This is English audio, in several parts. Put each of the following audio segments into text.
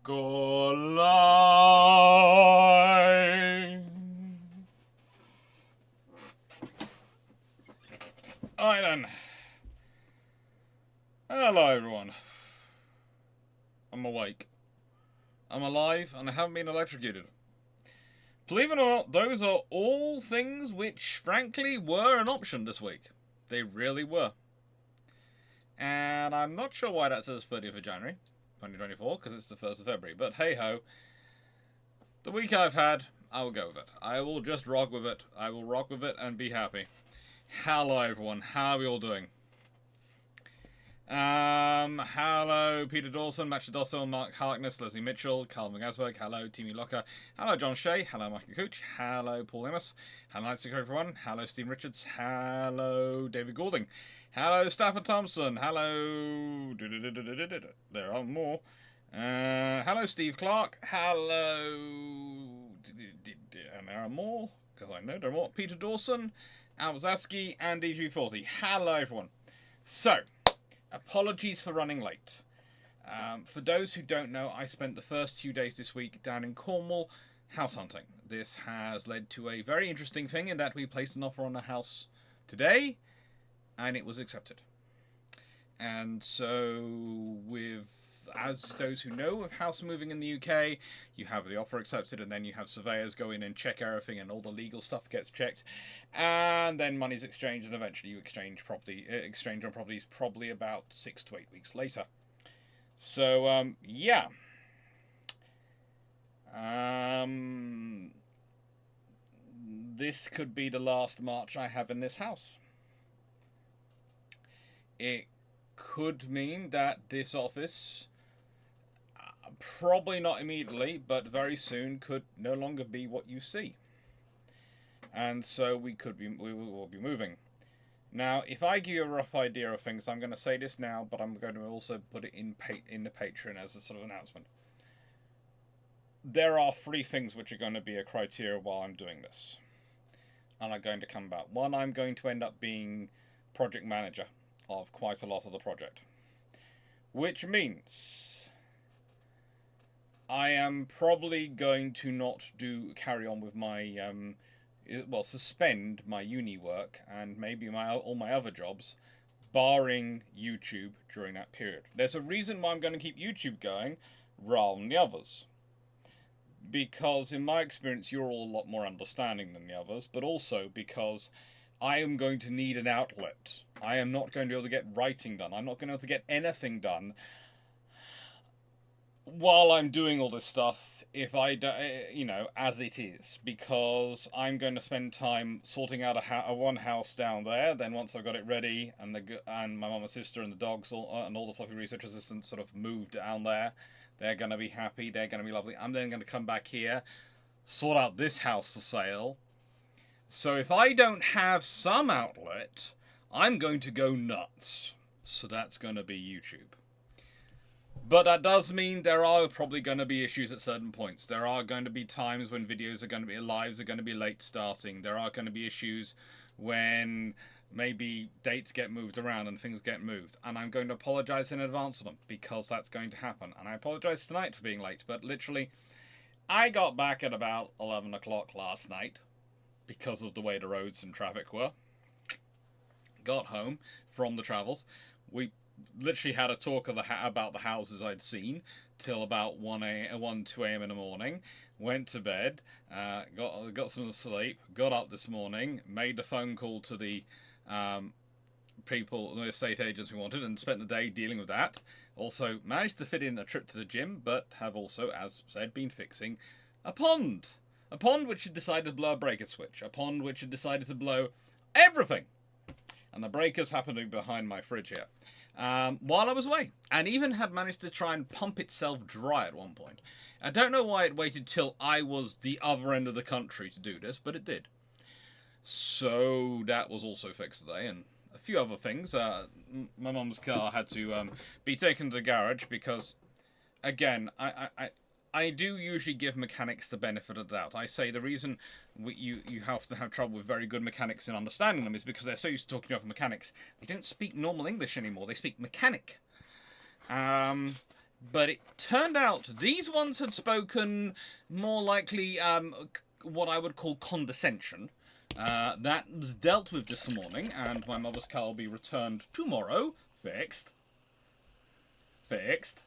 Alright then. Hello everyone. I'm awake. I'm alive and I haven't been electrocuted. Believe it or not, those are all things which frankly were an option this week. They really were. And I'm not sure why that says 30th of January 2024, because it's the 1st of February. But hey ho, the week I've had, I will go with it. I will just rock with it. I will rock with it and be happy. Hello everyone, how are we all doing? Hello Peter Dawson, Matcha Dossel, Mark Harkness, Leslie Mitchell, Carl McGasberg, hello Timmy Locker, hello John Shea, hello Michael Cooch, hello Paul Emmis, hello Night Secret everyone, hello Steve Richards, hello David Goulding, hello Stafford Thompson, hello... There are more. Hello Steve Clarke, hello... And there are more, because I know there are more. Peter Dawson, Alzaski, and DG40. Hello everyone. So, apologies for running late. For those who don't know, I spent the first 2 days this week down in Cornwall house hunting. This has led to a very interesting thing in that we placed an offer on a house today and it was accepted. And so as those who know of house moving in the UK, you have the offer accepted and then you have surveyors go in and check everything and all the legal stuff gets checked and then money's exchanged and eventually you exchange on properties probably about 6 to 8 weeks later. So yeah, this could be the last March I have in this house. It could mean that this office, probably not immediately, but very soon, could no longer be what you see. And so we will be moving. Now, if I give you a rough idea of things, I'm going to say this now, but I'm going to also put it in the Patreon as a sort of announcement. There are 3 things which are going to be a criteria while I'm doing this. And are going to come about. One, I'm going to end up being project manager of quite a lot of the project. Which means I am probably going to not carry on with my, suspend my uni work and maybe all my other jobs, barring YouTube during that period. There's a reason why I'm going to keep YouTube going rather than the others. Because in my experience, you're all a lot more understanding than the others, but also because I am going to need an outlet. I am not going to be able to get writing done. I'm not going to be able to get anything done while I'm doing all this stuff if I don't, as it is. Because I'm going to spend time sorting out a one house down there. Then once I've got it ready and my mum and sister and the dogs and all the fluffy research assistants sort of moved down there, they're going to be happy. They're going to be lovely. I'm then going to come back here, sort out this house for sale. So if I don't have some outlet, I'm going to go nuts. So that's going to be YouTube. But that does mean there are probably going to be issues at certain points. There are going to be times when lives are going to be late starting. There are going to be issues when maybe dates get moved around and things get moved. And I'm going to apologize in advance of them because that's going to happen. And I apologize tonight for being late. But literally, I got back at about 11 o'clock last night, because of the way the roads and traffic were. Got home from the travels. We literally had a talk about the houses I'd seen till about 2 a.m. in the morning. Went to bed, got some sleep, got up this morning, made the phone call to the the estate agents we wanted, and spent the day dealing with that. Also managed to fit in a trip to the gym, but have also, as said, been fixing a pond. A pond which had decided to blow a breaker switch. A pond which had decided to blow everything. And the breakers happened to be behind my fridge here. While I was away. And even had managed to try and pump itself dry at one point. I don't know why it waited till I was the other end of the country to do this, but it did. So that was also fixed today. And a few other things. My mum's car had to be taken to the garage because, again, I do usually give mechanics the benefit of the doubt. I say the reason you have to have trouble with very good mechanics in understanding them is because they're so used to talking to other mechanics. They don't speak normal English anymore. They speak mechanic. But it turned out these ones had spoken more likely what I would call condescension. That was dealt with this morning, and my mother's car will be returned tomorrow. Fixed. Fixed.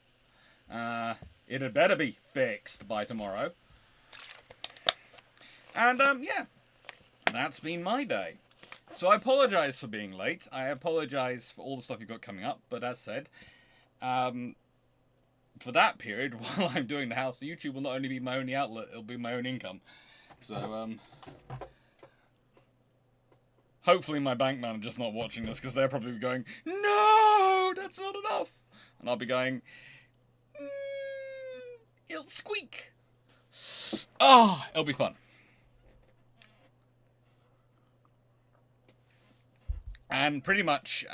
It had better be fixed by tomorrow. And, yeah. That's been my day. So I apologise for being late. I apologise for all the stuff you've got coming up. But as said, for that period, while I'm doing the house, YouTube will not only be my only outlet, it'll be my own income. So, hopefully my bank manager's not watching this, because they're probably going, no, that's not enough. And I'll be going, it'll squeak. Oh, it'll be fun. And pretty much,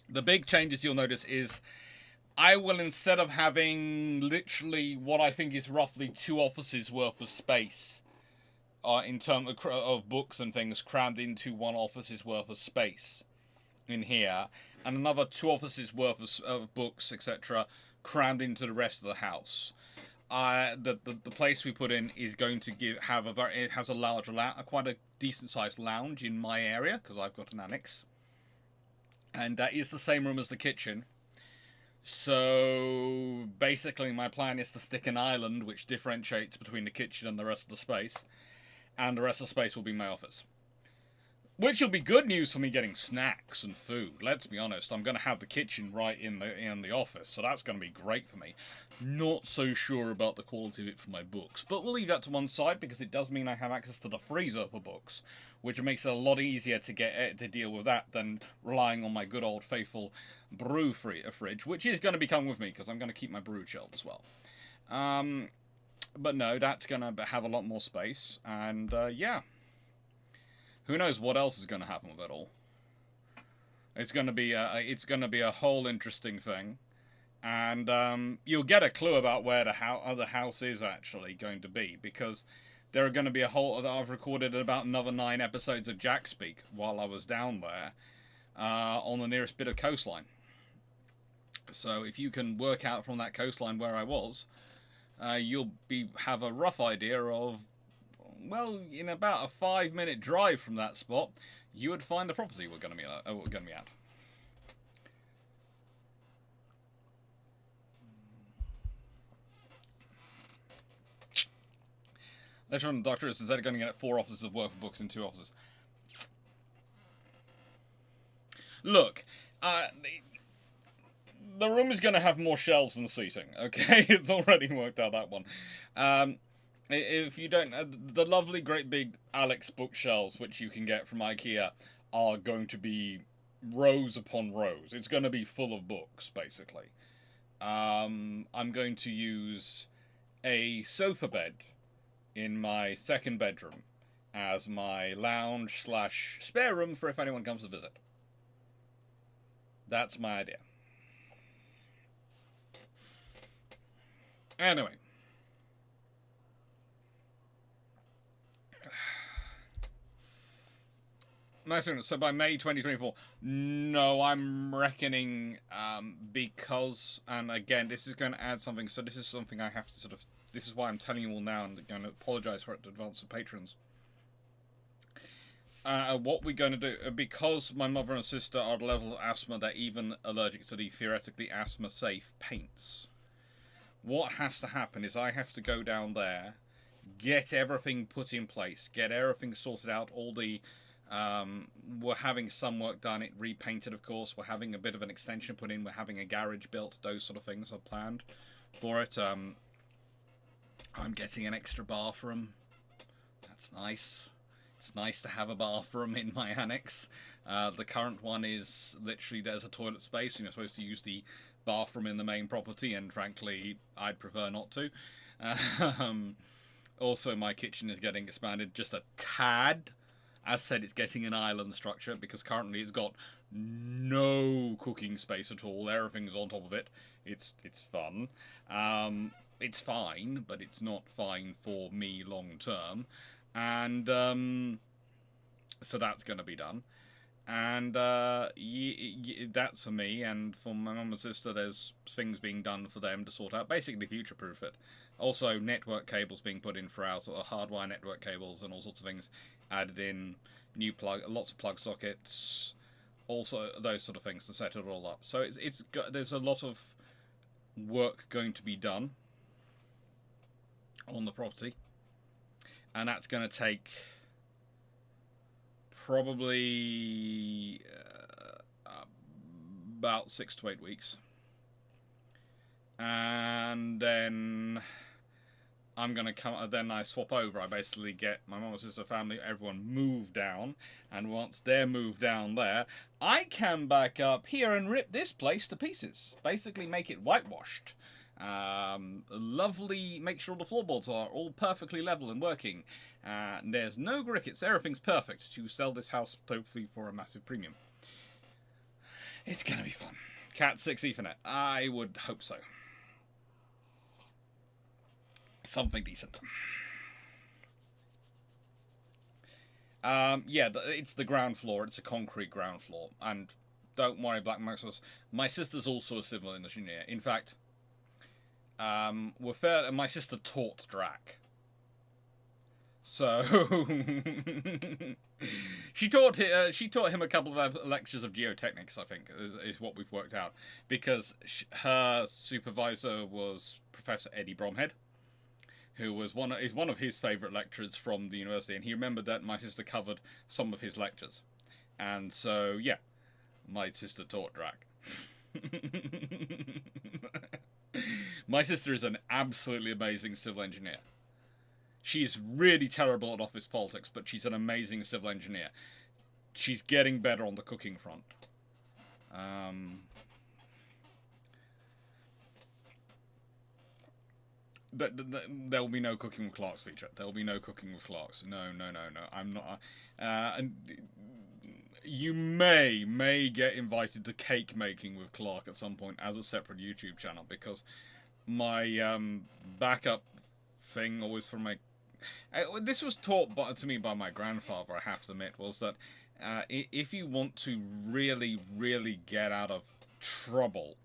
the big changes you'll notice is I will, instead of having literally what I think is roughly 2 offices worth of space, in terms of books and things crammed into 1 office's worth of space in here, and another 2 offices worth of books, etc., crammed into the rest of the house. The place we put in is going to it has a large quite a decent sized lounge in my area, because I've got an annex, and that is the same room as the kitchen. So basically my plan is to stick an island which differentiates between the kitchen and the rest of the space, and the rest of the space will be my office. Which will be good news for me getting snacks and food. Let's be honest, I'm going to have the kitchen right in the office, so that's going to be great for me. Not so sure about the quality of it for my books, but we'll leave that to one side, because it does mean I have access to the freezer for books, which makes it a lot easier to deal with that than relying on my good old faithful brew fridge, which is going to be coming with me, because I'm going to keep my brew chilled as well. But no, that's going to have a lot more space, and yeah. Who knows what else is going to happen with it all? It's going to be a whole interesting thing, and you'll get a clue about where the house is actually going to be, because there are going to be I've recorded about another 9 episodes of Jack Speak while I was down there on the nearest bit of coastline. So if you can work out from that coastline where I was, you'll have a rough idea of. Well, in about a 5-minute drive from that spot, you would find the property we're going to be at. Later on, the doctor is instead going to get 4 offices of work for books in 2 offices. Look, the room is going to have more shelves than seating. Okay, it's already worked out that one. If you don't, the lovely great big Alex bookshelves, which you can get from IKEA, are going to be rows upon rows. It's going to be full of books, basically. I'm going to use a sofa bed in my 2nd bedroom as my lounge / spare room for if anyone comes to visit. That's my idea. Anyway. Nice. So by May 2024, no, I'm reckoning because, and again, this is going to add something. So this is something I have to this is why I'm telling you all now, and going to apologise for it in advance to patrons. What we're going to do, because my mother and sister are at a level of asthma, they're even allergic to the theoretically asthma-safe paints. What has to happen is I have to go down there, get everything put in place, get everything sorted out, all the. We're having some work done, it repainted, of course. We're having a bit of an extension put in. We're having a garage built. Those sort of things are planned for it. I'm getting an extra bathroom. That's nice. It's nice to have a bathroom in my annex. The current one is literally there's a toilet space, and you're supposed to use the bathroom in the main property, and frankly, I'd prefer not to. Also, my kitchen is getting expanded just a tad. As said, it's getting an island structure, because currently it's got no cooking space at all. Everything's on top of it. It's fun. It's fine, but it's not fine for me long term. And so that's going to be done. And that's for me, and for my mum and sister, there's things being done for them to sort out, basically future-proof it. Also, network cables being put in throughout, sort of hardwire network cables and all sorts of things added in, lots of plug sockets, also those sort of things to set it all up. So there's a lot of work going to be done on the property, and that's going to take probably about 6 to 8 weeks, and then I'm gonna come. Then I swap over. I basically get my mum and sister, family, everyone move down, and once they're moved down there, I come back up here and rip this place to pieces. Basically, make it whitewashed. Lovely. Make sure the floorboards are all perfectly level and working. There's no crickets. Everything's perfect to sell this house hopefully for a massive premium. It's gonna be fun. Cat 6 Ethernet. I would hope so. Something decent. Yeah, it's the ground floor. It's a concrete ground floor. And don't worry, Black Maxwell's. My sister's also a civil engineer. In fact, my sister taught Drac. So she taught him a couple of lectures of geotechnics. I think is what we've worked out, because her supervisor was Professor Eddie Bromhead, who was one of his favourite lecturers from the university, and he remembered that my sister covered some of his lectures, and so yeah, my sister taught Drac. My sister is an absolutely amazing civil engineer. She's really terrible at office politics, but she's an amazing civil engineer. She's getting better on the cooking front. There will be no cooking with Clarke's feature. There will be no cooking with Clarke's. No. I'm not. And you may get invited to cake making with Clarke at some point as a separate YouTube channel, because my backup thing always from my this was taught to me by my grandfather, I have to admit, was that if you want to really get out of trouble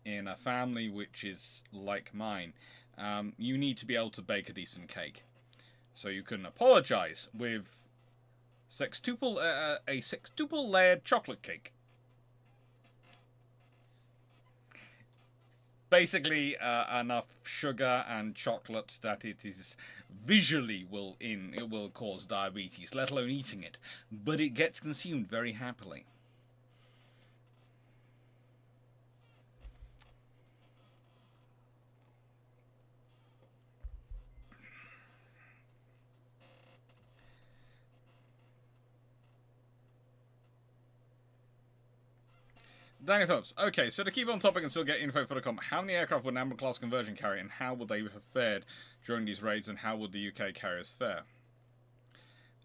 in a family which is like mine, you need to be able to bake a decent cake. So you can apologize with a sextuple layered chocolate cake. Basically, enough sugar and chocolate that it is visually it will cause diabetes, let alone eating it. But it gets consumed very happily. Daniel Phillips. Okay, so to keep on topic and still get info for the comp, how many aircraft would an Admiral class conversion carry, and how would they have fared during these raids, and how would the UK carriers fare?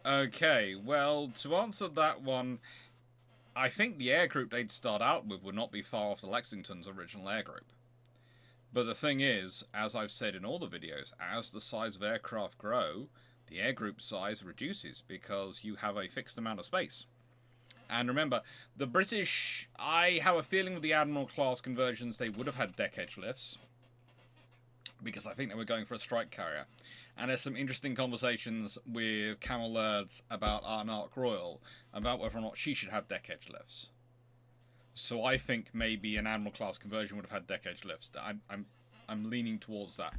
Okay, well, to answer that one, I think the air group they'd start out with would not be far off the Lexington's original air group. But the thing is, as I've said in all the videos, as the size of aircraft grow, the air group size reduces because you have a fixed amount of space. And remember, the British, I have a feeling with the Admiral class conversions, they would have had deck edge lifts, because I think they were going for a strike carrier. And there's some interesting conversations with Camel Lairds about an Ark Royal, about whether or not she should have deck edge lifts. So I think maybe an Admiral class conversion would have had deck edge lifts. I'm leaning towards that.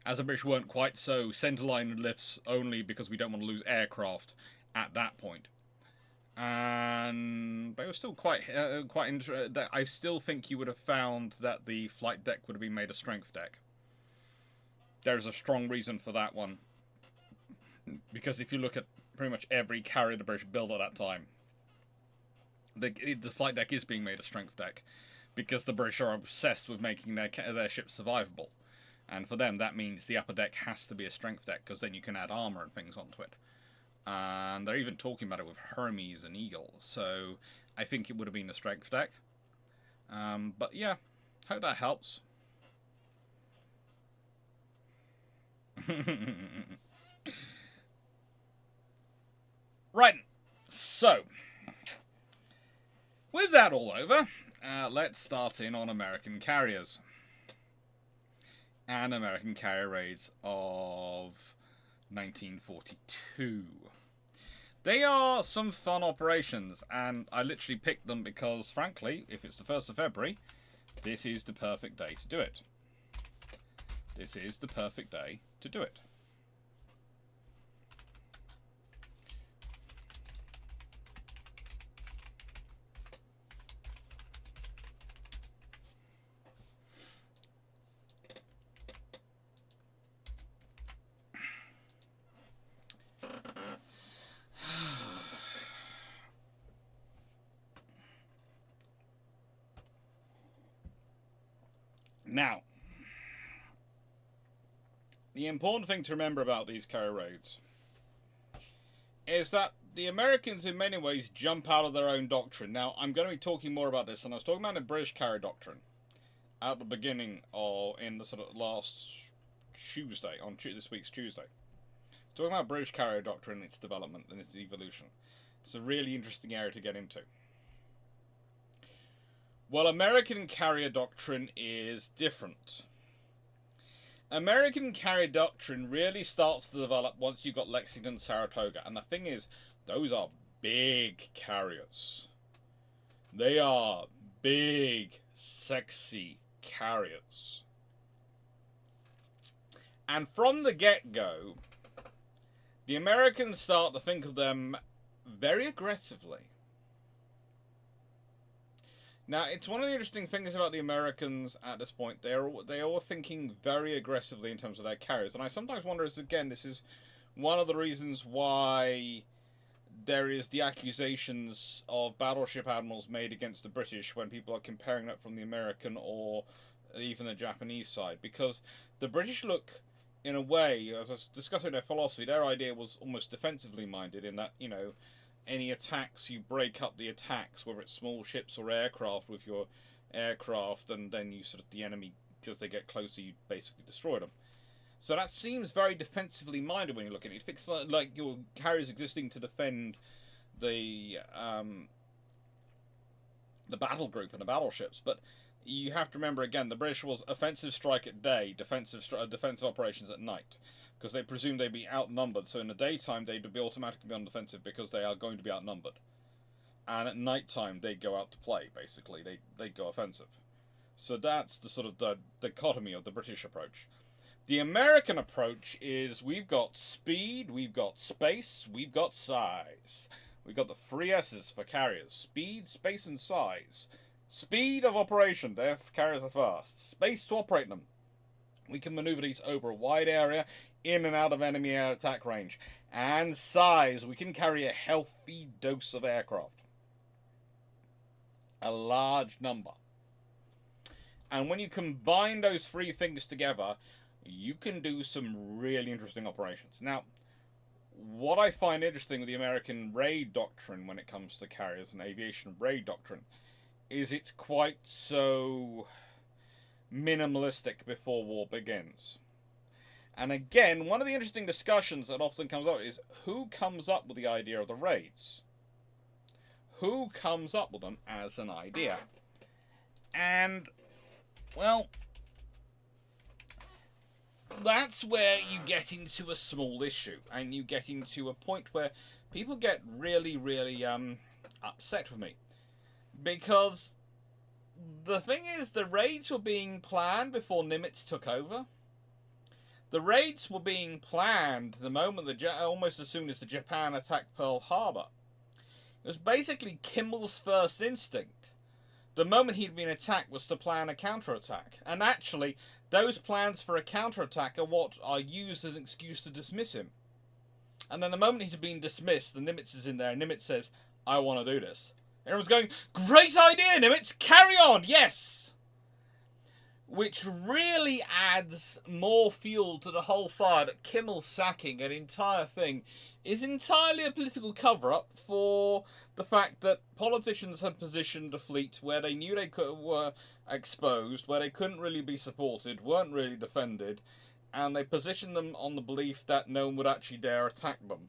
As the British weren't quite so centerline lifts only because we don't want to lose aircraft at that point. And but it was still quite interesting. I still think you would have found that the flight deck would have been made a strength deck. There's a strong reason for that one, because if you look at pretty much every carrier the British built at that time, the flight deck is being made a strength deck, because the British are obsessed with making their ships survivable, and for them that means the upper deck has to be a strength deck, because then you can add armor and things onto it. And they're even talking about it with Hermes and Eagle, so I think it would have been a strength deck. But yeah, hope that helps. Right, so With that all over, let's start in on American carriers and American carrier raids of 1942. They are some fun operations, and I literally picked them because, frankly, if it's the 1st of February, this is the perfect day to do it. This is the perfect day to do it. Now, the important thing to remember about these carrier raids is that the Americans in many ways jump out of their own doctrine. Now, I'm going to be talking more about this, and I was talking about the British carrier doctrine at the beginning of, in the sort of last Tuesday, on this week's Tuesday. Talking about British carrier doctrine, its development and its evolution. It's a really interesting area to get into. Well, American carrier doctrine is different. American carrier doctrine really starts to develop once you've got Lexington, Saratoga. And the thing is, those are big carriers. They are big, sexy carriers. And from the get-go, the Americans start to think of them very aggressively. Now, it's one of the interesting things about the Americans at this point. They are thinking very aggressively in terms of their carriers. And I sometimes wonder, again, this is one of the reasons why there is the accusations of battleship admirals made against the British when people are comparing that from the American or even the Japanese side. Because the British look, in a way, as I was discussing their philosophy, their idea was almost defensively minded in that, you know, any attacks, you break up the attacks, whether it's small ships or aircraft, with your aircraft, and then you sort of, the enemy, because they get closer, you basically destroy them. So that seems very defensively minded when you look at it. It thinks like your carriers existing to defend the battle group and the battleships. But you have to remember, again, the British was offensive strike at day, defensive operations at night, because they presumed they'd be outnumbered. So in the daytime, they'd be automatically on defensive because they are going to be outnumbered. And at night time, they'd go out to play, basically. They'd go offensive. So that's the sort of the dichotomy of the British approach. The American approach is we've got speed, we've got space, we've got size. We've got the three S's for carriers. Speed, space, and size. Speed of operation, their carriers are fast. Space to operate them. We can maneuver these over a wide area, in and out of enemy air attack range. And size, we can carry a healthy dose of aircraft. A large number. And when you combine those three things together, you can do some really interesting operations. Now, what I find interesting with the American raid doctrine when it comes to carriers and aviation raid doctrine is it's quite so minimalistic before war begins. And again, one of the interesting discussions that often comes up is who comes up with the idea of the raids? Who comes up with them as an idea? And, well, that's where you get into a small issue, and you get into a point where people get really, really upset with me. Because the thing is, the raids were being planned before Nimitz took over. The raids were being planned the moment almost as soon as the Japan attacked Pearl Harbor. It was basically Kimmel's first instinct. The moment he'd been attacked was to plan a counterattack. And actually, those plans for a counterattack are what are used as an excuse to dismiss him. And then the moment he's been dismissed, the Nimitz is in there, and Nimitz says, I want to do this. Everyone's going, great idea, Nimitz, carry on, yes! Which really adds more fuel to the whole fire that Kimmel's sacking an entire thing is entirely a political cover-up for the fact that politicians had positioned a fleet where they knew they were exposed, where they couldn't really be supported, weren't really defended, and they positioned them on the belief that no one would actually dare attack them.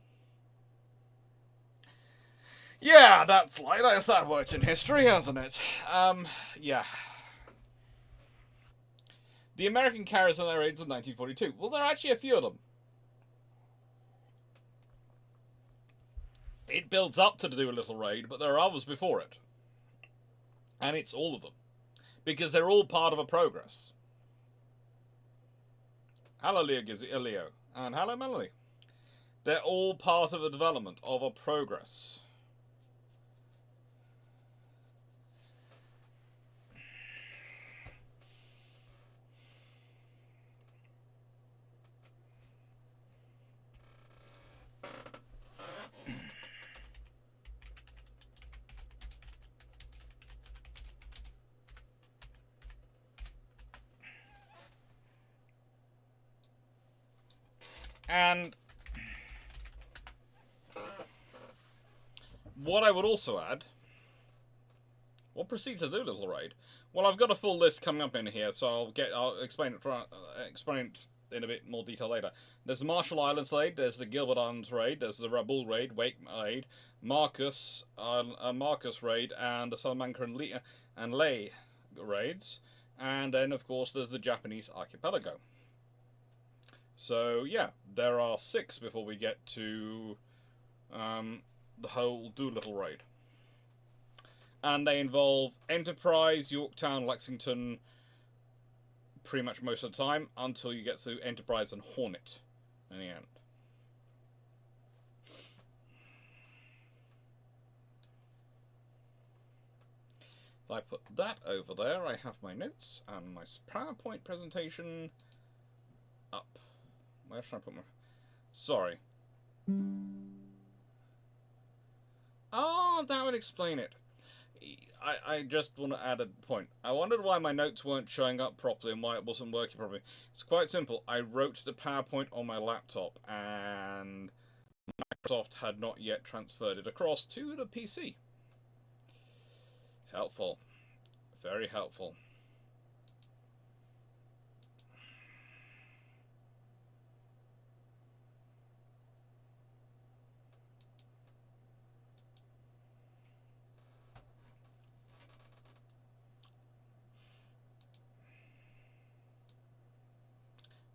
Yeah, that's like that worked in history, hasn't it? Yeah. The American carriers on their raids in 1942. Well, there are actually a few of them. It builds up to do a little raid, but there are others before it. And it's all of them. Because they're all part of a progress. Hello, Leo. And hello, Melanie. They're all part of a development, of a progress. And what I would also add, what precedes a Doolittle raid? Well, I've got a full list coming up in here, so I'll explain it in a bit more detail later. There's the Marshall Islands raid, there's the Gilbert Islands raid, there's the Rabaul raid, Wake raid, Marcus raid, and the Salamanca and Ley raids, and then of course there's the Japanese archipelago. So yeah, there are 6 before we get to the whole Doolittle raid. And they involve Enterprise, Yorktown, Lexington, pretty much most of the time, until you get to Enterprise and Hornet in the end. If I put that over there, I have my notes and my PowerPoint presentation up. Where should I put my... Sorry. Oh, that would explain it. I just want to add a point. I wondered why my notes weren't showing up properly and why it wasn't working properly. It's quite simple. I wrote the PowerPoint on my laptop and Microsoft had not yet transferred it across to the PC. Helpful. Very helpful.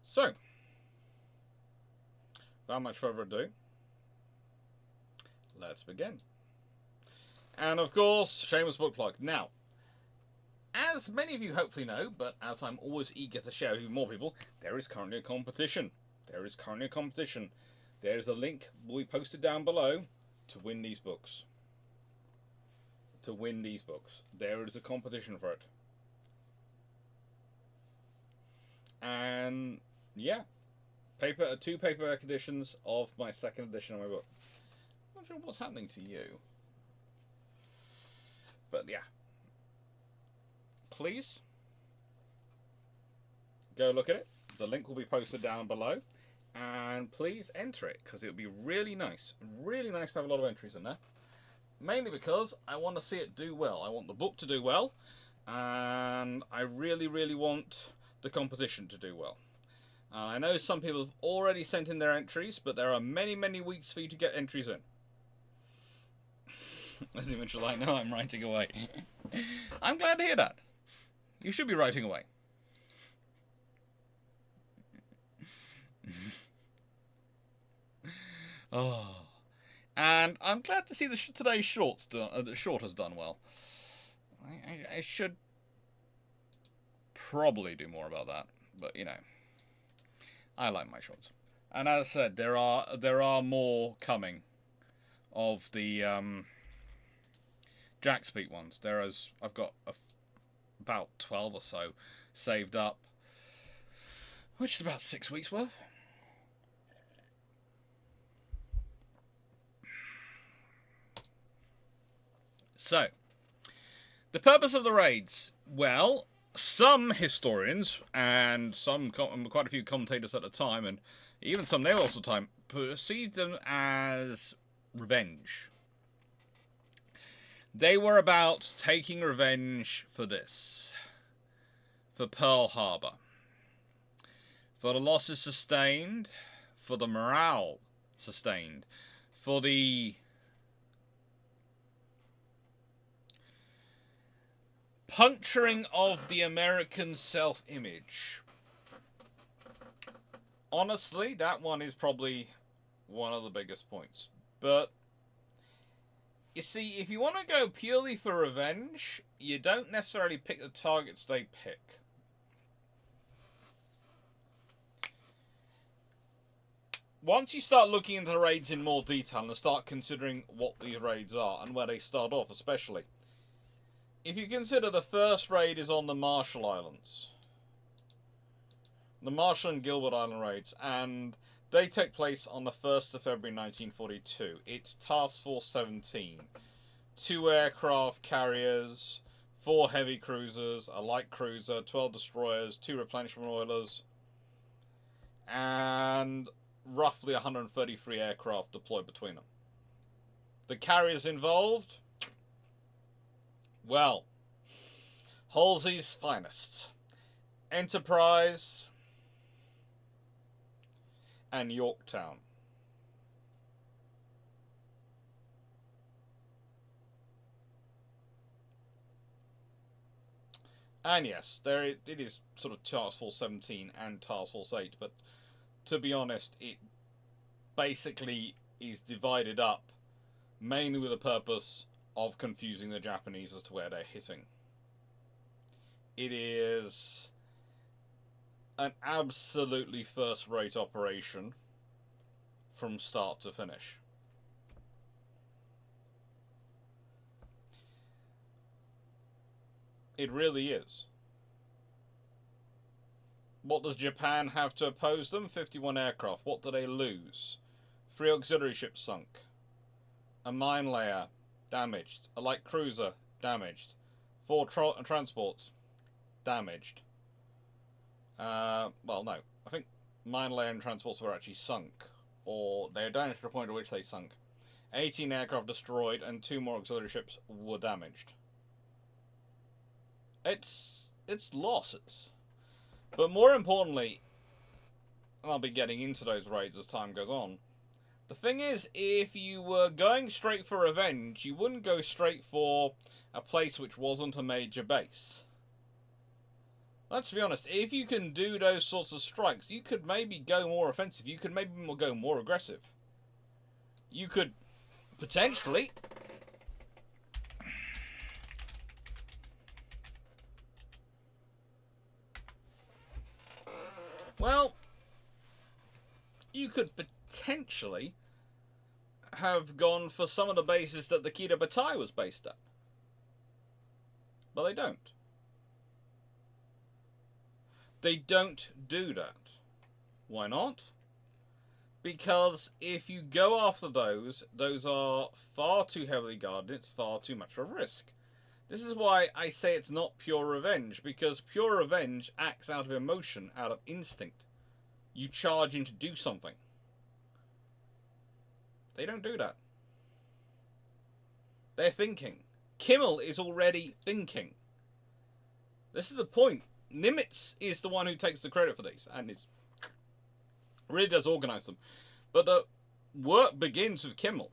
So, without much further ado, let's begin. And of course, shameless book plug. Now, as many of you hopefully know, but as I'm always eager to share with more people, there is currently a competition. There is a link will be posted down below to win these books. There is a competition for it. And yeah, 2 paperback editions of my 2nd edition of my book. I'm not sure what's happening to you, but yeah, please go look at it. The link will be posted down below, and please enter it because it would be really nice to have a lot of entries in there. Mainly because I want to see it do well. I want the book to do well, and I really want the competition to do well. I know some people have already sent in their entries, but there are many weeks for you to get entries in. As you mentioned, I know I'm writing away. I'm glad to hear that. You should be writing away. Oh, and I'm glad to see today's short has done well. I should probably do more about that, but you know, I like my shorts. And as I said, there are more coming of the Jack Speak ones. I've got about 12 or so saved up, which is about 6 weeks worth. So, the purpose of the raids. Well, some historians and quite a few commentators at the time, and even some Naval at the time, perceived them as revenge. They were about taking revenge for this, for Pearl Harbor, for the losses sustained, for the morale sustained, for the puncturing of the American self-image. Honestly, that one is probably one of the biggest points. But, you see, if you want to go purely for revenge, you don't necessarily pick the targets they pick. Once you start looking into the raids in more detail and start considering what these raids are and where they start off especially, if you consider the first raid is on the Marshall Islands, the Marshall and Gilbert Island raids, and they take place on the 1st of February 1942. It's Task Force 17. 2 aircraft carriers, 4 heavy cruisers, a light cruiser, 12 destroyers, 2 replenishment oilers, and roughly 133 aircraft deployed between them. The carriers involved? Well, Halsey's finest. Enterprise and Yorktown. And yes, it is sort of Task Force 17 and Task Force 8, but to be honest, it basically is divided up mainly with the purpose of confusing the Japanese as to where they're hitting. It is an absolutely first-rate operation from start to finish. It really is. What does Japan have to oppose them? 51 aircraft. What do they lose? 3 auxiliary ships sunk. A mine layer damaged. A light cruiser damaged. 4 transports damaged. Well, no. I think mine layer and transports were actually sunk. Or they are damaged to the point at which they sunk. 18 aircraft destroyed and 2 more auxiliary ships were damaged. It's losses. But more importantly, and I'll be getting into those raids as time goes on, the thing is, if you were going straight for revenge, you wouldn't go straight for a place which wasn't a major base. Let's be honest, if you can do those sorts of strikes, you could maybe go more offensive, you could maybe go more aggressive. You could potentially... Well, you could potentially have gone for some of the bases that the Kido Butai was based at. But they don't. They don't do that. Why not? Because if you go after those are far too heavily guarded, it's far too much of a risk. This is why I say it's not pure revenge, because pure revenge acts out of emotion, out of instinct. You charge in to do something. They don't do that. They're thinking. Kimmel is already thinking. This is the point. Nimitz is the one who takes the credit for these, and really does organise them. But the work begins with Kimmel.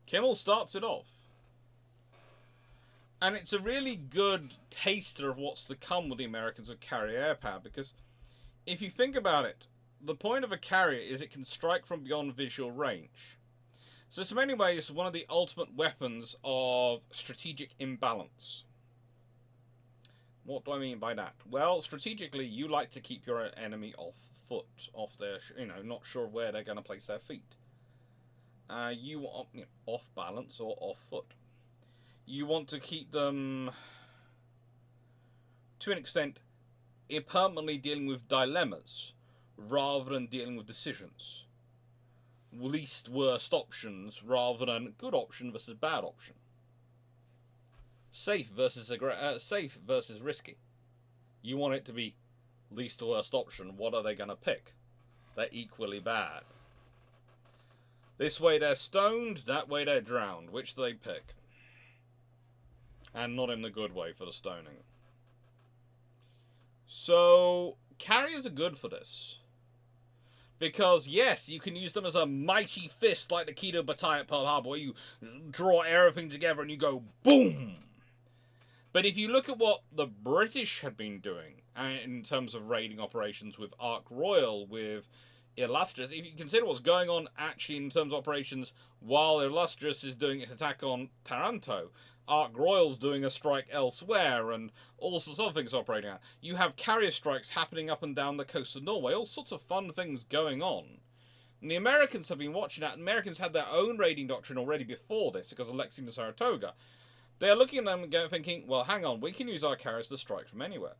Kimmel starts it off. And it's a really good taster of what's to come with the Americans with carrier air power, because if you think about it, the point of a carrier is it can strike from beyond visual range. So it's in many ways one of the ultimate weapons of strategic imbalance. What do I mean by that? Well, strategically, you like to keep your enemy off foot, off their, not sure where they're going to place their feet. You want off balance or off foot. You want to keep them, to an extent, permanently dealing with dilemmas rather than dealing with decisions. Least worst options rather than good option versus bad option. Safe versus risky. You want it to be least worst option. What are they going to pick? They're equally bad. This way they're stoned, that way they're drowned. Which do they pick? And not in the good way for the stoning. So, carriers are good for this. Because, yes, you can use them as a mighty fist like the Kido Butai at Pearl Harbor, where you draw everything together and you go boom. But if you look at what the British had been doing in terms of raiding operations with Ark Royal, with Illustrious, if you consider what's going on actually in terms of operations while Illustrious is doing its attack on Taranto, Ark Royal's doing a strike elsewhere, and all sorts of things operating out. You have carrier strikes happening up and down the coast of Norway, all sorts of fun things going on. And the Americans have been watching that. Americans had their own raiding doctrine already before this because of Lexington and Saratoga. They're looking at them and thinking, well, hang on, we can use our carriers to strike from anywhere.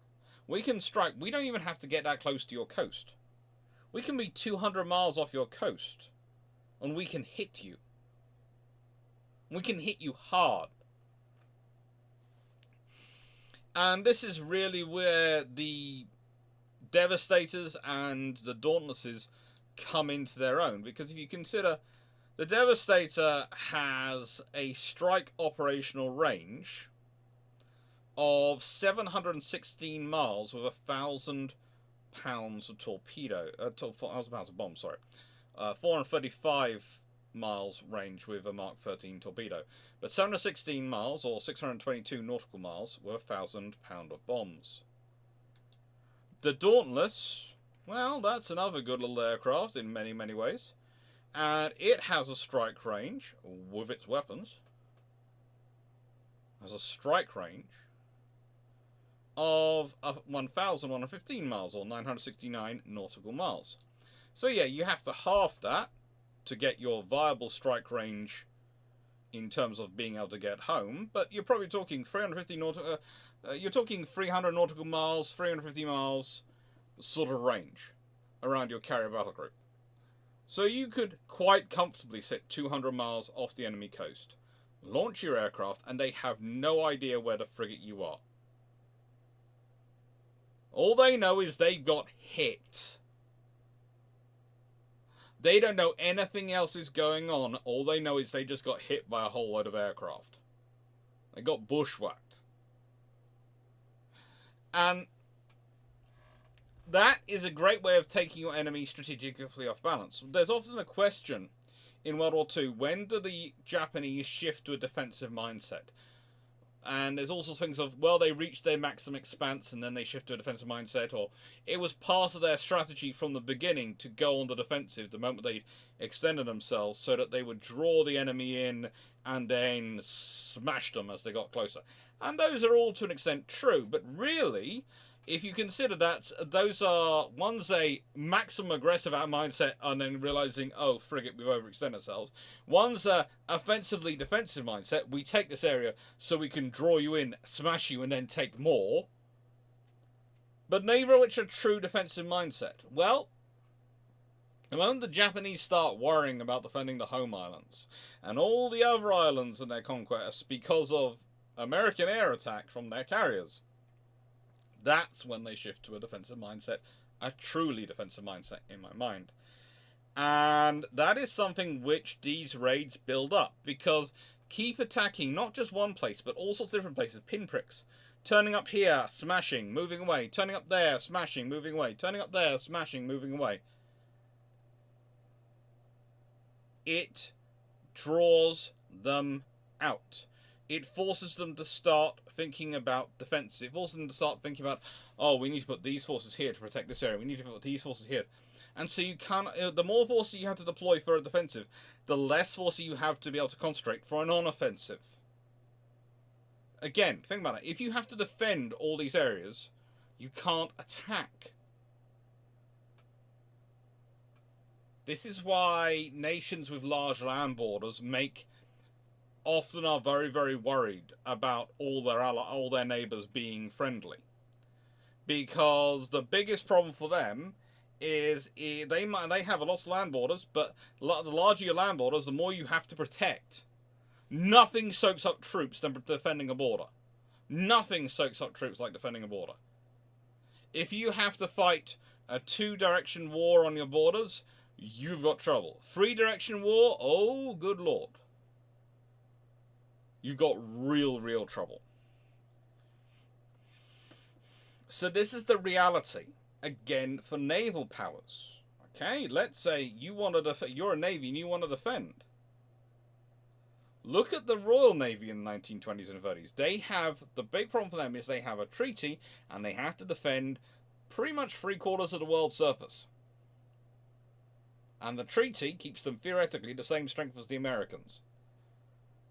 We can strike, we don't even have to get that close to your coast. We can be 200 miles off your coast, and we can hit you. We can hit you hard. And this is really where the Devastators and the Dauntlesses come into their own. Because if you consider, the Devastator has a strike operational range of 716 miles with 1,000 pounds of torpedo, 1,000 pounds of bomb, sorry. 435 miles range with a Mark 13 torpedo. But 716 miles, or 622 nautical miles, with 1,000 pound of bombs. The Dauntless, well, that's another good little aircraft in many, many ways. And it has a strike range, with its weapons, has a strike range of 1,115 miles, or 969 nautical miles. So yeah, you have to half that to get your viable strike range in terms of being able to get home, but you're probably talking 350 you're talking 300 nautical miles, 350 miles sort of range around your carrier battle group. So you could quite comfortably sit 200 miles off the enemy coast, launch your aircraft, and they have no idea where the frigate you are. All they know is they got hit. They don't know anything else is going on. All they know is they just got hit by a whole load of aircraft. They got bushwhacked. And that is a great way of taking your enemy strategically off balance. There's often a question in World War II, when do the Japanese shift to a defensive mindset? And there's also things of, well, they reached their maximum expanse and then they shift to a defensive mindset, or it was part of their strategy from the beginning to go on the defensive the moment they extended themselves, so that they would draw the enemy in and then smash them as they got closer. And those are all to an extent true, but really, if you consider that those are, one's a maximum aggressive mindset and then realizing, oh, frigate, we've overextended ourselves. One's a offensively defensive mindset. We take this area so we can draw you in, smash you, and then take more. But neither of which are true defensive mindset. Well, the moment the Japanese start worrying about defending the home islands and all the other islands in their conquest because of American air attack from their carriers, that's when they shift to a defensive mindset, a truly defensive mindset in my mind. And that is something which these raids build up, because keep attacking not just one place, but all sorts of different places, pinpricks. Turning up here, smashing, moving away. Turning up there, smashing, moving away. Turning up there, smashing, moving away. It draws them out. It forces them to start thinking about defense. It forces them to start thinking about, oh, we need to put these forces here to protect this area. We need to put these forces here. And so you can, the more forces you have to deploy for a defensive, the less forces you have to be able to concentrate for a non-offensive. Again, think about it. If you have to defend all these areas, you can't attack. This is why nations with large land borders often are very, very worried about all their neighbours being friendly, because the biggest problem for them is they have a lot of land borders, but the larger your land borders, the more you have to protect. Nothing soaks up troops than defending a border. Nothing soaks up troops like defending a border. If you have to fight a 2-direction war on your borders, you've got trouble. 3-direction war, oh good lord. You got real trouble. So this is the reality, again, for naval powers. Okay, let's say you want to you're a navy and you want to defend. Look at the Royal Navy in the 1920s and 30s. They have, the big problem for them is they have a treaty and they have to defend pretty much 3/4 of the world's surface. And the treaty keeps them theoretically the same strength as the Americans.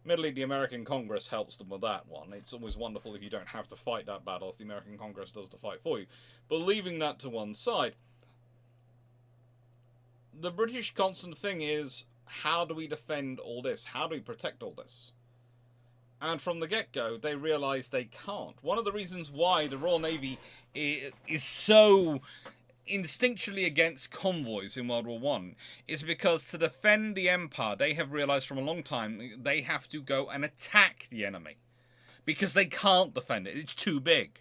Admittedly, the American Congress helps them with that one. It's always wonderful if you don't have to fight that battle, if the American Congress does the fight for you. But leaving that to one side, the British constant thing is, how do we defend all this? How do we protect all this? And from the get-go, they realised they can't. One of the reasons why the Royal Navy is so instinctually against convoys in World War One is because to defend the Empire, they have realised from a long time, they have to go and attack the enemy. Because they can't defend it. It's too big.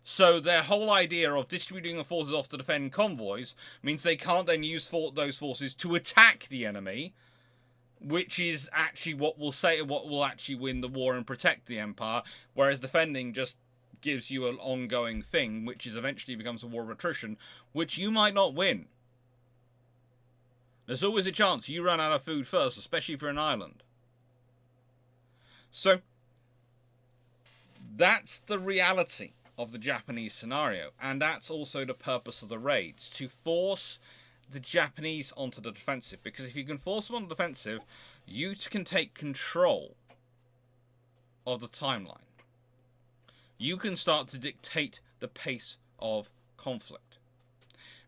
So their whole idea of distributing the forces off to defend convoys means they can't then use those forces to attack the enemy, which is actually what will actually win the war and protect the Empire, whereas defending just gives you an ongoing thing, which is eventually becomes a war of attrition, which you might not win. There's always a chance you run out of food first, especially for an island. So that's the reality of the Japanese scenario, and that's also the purpose of the raids, to force the Japanese onto the defensive, because if you can force them on the defensive, you can take control of the timeline. You can start to dictate the pace of conflict.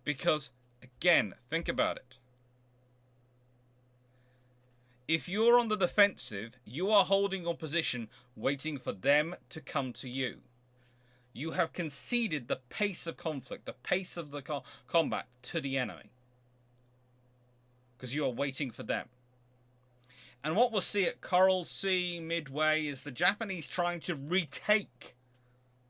Because, again, think about it. If you're on the defensive, you are holding your position, waiting for them to come to you. You have conceded the pace of conflict, the pace of the combat to the enemy. Because you are waiting for them. And what we'll see at Coral Sea, Midway, is the Japanese trying to retake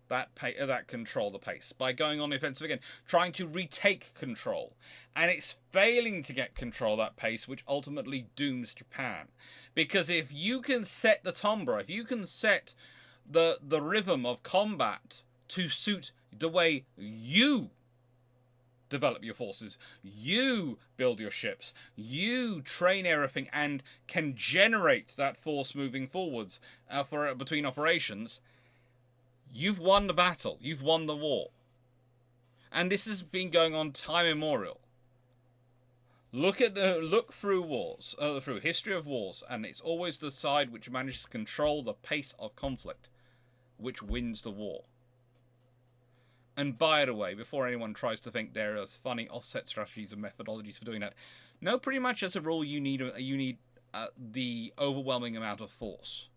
that control, the pace, by going on the offensive again, trying to retake control. And it's failing to get control of that pace, which ultimately dooms Japan. Because if you can set the timbre, if you can set the rhythm of combat to suit the way you develop your forces, you build your ships, you train everything, and can generate that force moving forwards between operations, you've won the battle, you've won the war. And this has been going on time immemorial. Look through wars, through history of wars, and it's always the side which manages to control the pace of conflict which wins the war. And by the way, before anyone tries to think there are funny offset strategies and methodologies for doing that, no, pretty much as a rule you need the overwhelming amount of force.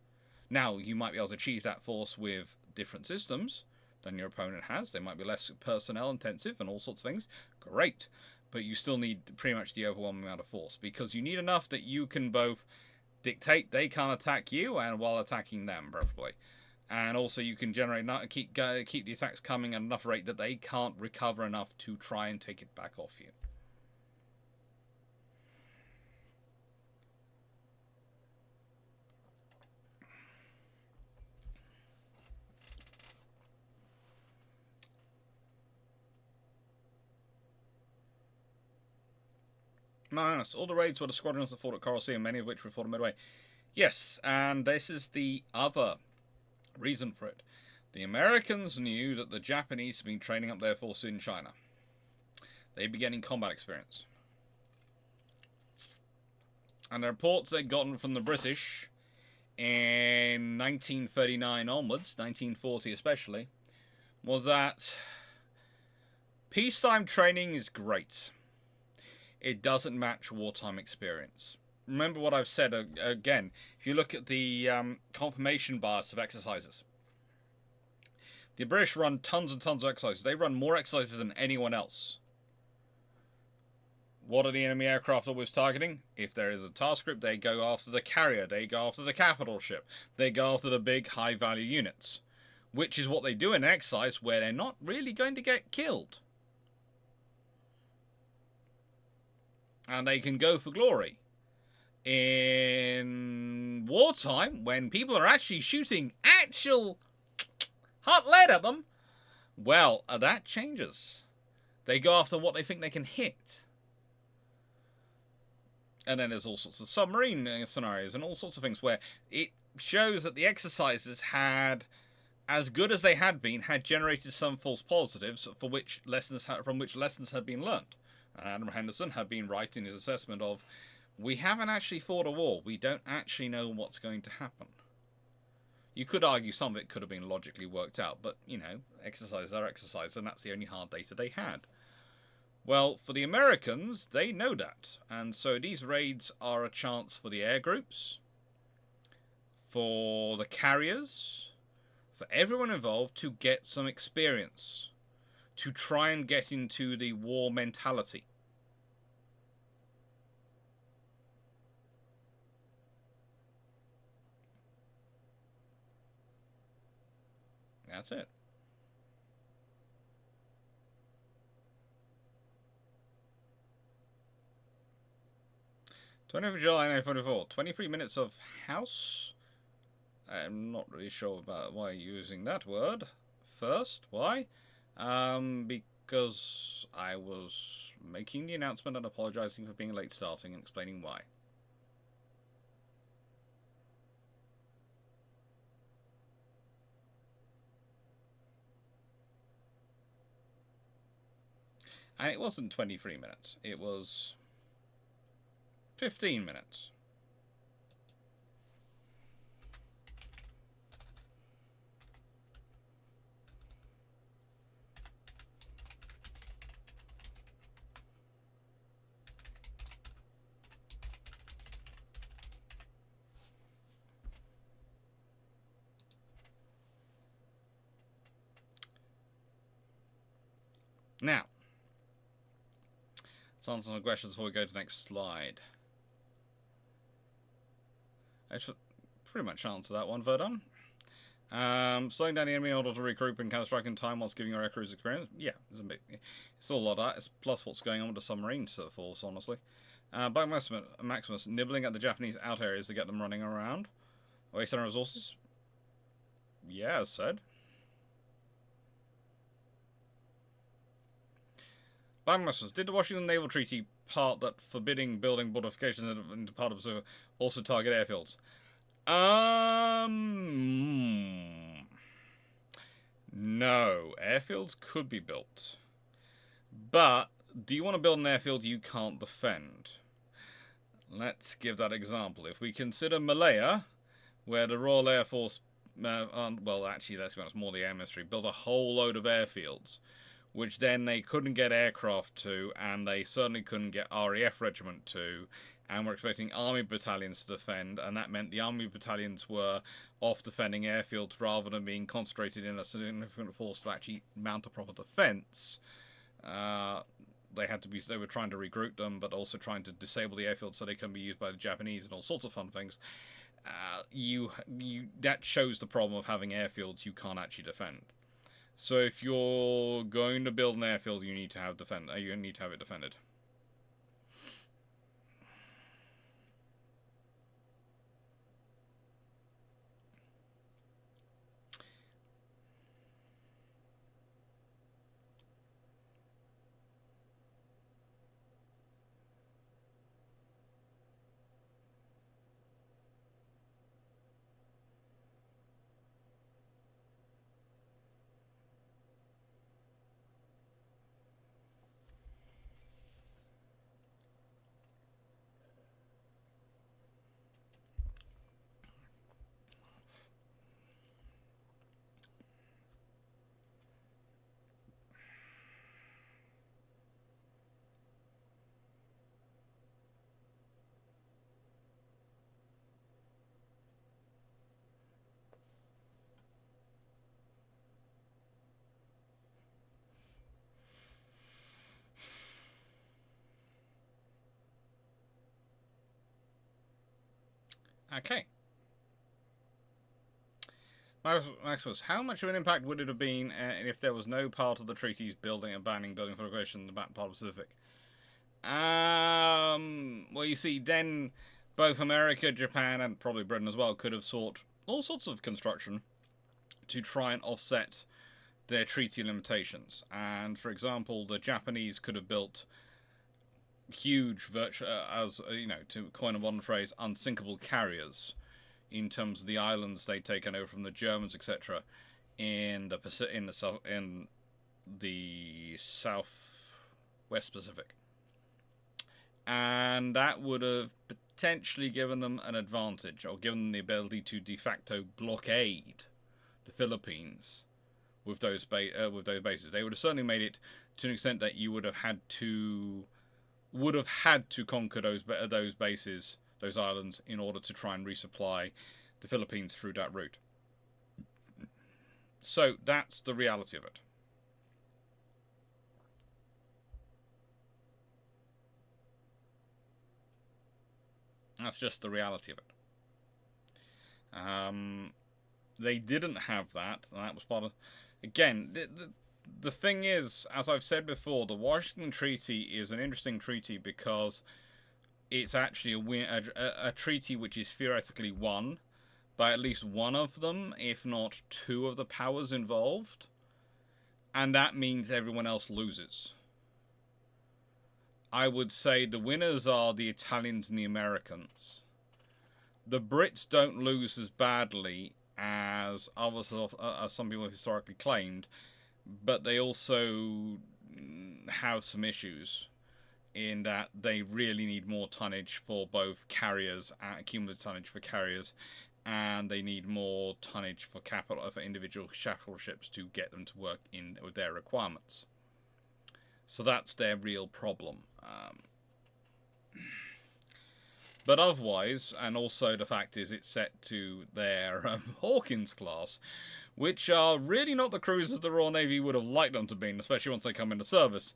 Now, you might be able to achieve that force with different systems than your opponent has. They might be less personnel intensive and all sorts of things. Great. But you still need pretty much the overwhelming amount of force, because you need enough that you can both dictate they can't attack you and while attacking them, preferably. And also you can keep the attacks coming at enough rate that they can't recover enough to try and take it back off you. Minus all the raids were the squadrons that fought at Coral Sea, and many of which were fought at Midway. Yes, and this is the other reason for it. The Americans knew that the Japanese had been training up their forces in China. They'd be getting combat experience. And the reports they'd gotten from the British in 1939 onwards, 1940 especially, was that peacetime training is great. It doesn't match wartime experience. Remember what I've said again. If you look at the confirmation bias of exercises, the British run tons and tons of exercises. They run more exercises than anyone else. What are the enemy aircraft always targeting? If there is a task group, they go after the carrier, they go after the capital ship, they go after the big high-value units, which is what they do in an exercise where they're not really going to get killed. And they can go for glory. In wartime, when people are actually shooting actual hot lead at them, well, that changes. They go after what they think they can hit. And then there's all sorts of submarine scenarios and all sorts of things where it shows that the exercises had, as good as they had been, had generated some false positives from which lessons had been learned. And Adam Henderson had been right in his assessment of, we haven't actually fought a war. We don't actually know what's going to happen. You could argue some of it could have been logically worked out, but, you know, exercises are exercises, and that's the only hard data they had. Well, for the Americans, they know that, and so these raids are a chance for the air groups, for the carriers, for everyone involved to get some experience, to try and get into the war mentality. That's it. 20th of July 1944. 23 minutes of house. I'm not really sure about why you're using that word first. Why? Because I was making the announcement and apologising for being late starting and explaining why. And it wasn't 23 minutes. It was 15 minutes. Now, let's answer some questions before we go to the next slide. I should pretty much answer that one, Verdun. Slowing down the enemy in order to regroup and counter-strike in time whilst giving your air crews experience. Yeah, it's all a lot of that. It's plus what's going on with the submarine force, honestly. Black Maximus nibbling at the Japanese out areas to get them running around. Wasting resources. Yeah, as said. Black Maximus, did the Washington Naval Treaty part that forbidding building fortifications into part of the Pacific also target airfields? No. Airfields could be built. But, do you want to build an airfield you can't defend? Let's give that example. If we consider Malaya, where the Royal Air Force, well, actually, let's be honest, more the Air Ministry, built a whole load of airfields, which then they couldn't get aircraft to, and they certainly couldn't get RAF regiment to, and were expecting army battalions to defend, and that meant the army battalions were off defending airfields rather than being concentrated in a significant force to actually mount a proper defence. They were trying to regroup them, but also trying to disable the airfield so they can be used by the Japanese and all sorts of fun things. That shows the problem of having airfields you can't actually defend. So if you're going to build an airfield, you need to have it defended. Okay. Maximus, how much of an impact would it have been if there was no part of the treaties building and banning building fortification in the back part of the Pacific? Well, you see, then both America, Japan, and probably Britain as well could have sought all sorts of construction to try and offset their treaty limitations. And for example, the Japanese could have built huge, as you know, to coin a modern phrase, unsinkable carriers in terms of the islands they'd taken over from the Germans, etc. In the Southwest Pacific, and that would have potentially given them an advantage, or given them the ability to de facto blockade the Philippines with those bases. They would have certainly made it to an extent that you would have had to conquer those bases, those islands, in order to try and resupply the Philippines through that route. So that's the reality of it. That's just the reality of it. They didn't have that, and that was part of... Again, the thing is, as I've said before, the Washington Treaty is an interesting treaty because it's actually a treaty which is theoretically won by at least one of them, if not two of the powers involved. And that means everyone else loses. I would say the winners are the Italians and the Americans. The Brits don't lose as badly as some people have historically claimed, but they also have some issues in that they really need more tonnage for both carriers, cumulative tonnage for carriers, and they need more tonnage for individual capital ships to get them to work in with their requirements. So that's their real problem. But otherwise, and also the fact is it's set to their Hawkins class, which are really not the cruisers the Royal Navy would have liked them to be, especially once they come into service.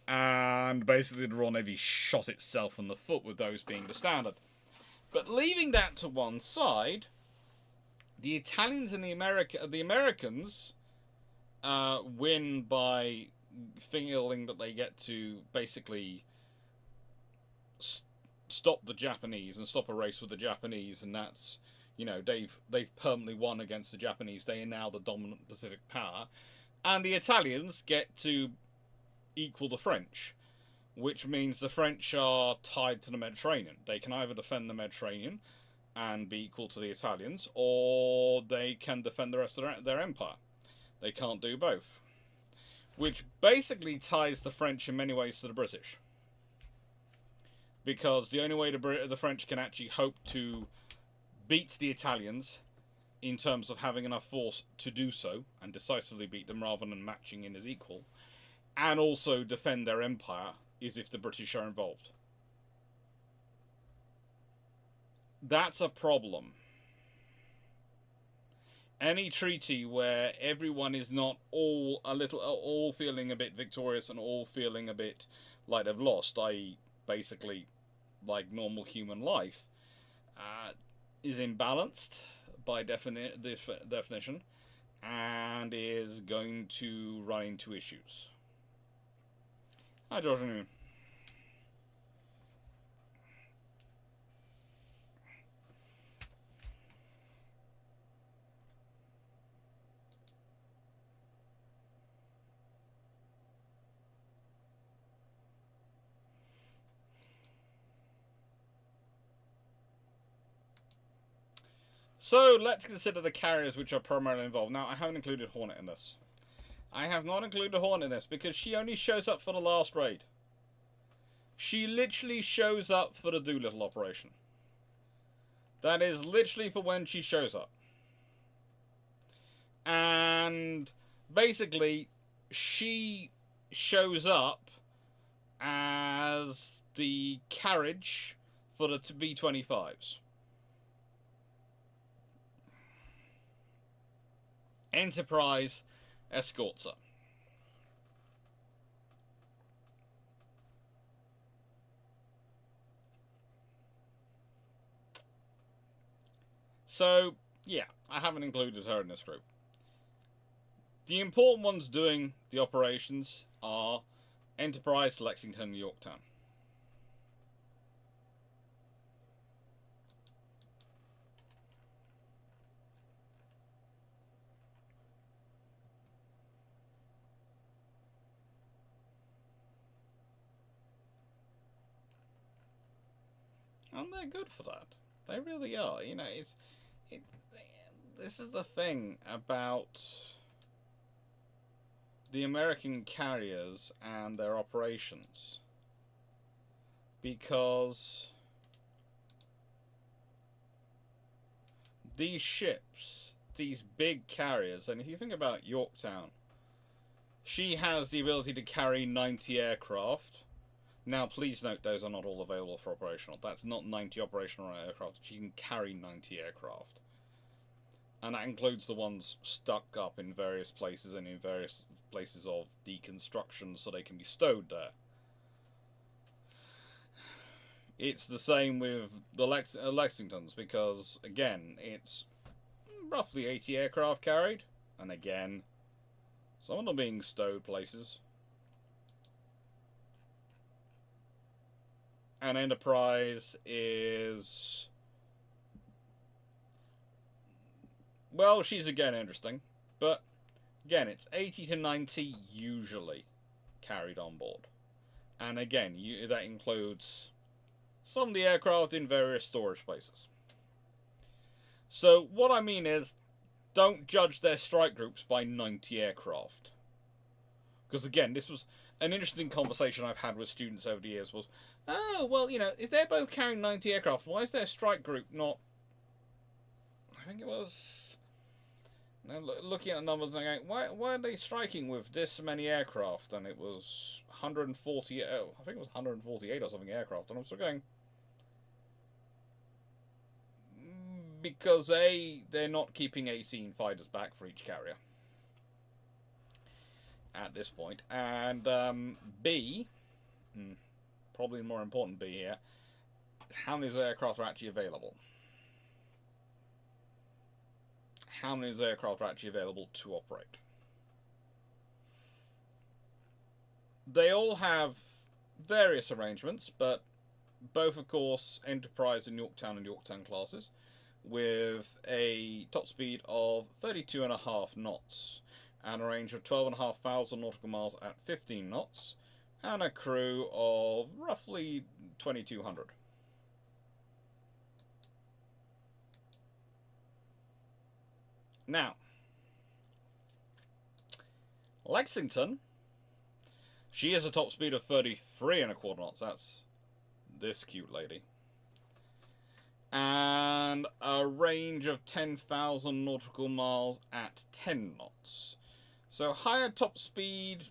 And basically the Royal Navy shot itself in the foot with those being the standard. But leaving that to one side, the Italians and the Americans win by feeling that they get to basically stop the Japanese and stop a race with the Japanese, and that's, you know, they've permanently won against the Japanese. They are now the dominant Pacific power, and the Italians get to equal the French, which means the French are tied to the Mediterranean. They can either defend the Mediterranean and be equal to the Italians, or they can defend the rest of their empire. They can't do both, which basically ties the French in many ways to the British. Because the only way the French can actually hope to beat the Italians in terms of having enough force to do so, and decisively beat them rather than matching in as equal, and also defend their empire, is if the British are involved. That's a problem. Any treaty where everyone is not all feeling a bit victorious and all feeling a bit like they've lost, i.e. basically like normal human life, is imbalanced by definition, and is going to run into issues. Hi, George. So let's consider the carriers which are primarily involved. Now, I haven't included Hornet in this. I have not included Hornet in this because she only shows up for the last raid. She literally shows up for the Doolittle operation. That is literally for when she shows up. And basically, she shows up as the carriage for the B-25s. Enterprise escorts her. So, yeah, I haven't included her in this group. The important ones doing the operations are Enterprise, Lexington, and Yorktown. And they're good for that. They really are. You know, it's this is the thing about the American carriers and their operations, because these ships, these big carriers, and if you think about Yorktown, she has the ability to carry 90 aircraft. Now, please note those are not all available for operational. That's not 90 operational aircraft. She can carry 90 aircraft. And that includes the ones stuck up in various places and in various places of deconstruction so they can be stowed there. It's the same with the Lexingtons, because, again, it's roughly 80 aircraft carried. And again, some of them being stowed places. And Enterprise is... well, she's again interesting. But, again, it's 80 to 90 usually carried on board. And again, that includes some of the aircraft in various storage places. So, what I mean is, don't judge their strike groups by 90 aircraft. Because again, this was an interesting conversation I've had with students over the years was, oh, well, you know, if they're both carrying 90 aircraft, why is their strike group not... I think it was... looking at the numbers and going, why are they striking with this many aircraft? And it was 140... I think it was 148 or something aircraft. And I'm still going... because A, they're not keeping 18 fighters back for each carrier at this point, and B, probably more important B here, how many of those aircraft are actually available? How many of those aircraft are actually available to operate? They all have various arrangements, but both, of course, Enterprise and Yorktown classes, with a top speed of 32.5 knots and a range of 12,500 nautical miles at 15 knots and a crew of roughly 2,200. Now, Lexington, she has a top speed of 33.25 knots. That's this cute lady. And a range of 10,000 nautical miles at 10 knots. So higher top speed,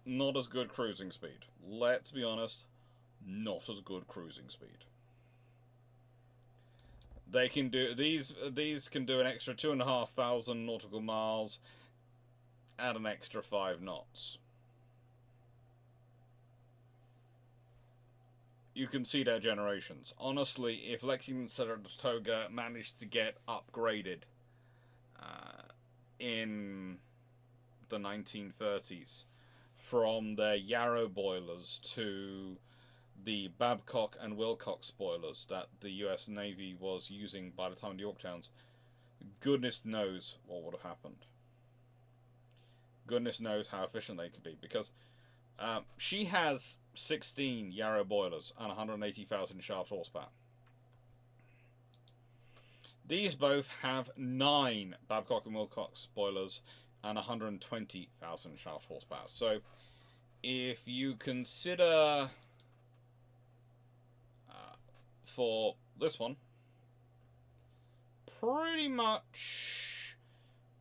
not as good cruising speed. Let's be honest, not as good cruising speed. They can do these can do an extra 2,500 nautical miles at an extra 5 knots. You can see their generations. Honestly, if Lexington Saratoga managed to get upgraded in the 1930s from their Yarrow boilers to the Babcock and Wilcox boilers that the US Navy was using by the time of the Yorktowns, goodness knows what would have happened. Goodness knows how efficient they could be, because she has 16 Yarrow boilers and 180,000 shaft horsepower. These both have 9 Babcock and Wilcox boilers and 120,000 shaft horsepower. So, if you consider for this one, pretty much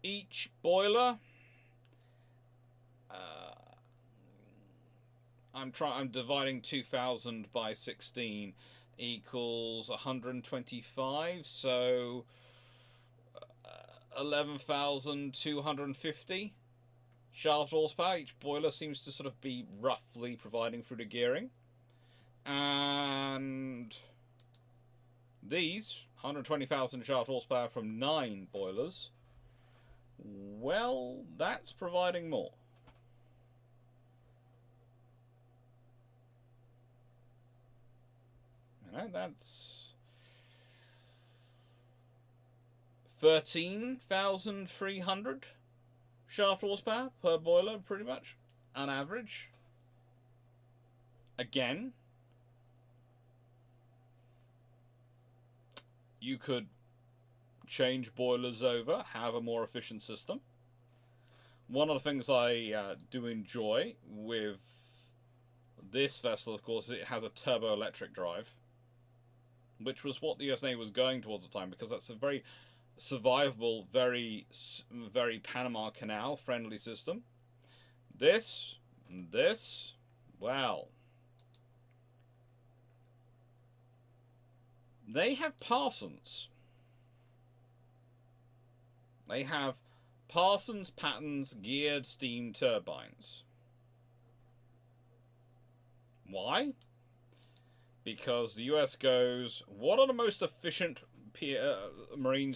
each boiler, I'm dividing 2,000 by 16 equals 125, so 11,250 shaft horsepower. Each boiler seems to sort of be roughly providing through the gearing. And these 120,000 shaft horsepower from 9 boilers, well, that's providing more. You know, that's 13,300 shaft horsepower per boiler, pretty much, on average. Again, you could change boilers over, have a more efficient system. One of the things I do enjoy with this vessel, of course, it has a turbo-electric drive, which was what the US Navy was going towards at the time, because that's a very survivable, very Panama Canal friendly system. This, well, they have Parsons. They have Parsons patterns geared steam turbines. Why? Because the US goes, what are the most efficient marine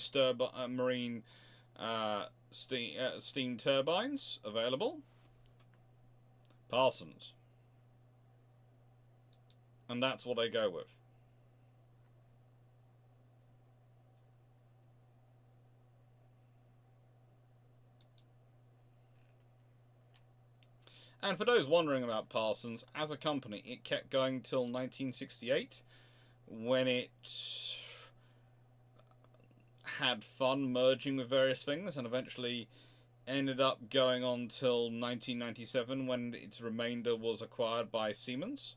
steam turbines available? Parsons. And that's what they go with. And for those wondering about Parsons, as a company, it kept going till 1968, when it had fun merging with various things, and eventually ended up going on till 1997, when its remainder was acquired by Siemens.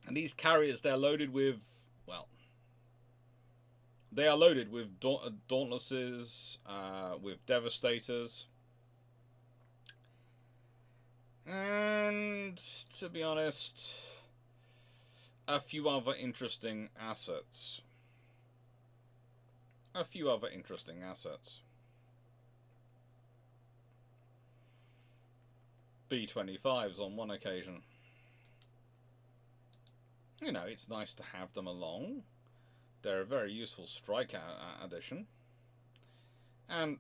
And these carriers, they're loaded with, well, they are loaded with Dauntlesses, with Devastators, and, to be honest, a few other interesting assets. B-25s on one occasion. You know, it's nice to have them along. They're a very useful strike addition. And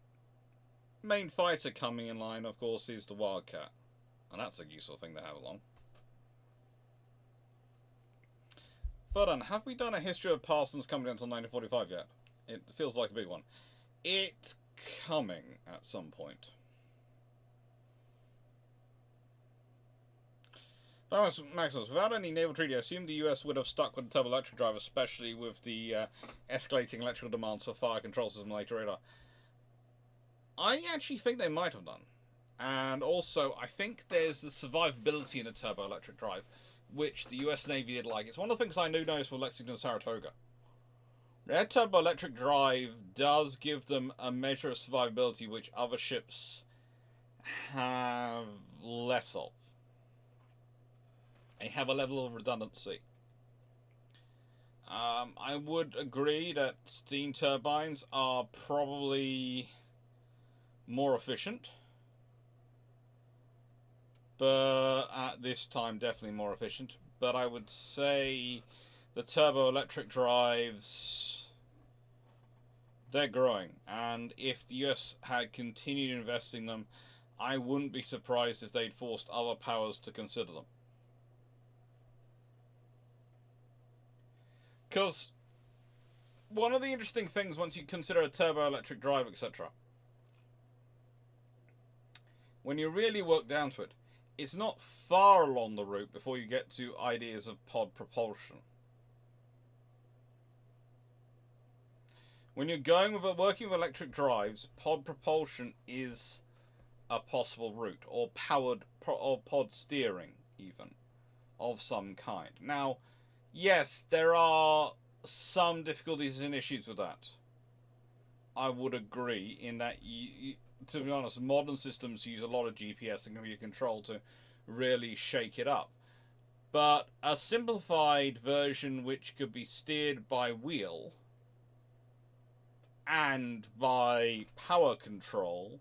main fighter coming in line, of course, is the Wildcat. And that's a useful thing to have along. But have we done a history of Parsons coming until 1945 yet? It feels like a big one. It's coming at some point. Maximus, without any naval treaty, I assume the US would have stuck with the turbo-electric drive, especially with the escalating electrical demands for fire control system and later radar. I actually think they might have done. And also, I think there's the survivability in a turbo-electric drive, which the US Navy did like. It's one of the things I do notice with Lexington and Saratoga. Their turbo-electric drive does give them a measure of survivability which other ships have less of. They have a level of redundancy. I would agree that steam turbines are probably more efficient, but at this time definitely more efficient. But I would say the turbo-electric drives, they're growing, and if the US had continued investing in them, I wouldn't be surprised if they'd forced other powers to consider them. Because one of the interesting things, once you consider a turbo-electric drive, etc., when you really work down to it, it's not far along the route before you get to ideas of pod propulsion. When you're working with electric drives, pod propulsion is a possible route, or pod steering even, of some kind. Now, yes, there are some difficulties and issues with that. I would agree in that, to be honest, modern systems use a lot of GPS and computer control to really shake it up. But a simplified version which could be steered by wheel and by power control,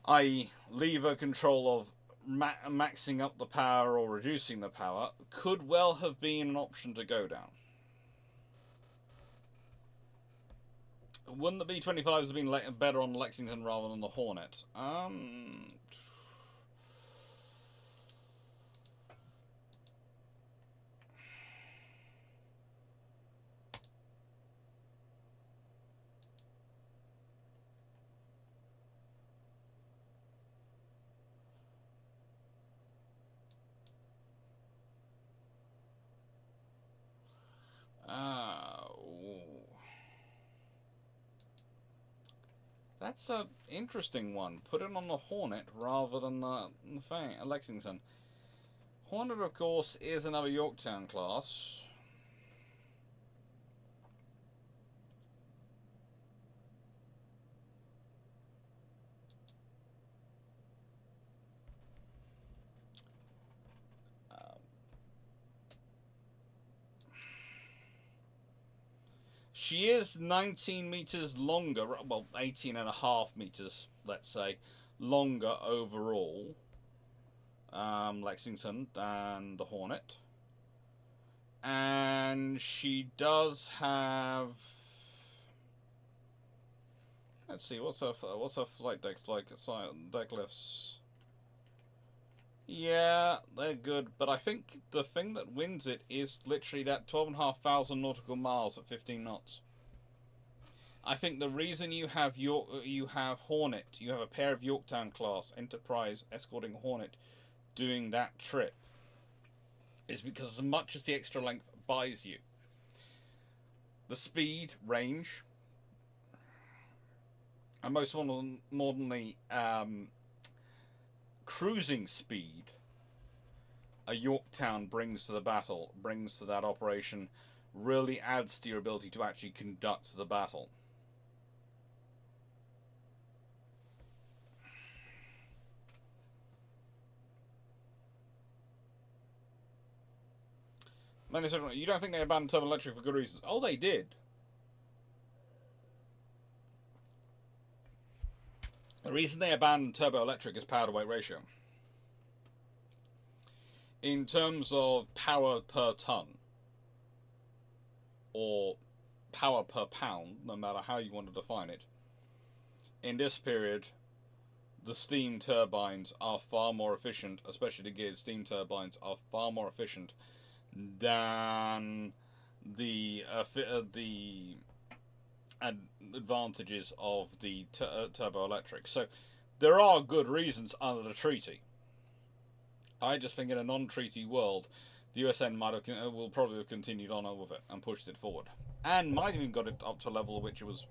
i.e. lever control of maxing up the power or reducing the power, could well have been an option to go down. Wouldn't the B-25s have been better on Lexington rather than the Hornet? That's a interesting one. Put it on the Hornet rather than the Lexington. Hornet, of course, is another Yorktown class. She is 19 meters longer, well, 18.5 meters, let's say, longer overall, Lexington, than the Hornet. And she does have. Let's see, what's her flight decks like? Deck lifts. Yeah, they're good, but I think the thing that wins it is literally that 12,500 nautical miles at 15 knots. I think the reason you have Hornet, you have a pair of Yorktown class Enterprise escorting Hornet doing that trip, is because as much as the extra length buys you, the speed, range, and most modernly cruising speed a Yorktown brings to the battle, brings to that operation, really adds to your ability to actually conduct the battle. Many said, you don't think they abandoned turboelectric for good reasons? Oh, they did. The reason they abandoned turboelectric is power to weight ratio. In terms of power per ton, or power per pound, no matter how you want to define it, in this period, the steam turbines are far more efficient, especially the geared steam turbines are far more efficient than the advantages of the turboelectric. So there are good reasons under the treaty. I just think in a non-treaty world, the USN will probably have continued on with it and pushed it forward, and might even got it up to a level which it was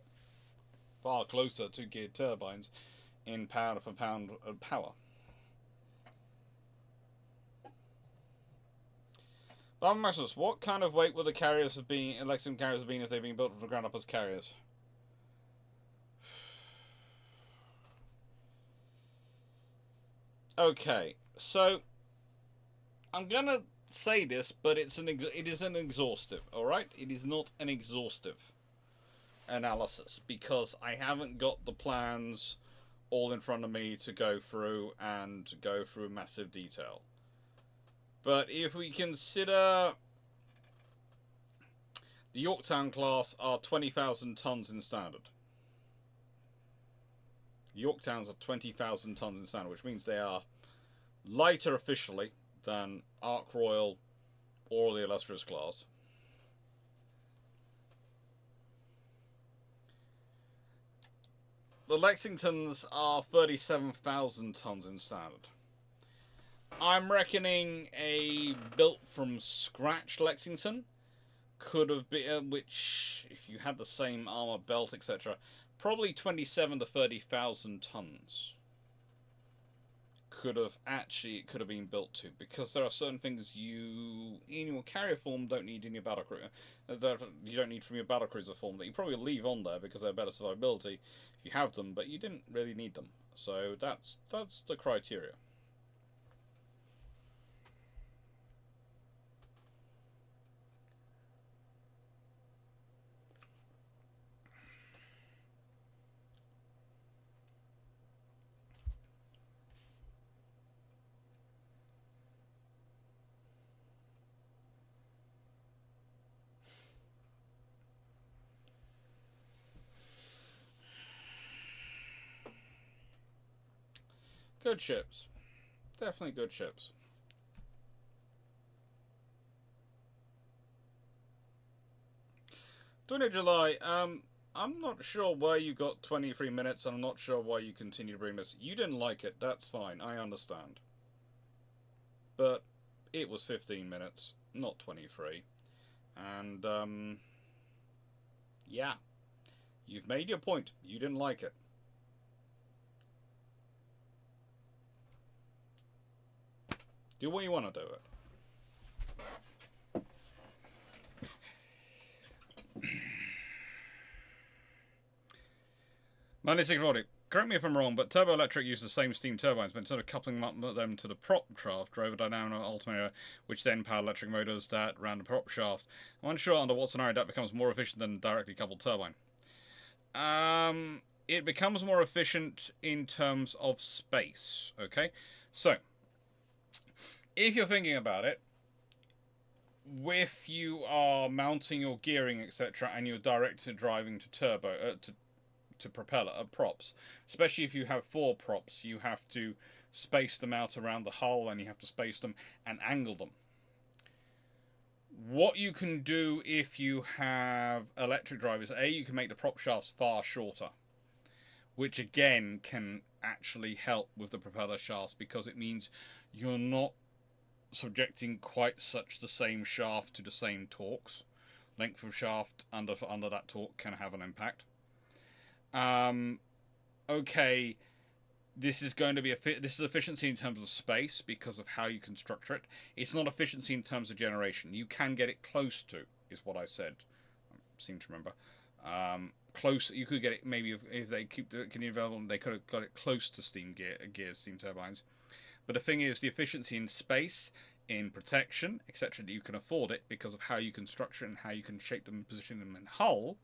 far closer to geared turbines in pound per pound of power. What kind of weight would the carriers have been, Lexington carriers have been, if they've been built from the ground up as carriers? Okay, so I'm gonna say this, but it is an exhaustive. All right, it is not an exhaustive analysis because I haven't got the plans all in front of me to go through massive detail. But if we consider the Yorktown class are 20,000 tons in standard. The Yorktowns are 20,000 tons in standard, which means they are lighter officially than Ark Royal or the Illustrious class. The Lexingtons are 37,000 tons in standard. I'm reckoning a built from scratch Lexington could have been, which if you had the same armor belt, etc., probably 27 to 30,000 tons could have been built to, because there are certain things you in your carrier form don't need in your battlecruiser. You don't need from your battlecruiser form that you probably leave on there because they're better survivability if you have them, but you didn't really need them. So that's the criteria. Good ships. Definitely good ships. July, I'm not sure why you got 23 minutes, and I'm not sure why you continue to bring this. You didn't like it, that's fine, I understand. But it was 15 minutes, not 23. And, yeah. You've made your point. You didn't like it. Do what you want to do it. Magnetic Nordic. Correct me if I'm wrong, but turboelectric uses the same steam turbines, but instead of coupling them to the prop shaft, drove a dynamo alternator, which then powered electric motors that ran the prop shaft. I'm unsure under what scenario that becomes more efficient than a directly coupled turbine. It becomes more efficient in terms of space. Okay, so if you're thinking about it, if you are mounting your gearing, etc., and you're directed driving to to propeller props, especially if you have 4 props, you have to space them out around the hull, and you have to space them and angle them. What you can do if you have electric drivers, you can make the prop shafts far shorter, which again can actually help with the propeller shafts, because it means you're not subjecting quite such the same shaft to the same torques. Length of shaft under that torque can have an impact. Okay, this is going to be this is efficiency in terms of space because of how you can structure it. It's not efficiency in terms of generation. You can get it close to, is what I said. I seem to remember. Close. You could get it maybe if they keep the continued development, they could have got it close to steam steam turbines. But the thing is, the efficiency in space, in protection, etc., that you can afford it because of how you can structure it and how you can shape them and position them in hull.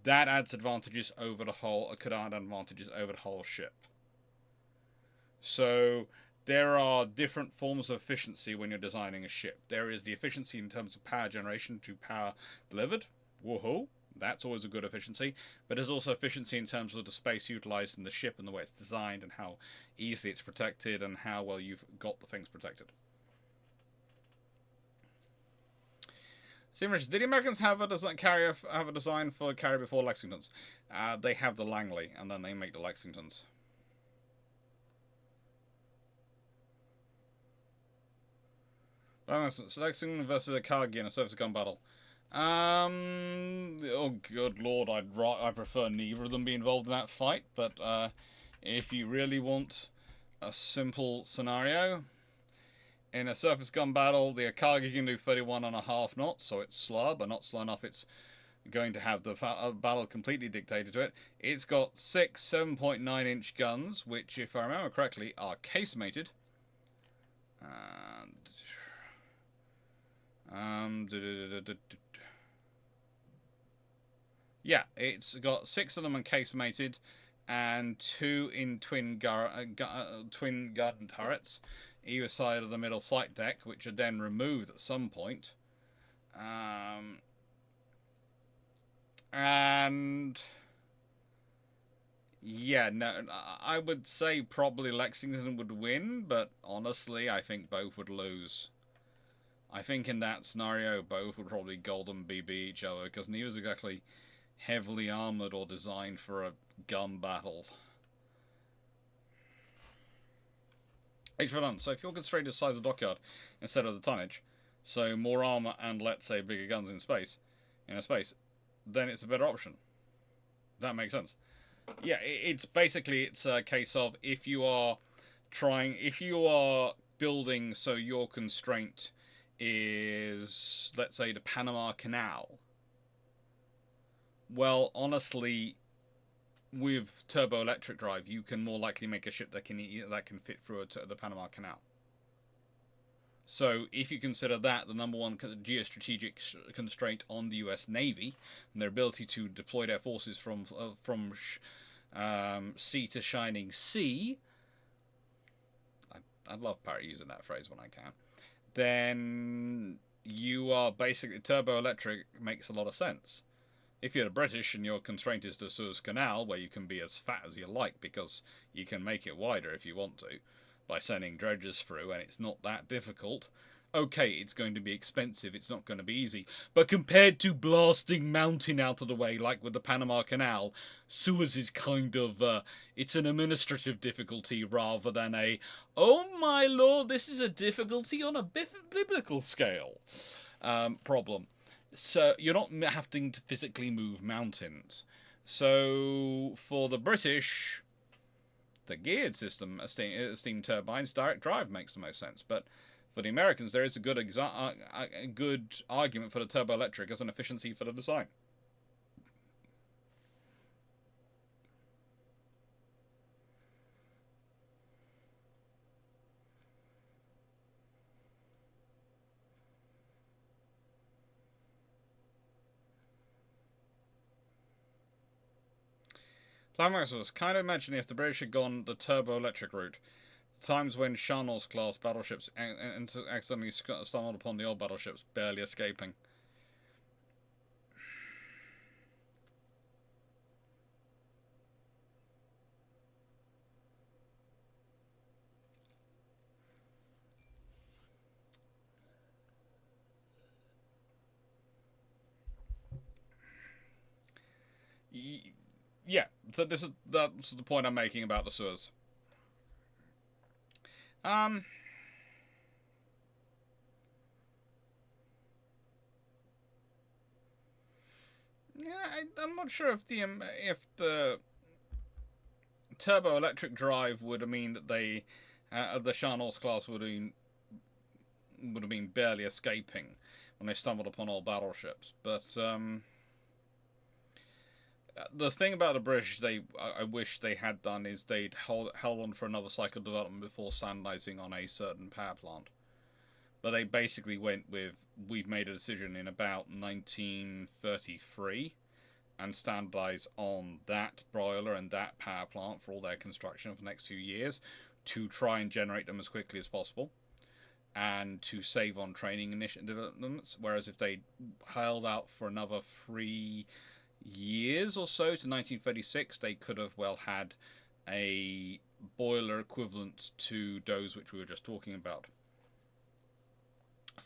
That adds advantages over the whole. Could add advantages over the whole ship. So there are different forms of efficiency when you're designing a ship. There is the efficiency in terms of power generation to power delivered. Woohoo! That's always a good efficiency. But there's also efficiency in terms of the space utilized in the ship and the way it's designed and how easily it's protected and how well you've got the things protected. Did the Americans have a design for carrier before Lexingtons? They have the Langley, and then they make the Lexingtons. Lexington versus a Clarke in a surface gun battle. Oh good lord, I prefer neither of them be involved in that fight. But if you really want a simple scenario, in a surface gun battle, the Akagi can do 31.5 knots, so it's slow, but not slow enough it's going to have the battle completely dictated to it. It's got 6 7.9-inch guns, which, if I remember correctly, are casemated. Yeah, it's got 6 of them casemated, and 2 in twin gun turrets, either side of the middle flight deck, which are then removed at some point. And yeah, no, I would say probably Lexington would win, but honestly, I think both would lose. I think in that scenario, both would probably golden BB each other, because neither's exactly heavily armored or designed for a gun battle. So if you're constrained to the size of the dockyard instead of the tonnage, so more armor and, let's say, bigger guns in space, then it's a better option. That makes sense. Yeah, it's a case of if you are building so your constraint is, let's say, the Panama Canal. Well, honestly, with turbo electric drive, you can more likely make a ship that can fit through the Panama Canal. So, if you consider that the number one geostrategic constraint on the U.S. Navy and their ability to deploy their forces from sea to shining sea, I love using that phrase when I can. Then you are basically turbo electric makes a lot of sense. If you're the British and your constraint is the Suez Canal, where you can be as fat as you like because you can make it wider if you want to by sending dredgers through, and it's not that difficult. Okay, it's going to be expensive, it's not going to be easy, but compared to blasting mountain out of the way like with the Panama Canal, Suez is kind of it's an administrative difficulty rather than a, oh my lord, this is a difficulty on a biblical scale problem. So you're not having to physically move mountains. So for the British, the geared system, steam turbines, direct drive makes the most sense. But for the Americans, there is a good argument for the turboelectric as an efficiency for the design. Planmax was kind of imagining if the British had gone the turbo-electric route. Times when Charnos-class battleships accidentally stumbled upon the old battleships, barely escaping. Yeah, so that's the point I'm making about the sewers. Um, yeah, I'm not sure if the turbo electric drive would mean that the Charnos class would have been barely escaping when they stumbled upon old battleships, but the thing about the British, I wish they had done is they'd held on for another cycle of development before standardising on a certain power plant. But they basically went with, we've made a decision in about 1933 and standardise on that boiler and that power plant for all their construction for the next few years to try and generate them as quickly as possible and to save on training developments. Whereas if they held out for another 3 years or so to 1936, they could have well had a boiler equivalent to those which we were just talking about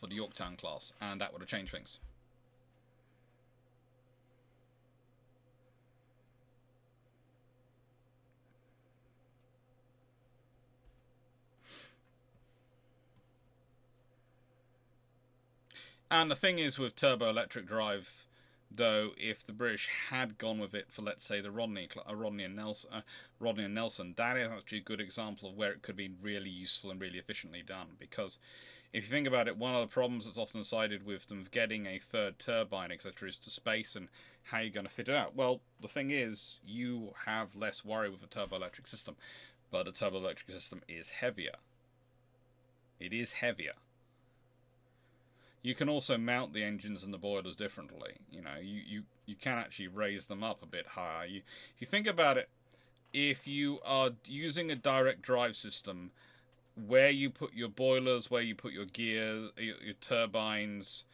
for the Yorktown class, and that would have changed things. And the thing is with turbo electric drive, though, if the British had gone with it for, let's say, the Rodney and Nelson, that is actually a good example of where it could be really useful and really efficiently done. Because if you think about it, one of the problems that's often cited with them getting a third turbine, etc., is to space and how you're going to fit it out. Well, the thing is, you have less worry with a turbo electric system, but a turbo electric system is heavier. It is heavier. You can also mount the engines and the boilers differently. You can actually raise them up a bit higher. If you think about it, if you are using a direct drive system, where you put your boilers, where you put your gears, your turbines,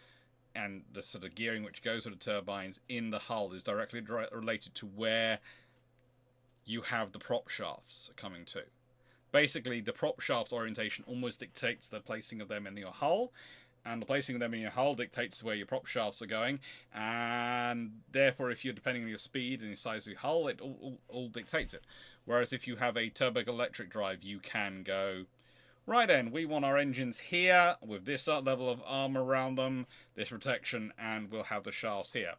and the sort of gearing which goes with the turbines in the hull is directly related to where you have the prop shafts coming to. Basically, the prop shaft orientation almost dictates the placing of them in your hull, and the placing of them in your hull dictates where your prop shafts are going, and therefore if you're depending on your speed and the size of your hull, it all dictates it. Whereas if you have a turbo electric drive, you can go, right then, we want our engines here with this level of armor around them, this protection, and we'll have the shafts here.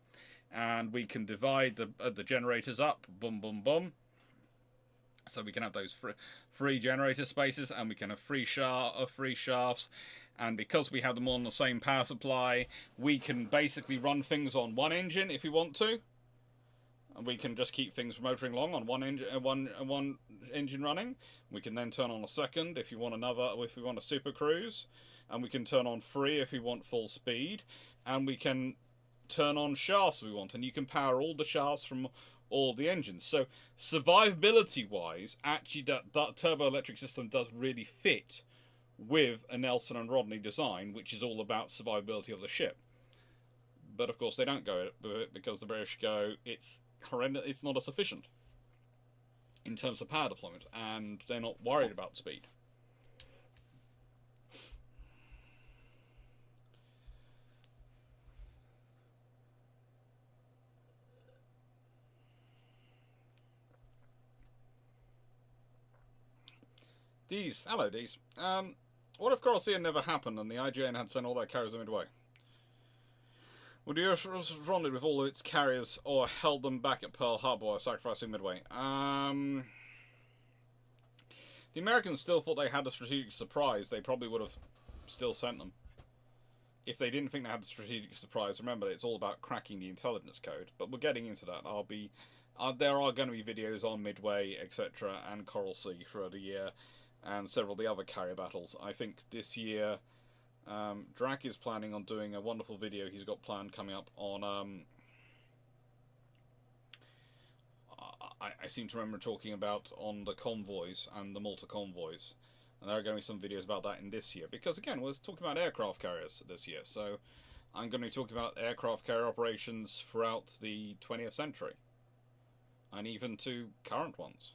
And we can divide the generators up, boom, boom, boom. So we can have those free generator spaces, and we can have free shafts. And because we have them all on the same power supply, we can basically run things on one engine if we want to. And we can just keep things motoring along on one engine running. We can then turn on a second if we want a super cruise, and we can turn on free if we want full speed, and we can turn on shafts if we want, and you can power all the shafts from all the engines. So survivability wise, actually that turbo electric system does really fit with a Nelson and Rodney design, which is all about survivability of the ship. But of course they don't go with it because the British go, it's horrendous, it's not as efficient in terms of power deployment, and they're not worried about speed. Hello, Dees. What if Coruscant never happened and the IJN had sent all their carriers midway? Would the US responded with all of its carriers or held them back at Pearl Harbor while sacrificing Midway? the Americans still thought they had a strategic surprise, they probably would have still sent them. If they didn't think they had the strategic surprise, remember, it's all about cracking the intelligence code. But we're getting into that. There are going to be videos on Midway, etc., and Coral Sea throughout the year, and several of the other carrier battles. I think this year, Drac is planning on doing a wonderful video he's got planned coming up on... I seem to remember talking about on the convoys and the Malta convoys. And there are going to be some videos about that in this year. Because, again, we're talking about aircraft carriers this year. So I'm going to be talking about aircraft carrier operations throughout the 20th century. And even to current ones.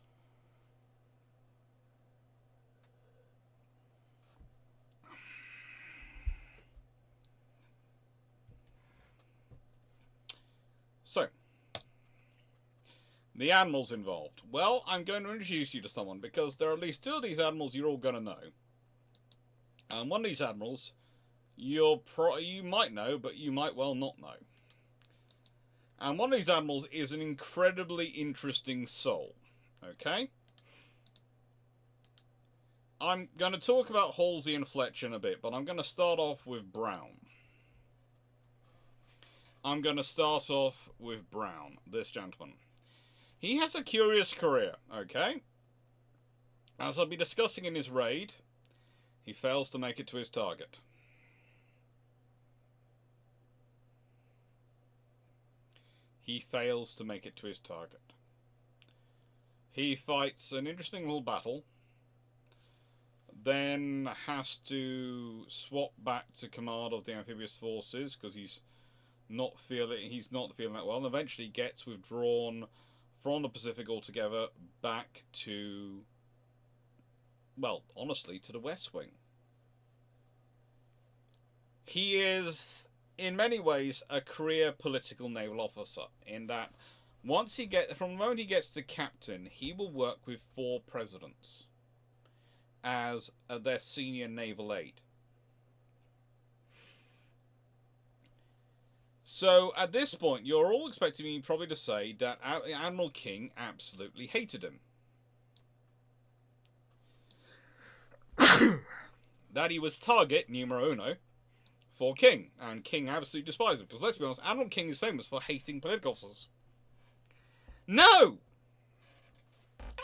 So, the admirals involved. Well, I'm going to introduce you to someone, because there are at least 2 of these admirals you're all going to know. And one of these admirals, you might know, but you might well not know. And one of these admirals is an incredibly interesting soul. Okay? I'm going to talk about Halsey and Fletcher in a bit, but I'm going to start off with Brown. This gentleman. He has a curious career, okay? As I'll be discussing in his raid, he fails to make it to his target. He fails to make it to his target. He fights an interesting little battle, then has to swap back to command of the amphibious forces because he's not feeling that well, and eventually gets withdrawn from the Pacific altogether back to, well, honestly, to the West Wing. He is, in many ways, a career political naval officer, in that from the moment he gets to captain, he will work with 4 presidents as their senior naval aide. So, at this point, you're all expecting me probably to say that Admiral King absolutely hated him. That he was target numero uno for King, and King absolutely despised him. Because, let's be honest, Admiral King is famous for hating political officers. No!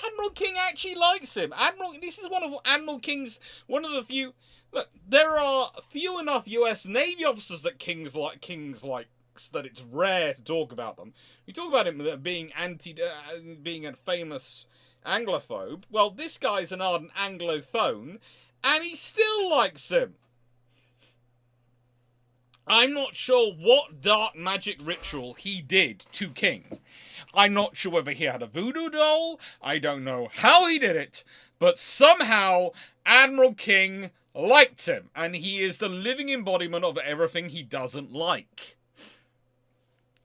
Admiral King actually likes him. This is one of the few... Look, there are few enough US Navy officers that King's like, that it's rare to talk about them. We talk about him being being a famous Anglophobe. Well, this guy's an ardent Anglophone, and he still likes him. I'm not sure what dark magic ritual he did to King. I'm not sure whether he had a voodoo doll. I don't know how he did it. But somehow, Admiral King liked him. And he is the living embodiment of everything he doesn't like.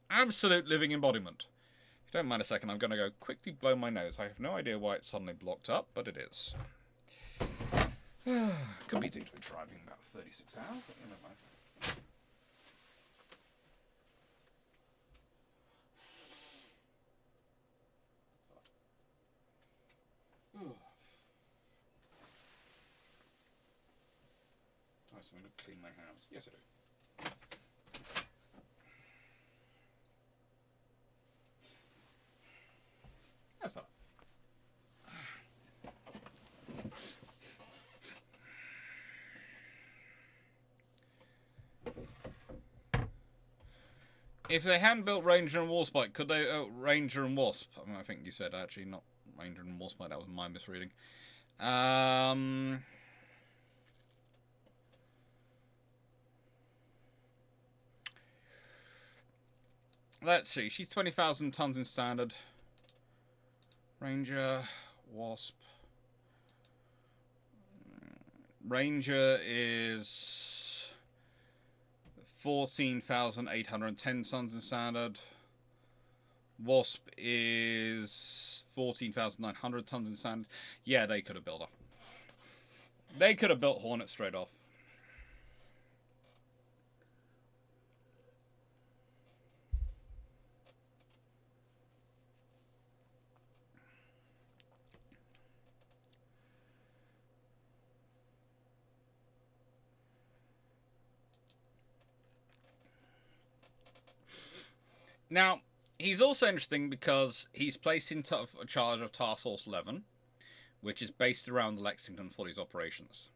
Absolute living embodiment. If you don't mind a second, I'm going to go quickly blow my nose. I have no idea why it's suddenly blocked up, but it is. Could be due to driving about 36 hours, but never mind. I'm going to clean my hands. Yes, I do. That's better. If they hadn't built Ranger and Warspite, could they... Ranger and Wasp. I mean, I think you said, actually, not Ranger and Warspite. That was my misreading. Let's see. She's 20,000 tons in standard. Ranger, Wasp. Ranger is 14,810 tons in standard. Wasp is 14,900 tons in standard. Yeah, they could have built her. They could have built Hornet straight off. Now, he's also interesting because he's placed in charge of Task Force 11, which is based around Lexington for these operations.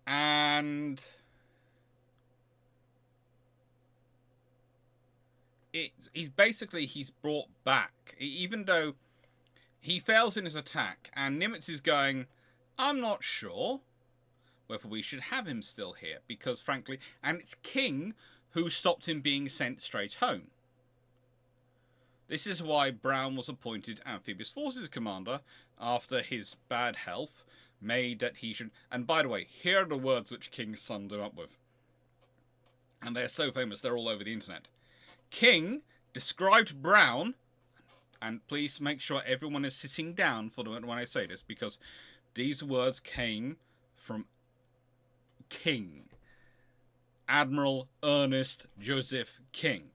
And he's brought back, even though he fails in his attack, and Nimitz is going, I'm not sure whether we should have him still here, because frankly, and it's King who stopped him being sent straight home. This is why Brown was appointed Amphibious Forces Commander after his bad health made that he should. And by the way, here are the words which King summed him up with. And they're so famous, they're all over the internet. King described Brown, and please make sure everyone is sitting down for when I say this, because these words came from King. Admiral Ernest Joseph King.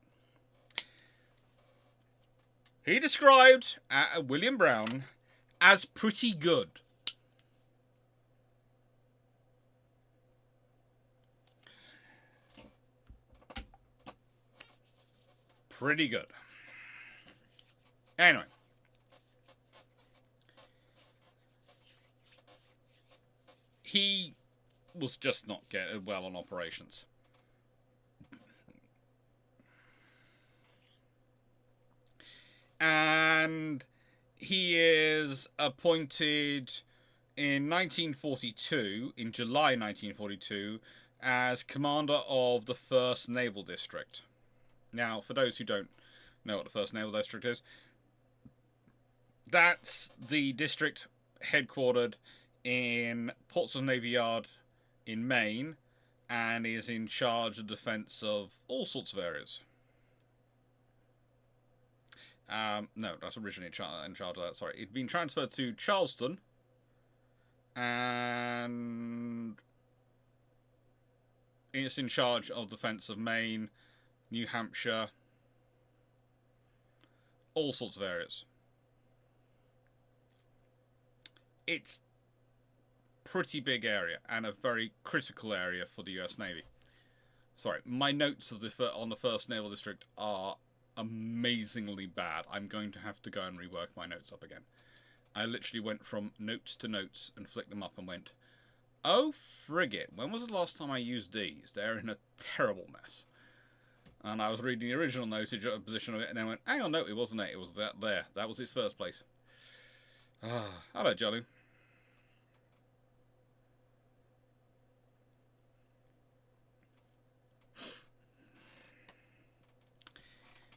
He described William Brown as pretty good. Pretty good. Anyway. He was just not getting well on operations. And he is appointed in 1942, in July 1942, as commander of the 1st Naval District. Now, for those who don't know what the 1st Naval District is, that's the district headquartered in Portsmouth Navy Yard in Maine, and is in charge of defence of all sorts of areas. No, that's originally in charge of that. Sorry, it'd been transferred to Charleston, and it's in charge of defence of Maine, New Hampshire, all sorts of areas. It's pretty big area and a very critical area for the US Navy. Sorry, my notes of on the 1st Naval District are amazingly bad. I'm going to have to go and rework my notes up again. I literally went from notes to notes and flicked them up and went, oh frigate, when was the last time I used these? They're in a terrible mess. And I was reading the original notage of a position of it, and then went, hang on, no, it wasn't it. It was that there. That was its first place. Hello, Jolly.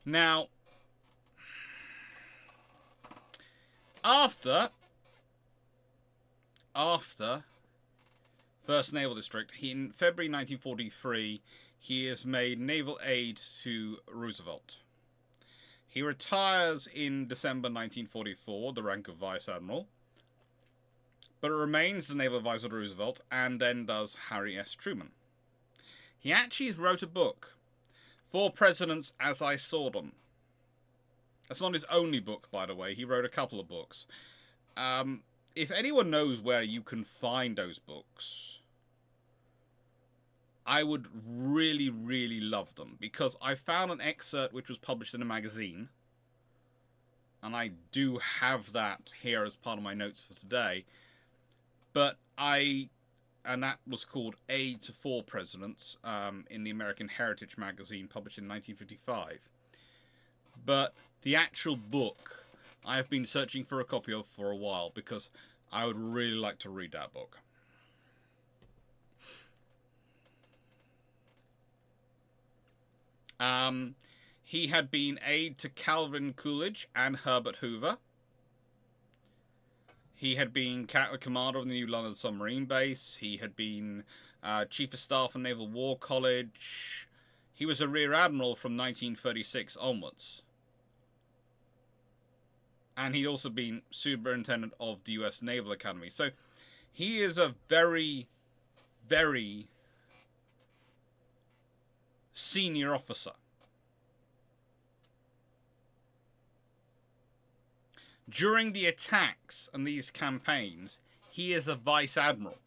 Now, after 1st Naval District, in February 1943, he is made naval aide to Roosevelt. He retires in December 1944, the rank of Vice Admiral, but remains the naval advisor to Roosevelt, and then does Harry S. Truman. He actually wrote a book, 4 Presidents as I Saw Them. That's not his only book, by the way. He wrote a couple of books. If anyone knows where you can find those books, I would really, really love them, because I found an excerpt which was published in a magazine, and I do have that here as part of my notes for today, and that was called Aid to 4 Presidents, in the American Heritage magazine, published in 1955. But the actual book, I have been searching for a copy of for a while, because I would really like to read that book. He had been aide to Calvin Coolidge and Herbert Hoover. He had been commander of the New London Submarine Base. He had been Chief of Staff of Naval War College. He was a Rear Admiral from 1936 onwards. And he'd also been Superintendent of the US Naval Academy. So he is a very, very senior officer. During the attacks and these campaigns, he is a Vice Admiral.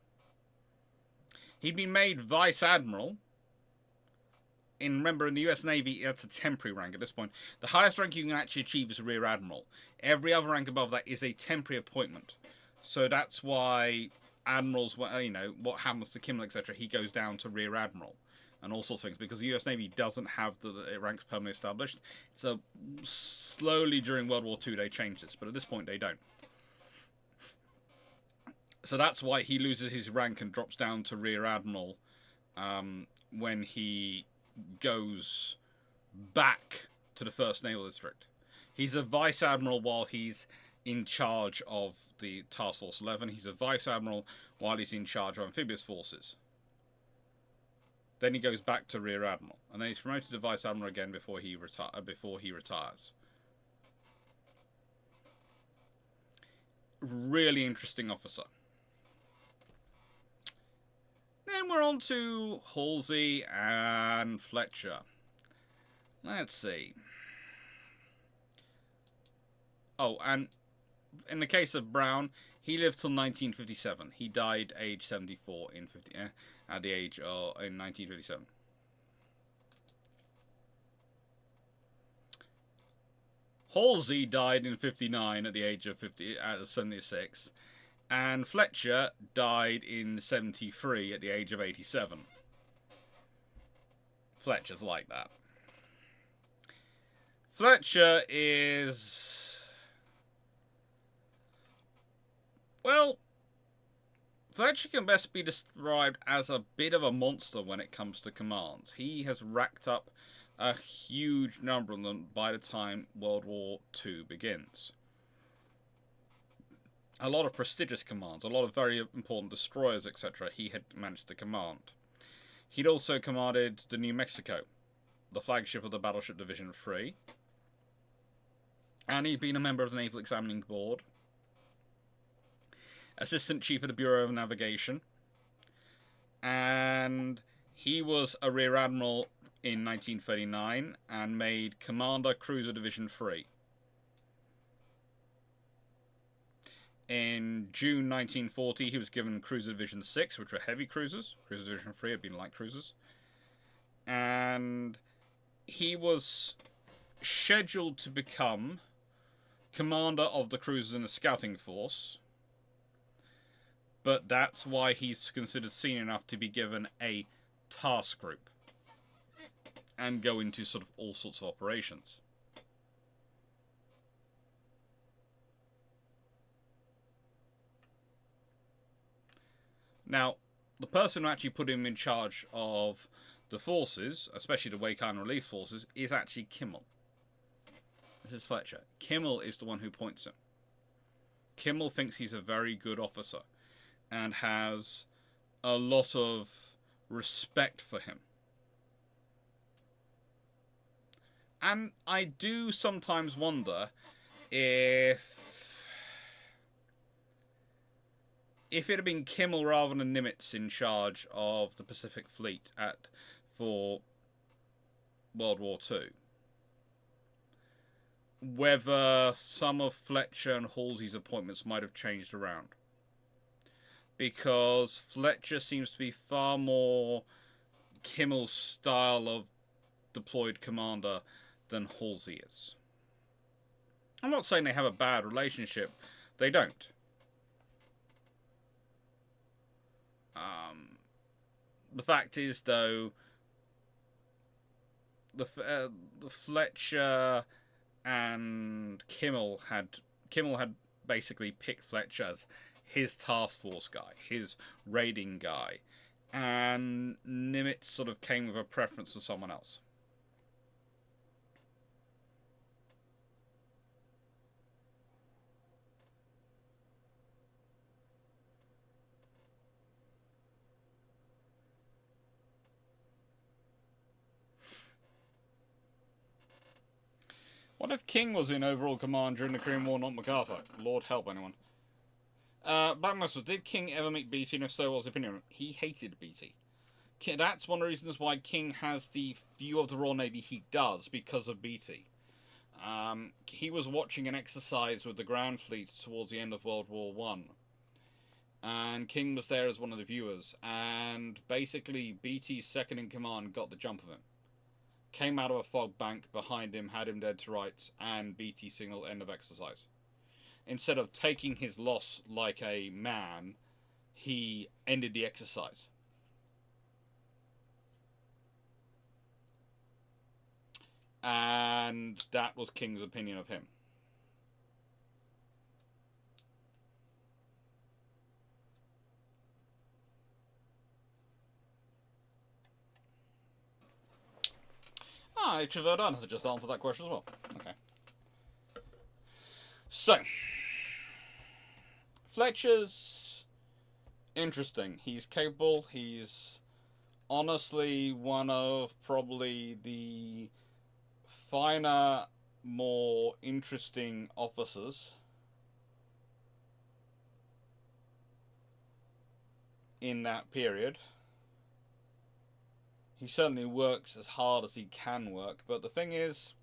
He'd been made Vice Admiral remember, in the US Navy, that's a temporary rank at this point. The highest rank you can actually achieve is Rear Admiral. Every other rank above that is a temporary appointment. So that's why admirals, what happens to Kimmel, etc., he goes down to Rear Admiral and all sorts of things, because the US Navy doesn't have the ranks permanently established. So slowly during World War II they changed this, but at this point they don't. So that's why he loses his rank and drops down to Rear Admiral when he goes back to the 1st Naval District. He's a Vice Admiral while he's in charge of the Task Force 11. He's a Vice Admiral while he's in charge of Amphibious Forces. Then he goes back to Rear Admiral, and then he's promoted to Vice Admiral again before he retires. Really interesting officer. Then we're on to Halsey and Fletcher. Let's see. Oh, and in the case of Brown, he lived till 1957. He died age 74 in 1957. Halsey died in 59 at the age of 76, and Fletcher died in 73 at the age of 87. Fletcher's like that. Fletcher is, well, Fletcher can best be described as a bit of a monster when it comes to commands. He has racked up a huge number of them by the time World War II begins. A lot of prestigious commands, a lot of very important destroyers, etc. he had managed to command. He'd also commanded the New Mexico, the flagship of the Battleship Division 3. And he'd been a member of the Naval Examining Board, Assistant Chief of the Bureau of Navigation, and he was a Rear Admiral in 1939 and made Commander Cruiser Division 3. In June 1940, he was given Cruiser Division 6, which were heavy cruisers. Cruiser Division 3 had been light cruisers. And he was scheduled to become commander of the cruisers in the scouting force. But that's why he's considered senior enough to be given a task group and go into sort of all sorts of operations. Now, the person who actually put him in charge of the forces, especially the Wake Island Relief Forces, is actually Kimmel. This is Fletcher. Kimmel is the one who points him. Kimmel thinks he's a very good officer and has a lot of respect for him. And I do sometimes wonder if it had been Kimmel rather than Nimitz in charge of the Pacific Fleet for World War II, whether some of Fletcher and Halsey's appointments might have changed around. Because Fletcher seems to be far more Kimmel's style of deployed commander than Halsey is. I'm not saying they have a bad relationship. They don't. The fact is, though, the Fletcher and Kimmel had basically picked Fletcher as his task force guy, his raiding guy, and Nimitz sort of came with a preference for someone else. What if King was in overall command during the Korean War, not MacArthur? Lord help anyone. Backmaster, did King ever meet Beatty, and if so, what was his opinion? He hated Beatty. That's one of the reasons why King has the view of the Royal Navy he does, because of Beatty. He was watching an exercise with the ground fleets towards the end of World War I. And King was there as one of the viewers. And basically, Beatty's second in command got the jump of him. came out of a fog bank behind him, had him dead to rights, and BT signaled end of exercise. Instead of taking his loss like a man, he ended the exercise. And that was King's opinion of him. H. Verdun has just answered that question as well. Okay. So, Fletcher's interesting. He's capable. He's honestly one of probably the finer, more interesting officers in that period. He certainly works as hard as he can work, but the thing is,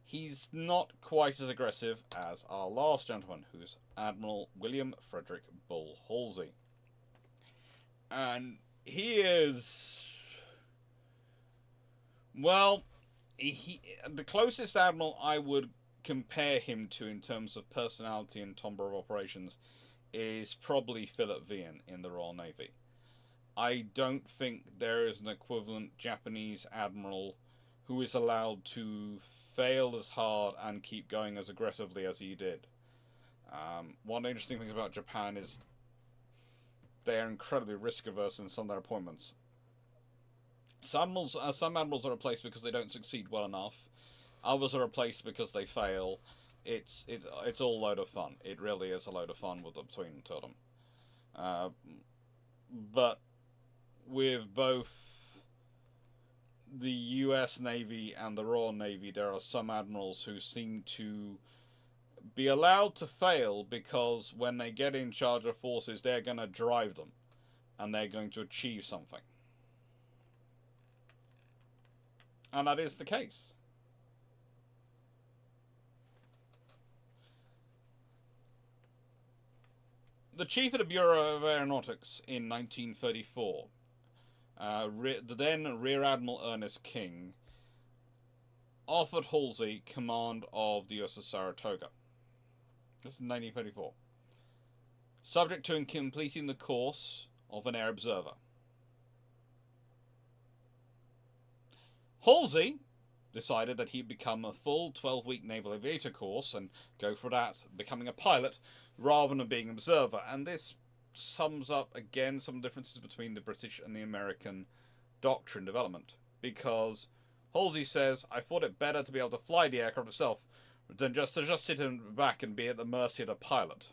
he's not quite as aggressive as our last gentleman, who's Admiral William Frederick Bull Halsey. And he is, well, the closest admiral I would compare him to in terms of personality and timbre of operations is probably Philip Vian in the Royal Navy. I don't think there is an equivalent Japanese admiral who is allowed to fail as hard and keep going as aggressively as he did. One of the interesting things about Japan is they're incredibly risk averse in some of their appointments. Some admirals are replaced because they don't succeed well enough. Others are replaced because they fail. It's all a load of fun. It really is a load of fun between the two of them. But with both the US Navy and the Royal Navy, there are some admirals who seem to be allowed to fail because when they get in charge of forces, they're going to drive them and they're going to achieve something. And that is the case. The chief of the Bureau of Aeronautics in 1934, the then Rear Admiral Ernest King, offered Halsey command of the USS Saratoga. This is 1934. Subject to completing the course of an air observer. Halsey decided that he'd become a full 12-week naval aviator course and go for that, becoming a pilot rather than being an observer. And this sums up again some differences between the British and the American doctrine development, because Halsey says, I thought it better to be able to fly the aircraft itself than just to sit in the back and be at the mercy of the pilot.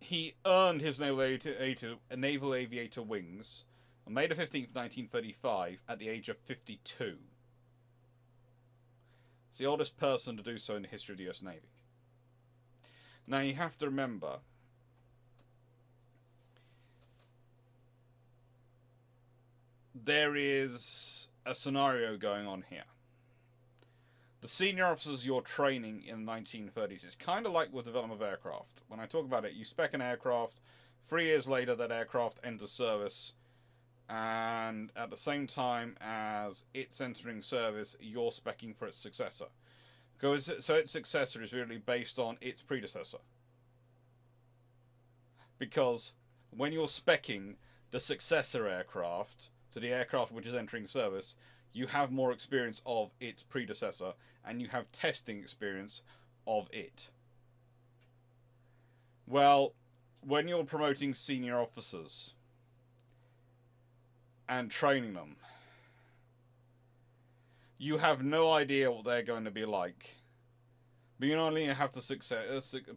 He earned his naval aviator wings on May the 15th, 1935, at the age of 52. It's the oldest person to do so in the history of the US Navy. Now, you have to remember, there is a scenario going on here. The senior officers you're training in the 1930s is kind of like with the development of aircraft. When I talk about it, you spec an aircraft, 3 years later that aircraft enters service, and at the same time as it's entering service, you're specing for its successor. So its successor is really based on its predecessor. Because when you're specing the successor aircraft to the aircraft which is entering service, you have more experience of its predecessor, and you have testing experience of it. Well, when you're promoting senior officers and training them, you have no idea what they're going to be like. But you not only have to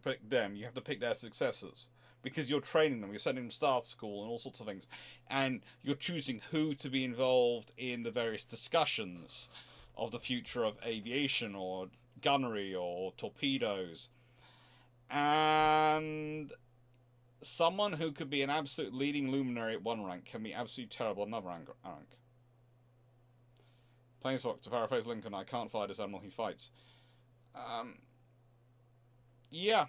pick them, you have to pick their successors. Because you're training them, you're sending them staff school and all sorts of things. And you're choosing who to be involved in the various discussions of the future of aviation or gunnery or torpedoes. And someone who could be an absolute leading luminary at one rank can be absolutely terrible at another rank. Planeswalk, to paraphrase Lincoln, I can't fight this animal, he fights. Yeah.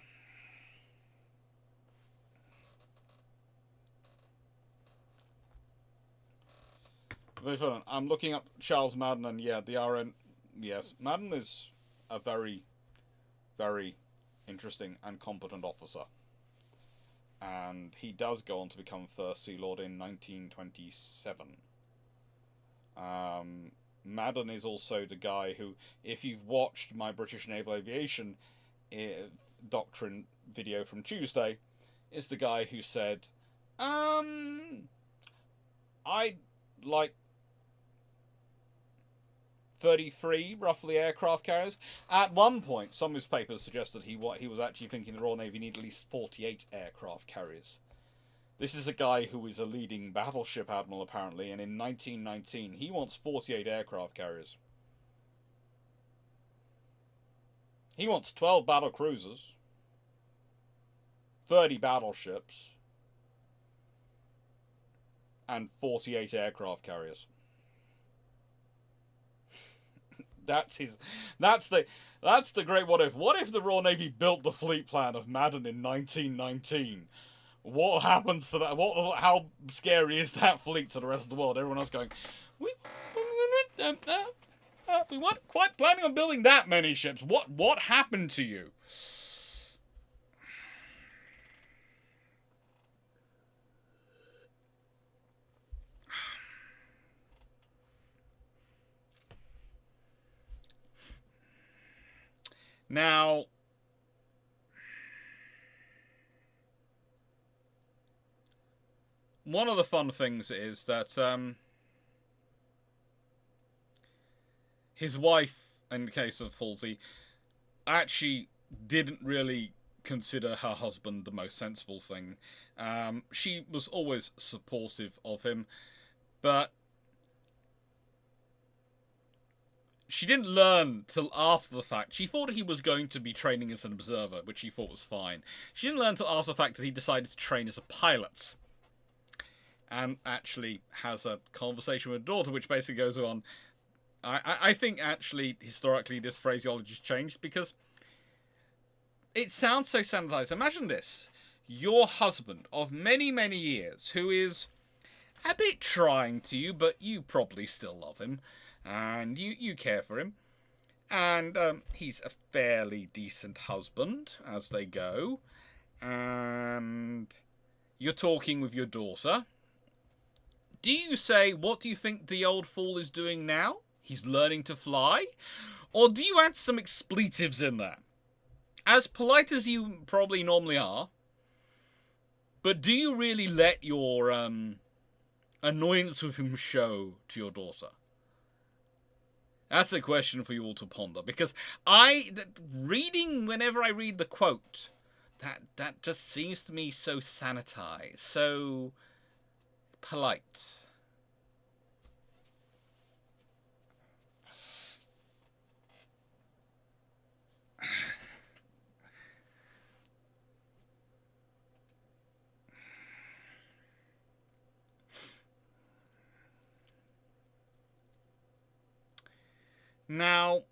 Very fun. I'm looking up Charles Madden, and yeah, the RN. Yes, Madden is a very, very interesting and competent officer. And he does go on to become First Sea Lord in 1927. Madden is also the guy who, if you've watched my British Naval Aviation doctrine video from Tuesday, is the guy who said, I like 33 roughly aircraft carriers. At one point, some of his papers suggested he was actually thinking the Royal Navy need at least 48 aircraft carriers. This is a guy who is a leading battleship admiral, apparently, and in 1919 he wants 48 aircraft carriers. He wants 12 battle cruisers, 30 battleships, and 48 aircraft carriers. That's the great what if. What if the Royal Navy built the fleet plan of Madden in 1919? What happens to that? How scary is that fleet to the rest of the world? Everyone else going, we weren't quite planning on building that many ships. What happened to you? Now, one of the fun things is that his wife, in the case of Halsey, actually didn't really consider her husband the most sensible thing. She was always supportive of him, but she didn't learn till after the fact. She thought he was going to be training as an observer, which she thought was fine. She didn't learn till after the fact that he decided to train as a pilot. And actually has a conversation with her daughter, which basically goes on. I think actually, historically, this phraseology's changed because it sounds so sanitized. Imagine this. Your husband of many, many years, who is a bit trying to you, but you probably still love him. And you care for him. And he's a fairly decent husband, as they go. And you're talking with your daughter. Do you say, what do you think the old fool is doing now? He's learning to fly? Or do you add some expletives in there? As polite as you probably normally are, but do you really let your annoyance with him show to your daughter? That's a question for you all to ponder, because whenever I read the quote, that just seems to me so sanitized, so polite. Now,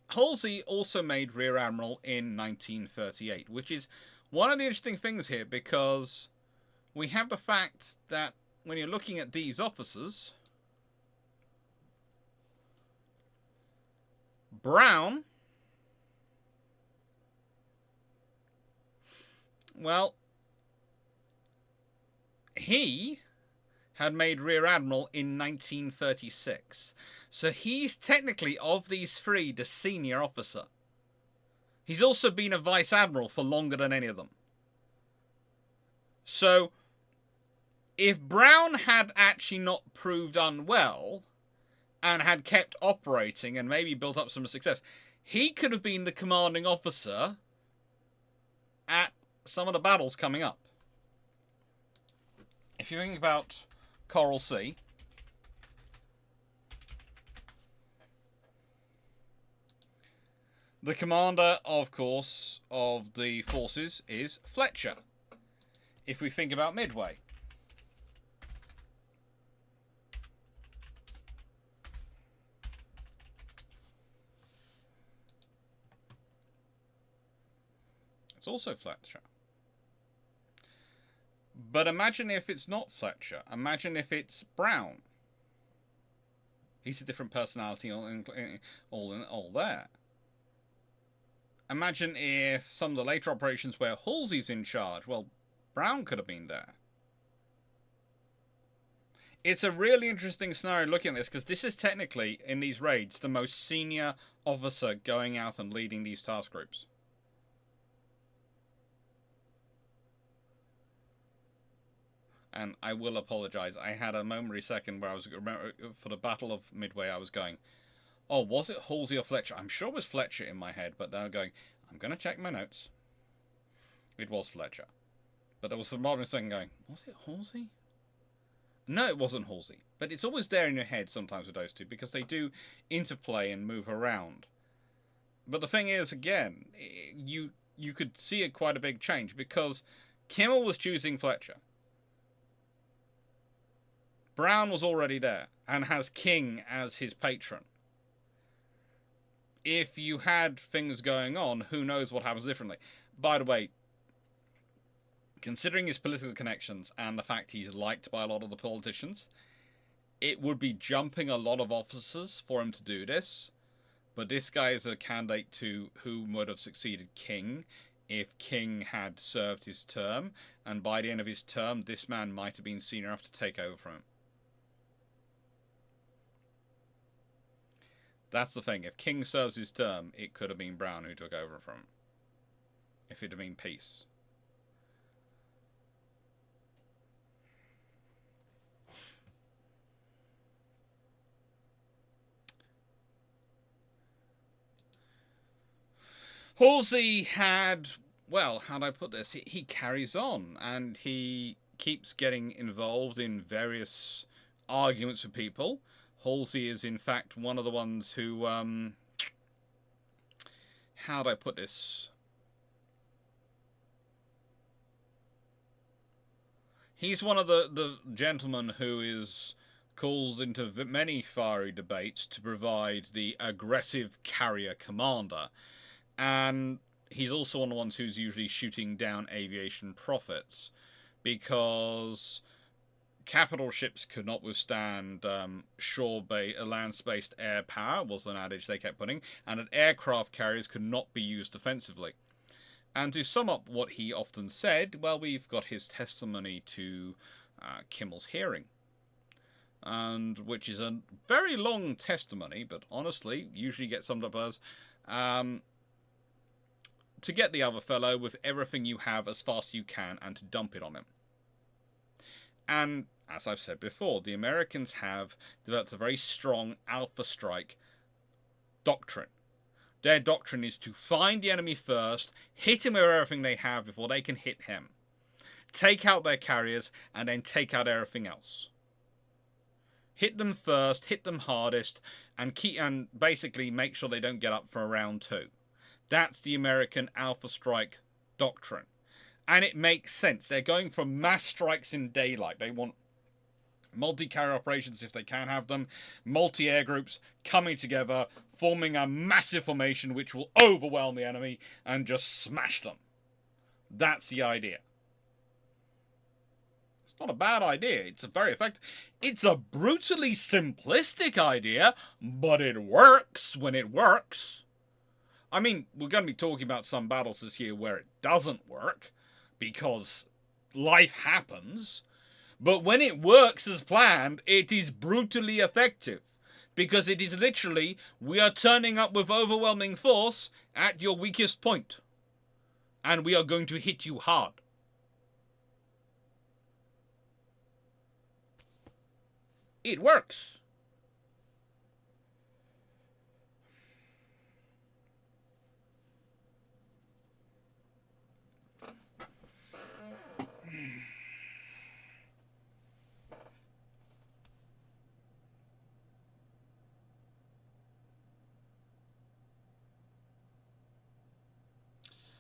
Halsey also made Rear Admiral in 1938, which is one of the interesting things here, because we have the fact that when you're looking at these officers, Brown, well, he had made Rear Admiral in 1936. So he's technically, of these three, the senior officer. He's also been a Vice Admiral for longer than any of them. So, if Brown had actually not proved unwell, and had kept operating and maybe built up some success, he could have been the commanding officer at some of the battles coming up. If you think about Coral Sea, the commander, of course, of the forces is Fletcher. If we think about Midway, it's also Fletcher. But imagine if it's not Fletcher. Imagine if it's Brown. He's a different personality all there. Imagine if some of the later operations where Halsey's in charge, well, Brown could have been there. It's a really interesting scenario looking at this, because this is technically, in these raids, the most senior officer going out and leading these task groups. And I will apologise. I had a momentary second where I was, for the Battle of Midway, I was going, oh, was it Halsey or Fletcher? I'm sure it was Fletcher in my head, but now I'm going, I'm going to check my notes. It was Fletcher. But there was a moment second going, was it Halsey? No, it wasn't Halsey. But it's always there in your head sometimes with those two, because they do interplay and move around. But the thing is, again, you could see it quite a big change, because Kimmel was choosing Fletcher. Brown was already there, and has King as his patron. If you had things going on, who knows what happens differently. By the way, considering his political connections and the fact he's liked by a lot of the politicians, it would be jumping a lot of officers for him to do this. But this guy is a candidate to who would have succeeded King if King had served his term, and by the end of his term, this man might have been senior enough to take over from him. That's the thing. If King serves his term, it could have been Brown who took over from him. If it had been peace. Halsey had, well, how do I put this? He carries on, and he keeps getting involved in various arguments with people. Halsey is, in fact, one of the ones who, how do I put this? He's one of the gentlemen who is called into many fiery debates to provide the aggressive carrier commander. And he's also one of the ones who's usually shooting down aviation profits, because capital ships could not withstand land-based air power, was an adage they kept putting, and that aircraft carriers could not be used defensively. And to sum up what he often said, well, we've got his testimony to Kimmel's hearing, and which is a very long testimony, but honestly, usually gets summed up as to get the other fellow with everything you have as fast as you can and to dump it on him. And as I've said before, the Americans have developed a very strong alpha strike doctrine. Their doctrine is to find the enemy first, hit him with everything they have before they can hit him, take out their carriers, and then take out everything else. Hit them first, hit them hardest, and basically make sure they don't get up for round two. That's the American alpha strike doctrine. And it makes sense. They're going for mass strikes in daylight. They want multi-carrier operations if they can have them, multi-air groups coming together, forming a massive formation which will overwhelm the enemy and just smash them. That's the idea. It's not a bad idea. It's a very effective. It's a brutally simplistic idea, but it works when it works. I mean, we're going to be talking about some battles this year where it doesn't work, because life happens. But when it works as planned, it is brutally effective. Because it is literally, we are turning up with overwhelming force at your weakest point. And we are going to hit you hard. It works.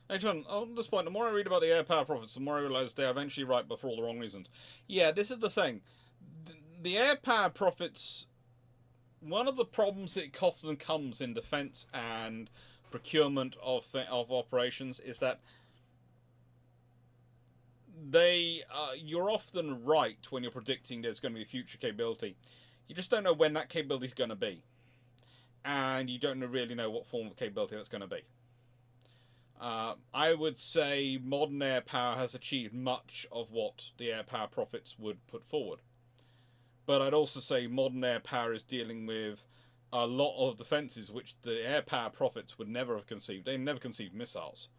Actually, on this point, the more I read about the air power profits, the more I realise they are eventually right, but for all the wrong reasons. Yeah, this is the thing. The air power profits, one of the problems that often comes in defence and procurement of operations is that you're often right when you're predicting there's going to be future capability. You just don't know when that capability is going to be. And you don't really know what form of capability that's going to be. I would say modern air power has achieved much of what the air power profits would put forward. But I'd also say modern air power is dealing with a lot of defences which the air power profits would never have conceived. They never conceived missiles,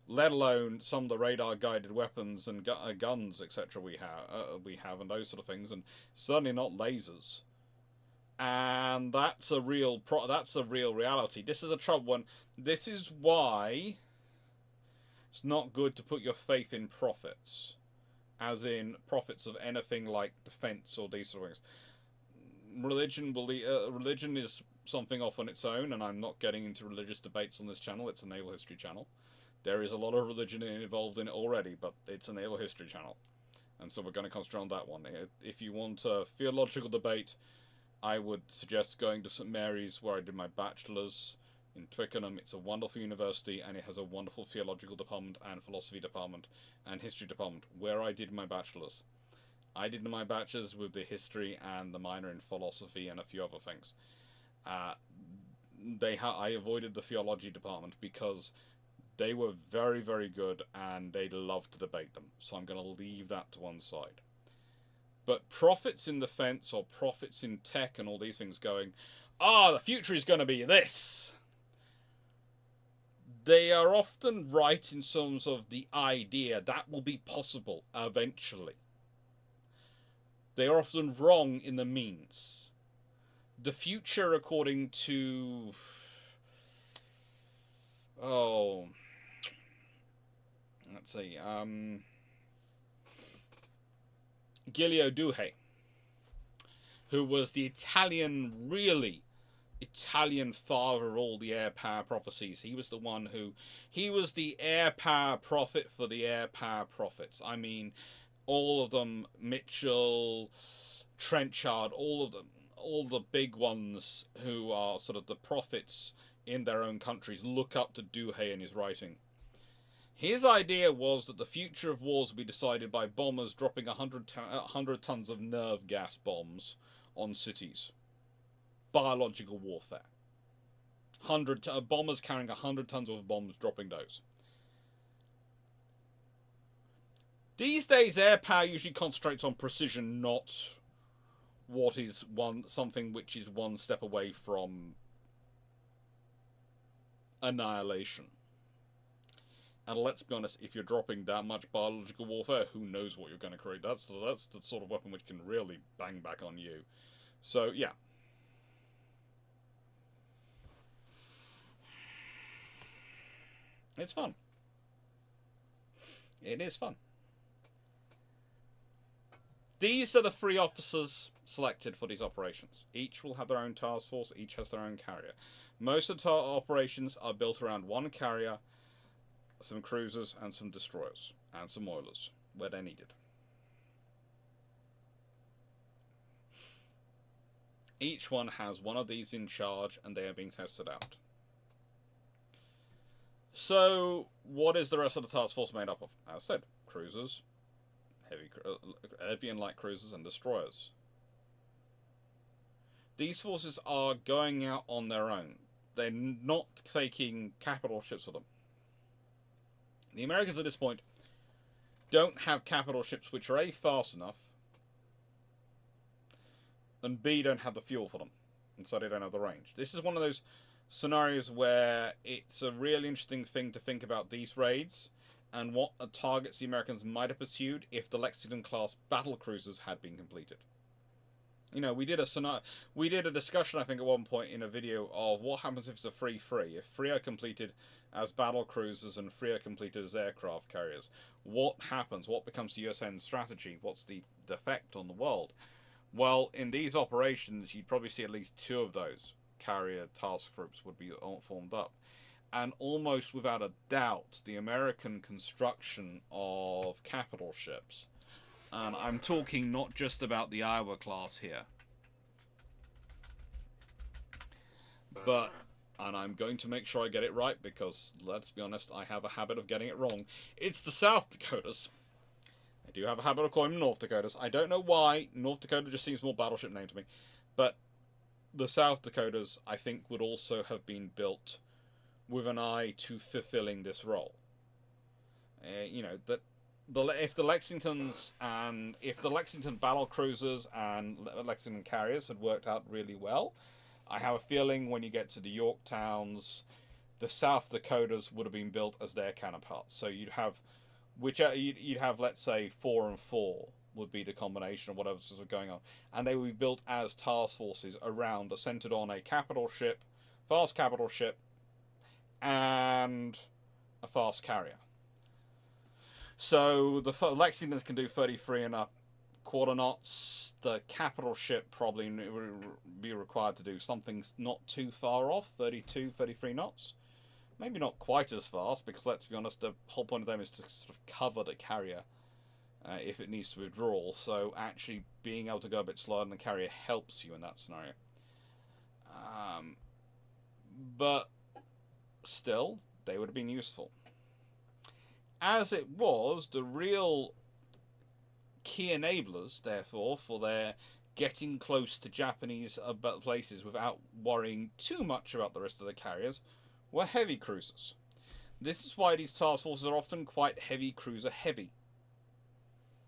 let alone some of the radar-guided weapons and guns, etc. We have, and those sort of things, and certainly not lasers. And that's a real reality. This is a trouble one. This is why it's not good to put your faith in profits, as in profits of anything like defense or these sort of things. Religion is something off on its own, and I'm not getting into religious debates on this channel. It's a naval history channel. There is a lot of religion involved in it already, but it's a naval history channel, and so we're going to concentrate on that one. If you want a theological debate, I would suggest going to St Mary's, where I did my bachelor's in Twickenham. It's a wonderful university, and it has a wonderful theological department and philosophy department and history department, where I did my bachelor's. I did my bachelor's with the history and the minor in philosophy and a few other things. I avoided the theology department because they were very, very good and they loved to debate them. So I'm going to leave that to one side. But profits in defense or profits in tech and all these things going, the future is going to be this. They are often right in terms of the idea that will be possible eventually. They are often wrong in the means. The future, according to let's see, Giulio Douhet, who was the really Italian father of all the air power prophecies. He was the air power prophet for the air power prophets. I mean, all of them, Mitchell, Trenchard, all of them, all the big ones who are sort of the prophets in their own countries look up to Douhet in his writing. His idea was that the future of wars would be decided by bombers dropping 100 tons of nerve gas bombs on cities. Biological warfare. Bombers carrying 100 tons of bombs, dropping those. These days, air power usually concentrates on precision, not what is something which is one step away from annihilation. And let's be honest, if you're dropping that much biological warfare, who knows what you're going to create? That's the sort of weapon which can really bang back on you. So, yeah. It's fun. It is fun. These are the 3 officers selected for these operations. Each will have their own task force, each has their own carrier. Most of the operations are built around one carrier, some cruisers, and some destroyers, and some oilers, where they're needed. Each one has one of these in charge, and they are being tested out. So, what is the rest of the task force made up of? As I said, cruisers, heavy and light cruisers, and destroyers. These forces are going out on their own. They're not taking capital ships with them. The Americans at this point don't have capital ships which are A, fast enough, and B, don't have the fuel for them, and so they don't have the range. This is one of those scenarios where it's a really interesting thing to think about these raids and what targets the Americans might have pursued if the Lexington-class battle cruisers had been completed. You know, we did a discussion, I think, at one point in a video of what happens if it's a 3-3. If 3 are completed as battle cruisers and 3 are completed as aircraft carriers, what happens? What becomes the USN strategy? What's the effect on the world? Well, in these operations, you'd probably see at least 2 of those carrier task groups would be formed up. And almost without a doubt, the American construction of capital ships, and I'm talking not just about the Iowa class here, but, and I'm going to make sure I get it right because, let's be honest, I have a habit of getting it wrong, it's the South Dakotas. They do have a habit of calling them North Dakotas. I don't know why. North Dakota just seems more battleship name to me. But the South Dakotas, I think, would also have been built with an eye to fulfilling this role. You know, that if the Lexingtons and if the Lexington battle cruisers and Lexington carriers had worked out really well, I have a feeling when you get to the Yorktowns, the South Dakotas would have been built as their counterparts. So you'd have you'd have, let's say, 4 and 4 would be the combination of whatever's sort of going on, and they would be built as task forces around, centered on a capital ship, fast capital ship, and a fast carrier. So the Lexingtons can do 33 1/4 knots. The capital ship probably would be required to do something not too far off, 32, 33 knots. Maybe not quite as fast, because let's be honest, the whole point of them is to sort of cover the carrier if it needs to withdraw. So actually being able to go a bit slower than the carrier helps you in that scenario. But still, they would have been useful. As it was, the real key enablers, therefore, for their getting close to Japanese places without worrying too much about the rest of the carriers were heavy cruisers. This is why these task forces are often quite heavy cruiser heavy.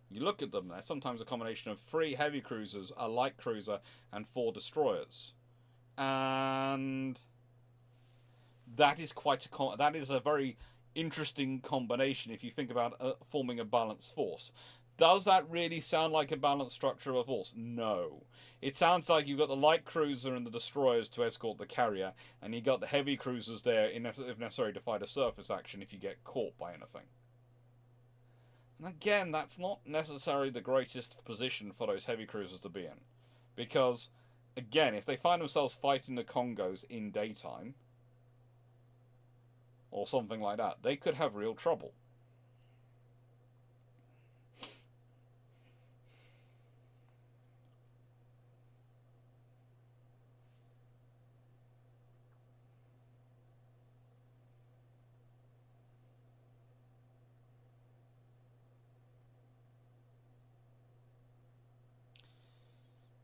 You look at them, they're sometimes a combination of 3 heavy cruisers, a light cruiser, and 4 destroyers. And that is that is a very interesting combination if you think about forming a balanced force. Does that really sound like a balanced structure of a force? No. It sounds like you've got the light cruiser and the destroyers to escort the carrier, and you've got the heavy cruisers there, if necessary, to fight a surface action if you get caught by anything. And again, that's not necessarily the greatest position for those heavy cruisers to be in. Because, again, if they find themselves fighting the Congos in daytime, or something like that, they could have real trouble.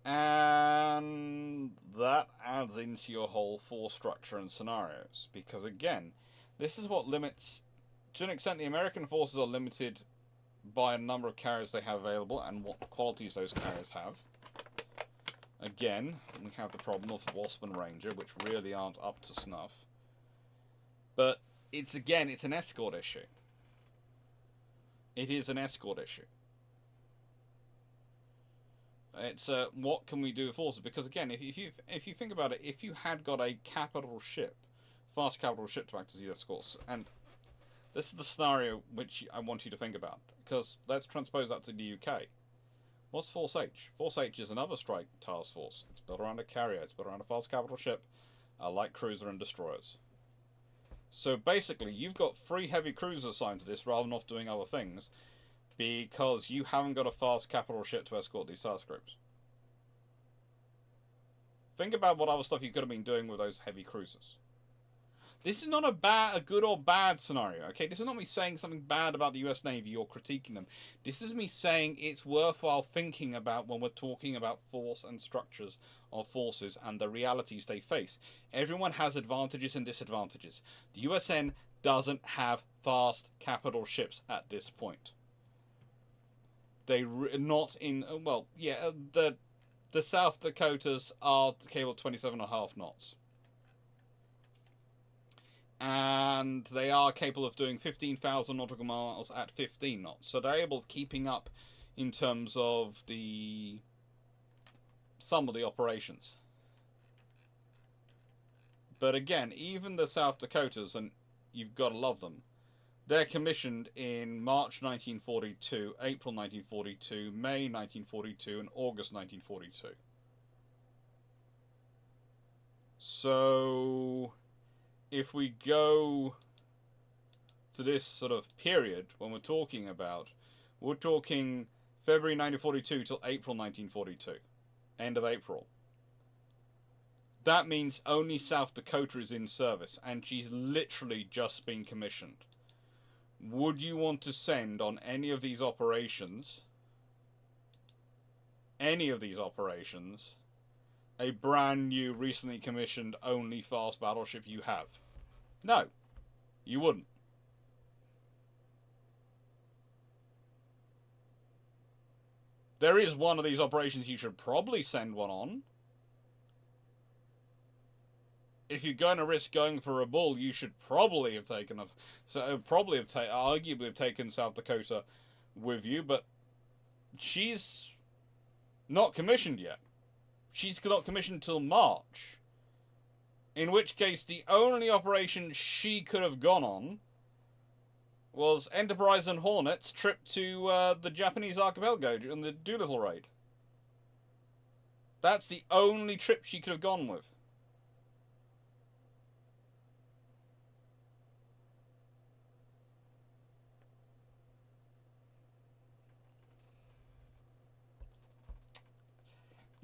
And that adds into your whole force structure and scenarios. Because again, this is what limits, to an extent, the American forces are limited by a number of carriers they have available and what qualities those carriers have. Again, we have the problem of Wasp and Ranger, which really aren't up to snuff. But it's an escort issue. It is an escort issue. It's what can we do with forces? Because again, if you think about it, if you had got a capital ship, fast capital ship to act as the escorts, and this is the scenario which I want you to think about, because let's transpose that to the UK. What's Force H? Force H is another strike task force. It's built around a carrier. It's built around a fast capital ship, a light cruiser, and destroyers. So basically, you've got 3 heavy cruisers assigned to this rather than off doing other things, because you haven't got a fast capital ship to escort these task groups. Think about what other stuff you could have been doing with those heavy cruisers. This is not a good or bad scenario, okay? This is not me saying something bad about the US Navy or critiquing them. This is me saying it's worthwhile thinking about when we're talking about force and structures of forces and the realities they face. Everyone has advantages and disadvantages. The USN doesn't have fast capital ships at this point. They not in the South Dakotas are capable of 27.5 knots, and they are capable of doing 15,000 nautical miles at 15 knots. So they're able of keeping up in terms of some of the operations. But again, even the South Dakotas, and you've got to love them, they're commissioned in March 1942, April 1942, May 1942, and August 1942. So, if we go to this sort of period, when we're talking February 1942 till April 1942, end of April. That means only South Dakota is in service, and she's literally just been commissioned. would you want to send on any of these operations, a brand new, recently commissioned, only fast battleship you have? No, you wouldn't. There is one of these operations you should probably send one on. If you're going to risk going for a bull, you should probably have taken arguably have taken South Dakota with you, but she's not commissioned yet. She's not commissioned till March. In which case, the only operation she could have gone on was Enterprise and Hornet's trip to the Japanese archipelago on the Doolittle raid. That's the only trip she could have gone with.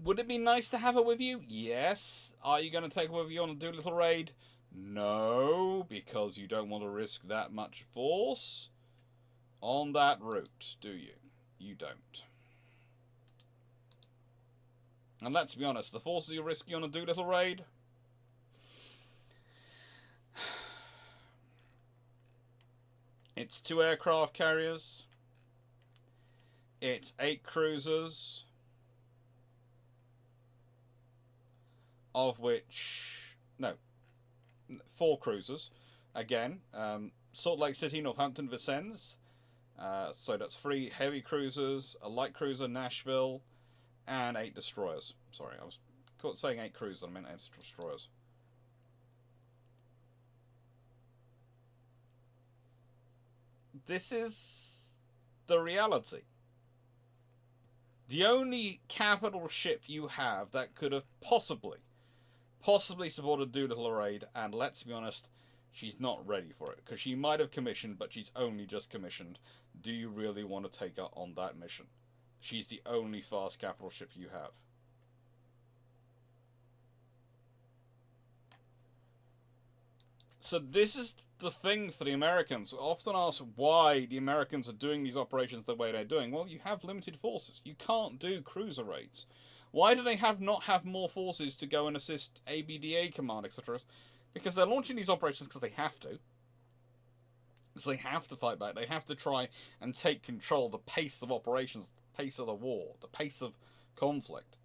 Would it be nice to have her with you? Yes. Are you going to take her with you on a Doolittle raid? No, because you don't want to risk that much force on that route, do you? You don't. And let's be honest, the forces you're risking on a Doolittle raid, it's 2 aircraft carriers, it's 8 cruisers, of which, no, 4 cruisers, again, Salt Lake City, Northampton, Vincennes, so that's 3 heavy cruisers, a light cruiser, Nashville, and 8 destroyers. Sorry, I was caught saying 8 cruisers, I meant 8 destroyers. This is the reality. The only capital ship you have that could have possibly supported Doolittle raid, and let's be honest, she's not ready for it, because she might have commissioned, but she's only just commissioned. Do you really want to take her on that mission? She's the only fast capital ship you have. So this is the thing for the Americans. We often ask why the Americans are doing these operations the way they're doing. Well, you have limited forces. You can't do cruiser raids. Why do they not have more forces to go and assist ABDA command, etc.? Because they're launching these operations because they have to. So they have to fight back. They have to try and take control of the pace of operations, the pace of the war, the pace of conflict.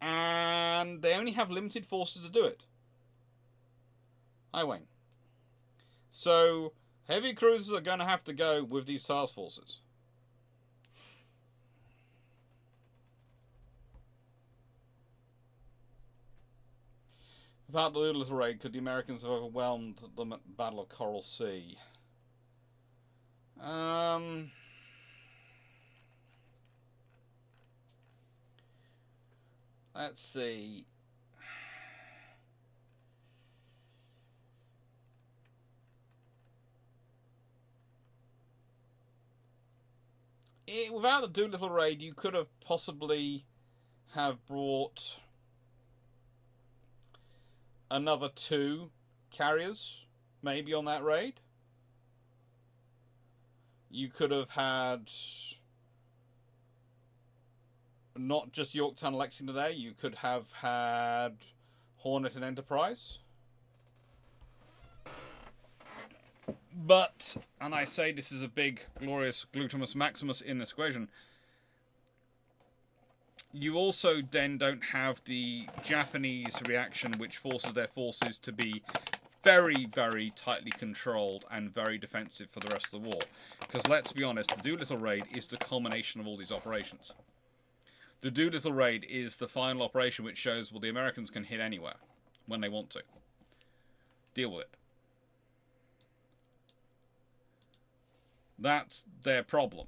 And they only have limited forces to do it. Hi, Wayne. So, heavy cruisers are going to have to go with these task forces. Without the Doolittle raid, could the Americans have overwhelmed them at the Battle of Coral Sea? Let's see. Without the Doolittle raid, you could have possibly have brought another 2 carriers, maybe, on that raid. You could have had not just Yorktown and Lexington there, you could have had Hornet and Enterprise. But, and I say this is a big, glorious Glutamus Maximus in this equation, you also then don't have the Japanese reaction, which forces their forces to be very, very tightly controlled and very defensive for the rest of the war. Because let's be honest, the Doolittle raid is the culmination of all these operations. The Doolittle raid is the final operation which shows, well, the Americans can hit anywhere when they want to. Deal with it. That's their problem.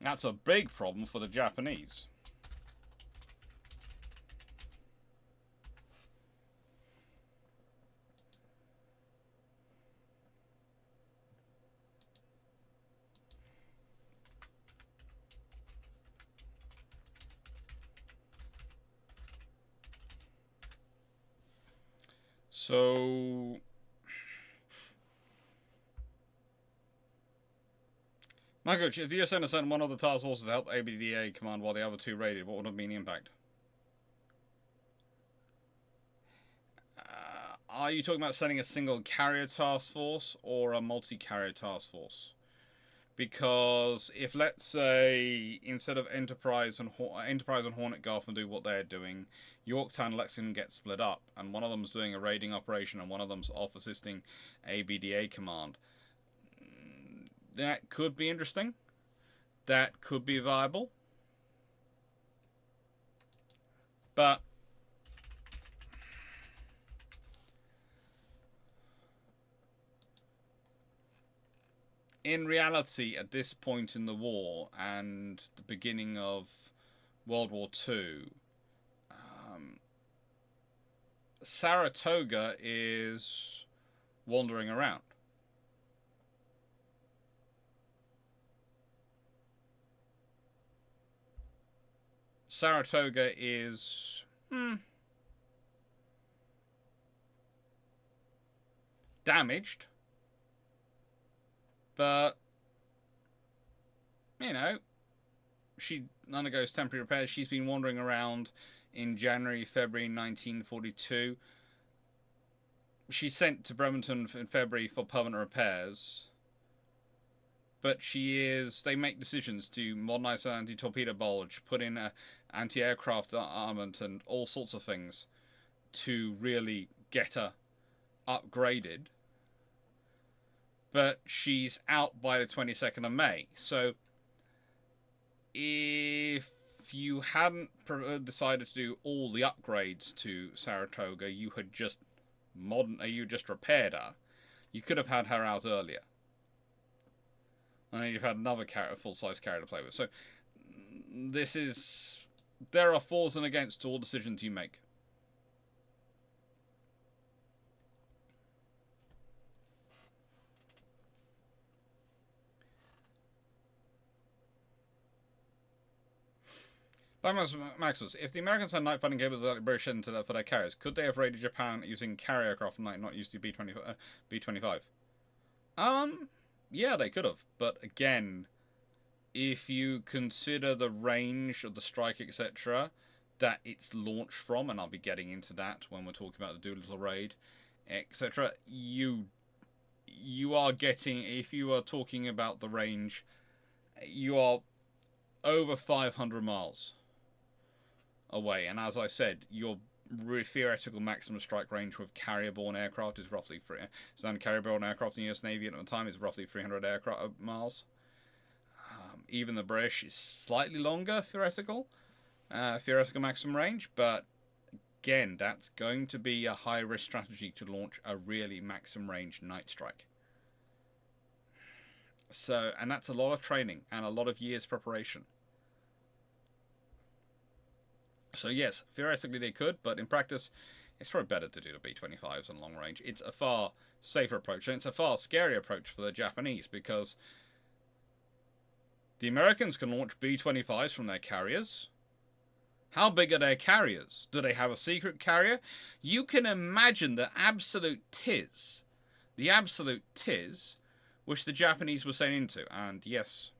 That's a big problem for the Japanese. So, my coach, if the US sent one of the task forces to help ABDA command while the other two raided, what would have been the impact? Are you talking about sending a single carrier task force or a multi-carrier task force? Because if, let's say, instead of Enterprise and Hornet Garth do what they're doing, Yorktown and Lexington get split up, and one of them's doing a raiding operation and one of them's off assisting ABDA command, that could be interesting. That could be viable. But in reality, at this point in the war and the beginning of World War II, Saratoga is wandering around. Saratoga is damaged, but you know, she undergoes temporary repairs. She's been wandering around in January, February 1942. She's sent to Bremerton in February for permanent repairs. But they make decisions to modernize her anti-torpedo bulge, put in anti-aircraft armament and all sorts of things to really get her upgraded. But she's out by the 22nd of May. So if you hadn't decided to do all the upgrades to Saratoga, you had just repaired her, you could have had her out earlier. And then you've had another full-size carrier to play with. So there are fors and against all decisions you make. Maximus, if the Americans had night fighting capability like British for their carriers, could they have raided Japan using carrier aircraft at night, not using the B-25? Yeah, they could have. But again, if you consider the range of the strike, etc., that it's launched from, and I'll be getting into that when we're talking about the Doolittle raid, etc., you are getting, if you are talking about the range, you are over 500 miles away. And as I said, your theoretical maximum strike range with carrier-borne aircraft is roughly standard carrier-borne aircraft in the US Navy at the time is roughly 300 aircraft miles. Even the British is slightly longer theoretical maximum range, but again, that's going to be a high-risk strategy to launch a really maximum range night strike. So, and that's a lot of training and a lot of years preparation. So yes, theoretically they could, but in practice, it's probably better to do the B-25s on long range. It's a far safer approach, and it's a far scarier approach for the Japanese, because the Americans can launch B-25s from their carriers. How big are their carriers? Do they have a secret carrier? You can imagine the absolute tiz, which the Japanese were sent into, and yes,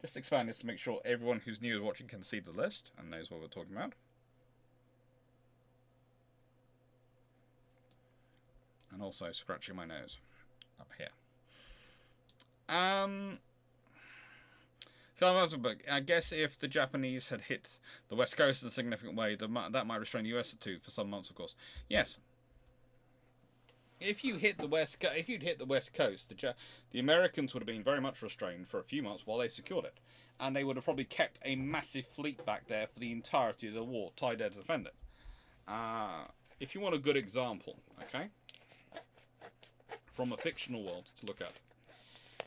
just expand this to make sure everyone who's new watching can see the list and knows what we're talking about. And also scratching my nose up here. So I guess if the Japanese had hit the West Coast in a significant way, that might restrain the US for some months, of course. Yes. If you'd hit the West Coast, the Americans would have been very much restrained for a few months while they secured it, and they would have probably kept a massive fleet back there for the entirety of the war, tied there to defend it. If you want a good example, okay, from a fictional world to look at,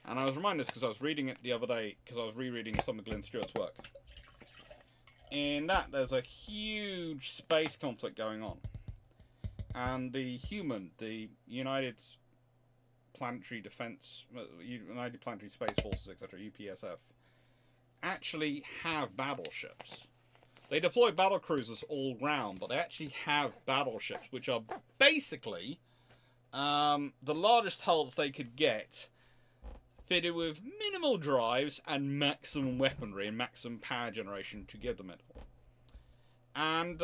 and I was reminded this because I was reading it the other day because I was rereading some of Glenn Stewart's work. In that, there's a huge space conflict going on. And the United Planetary Space Forces, etc., UPSF, actually have battleships They deploy battle cruisers all round, but they actually have battleships, which are basically the largest hulls they could get, fitted with minimal drives and maximum weaponry and maximum power generation to give them it. And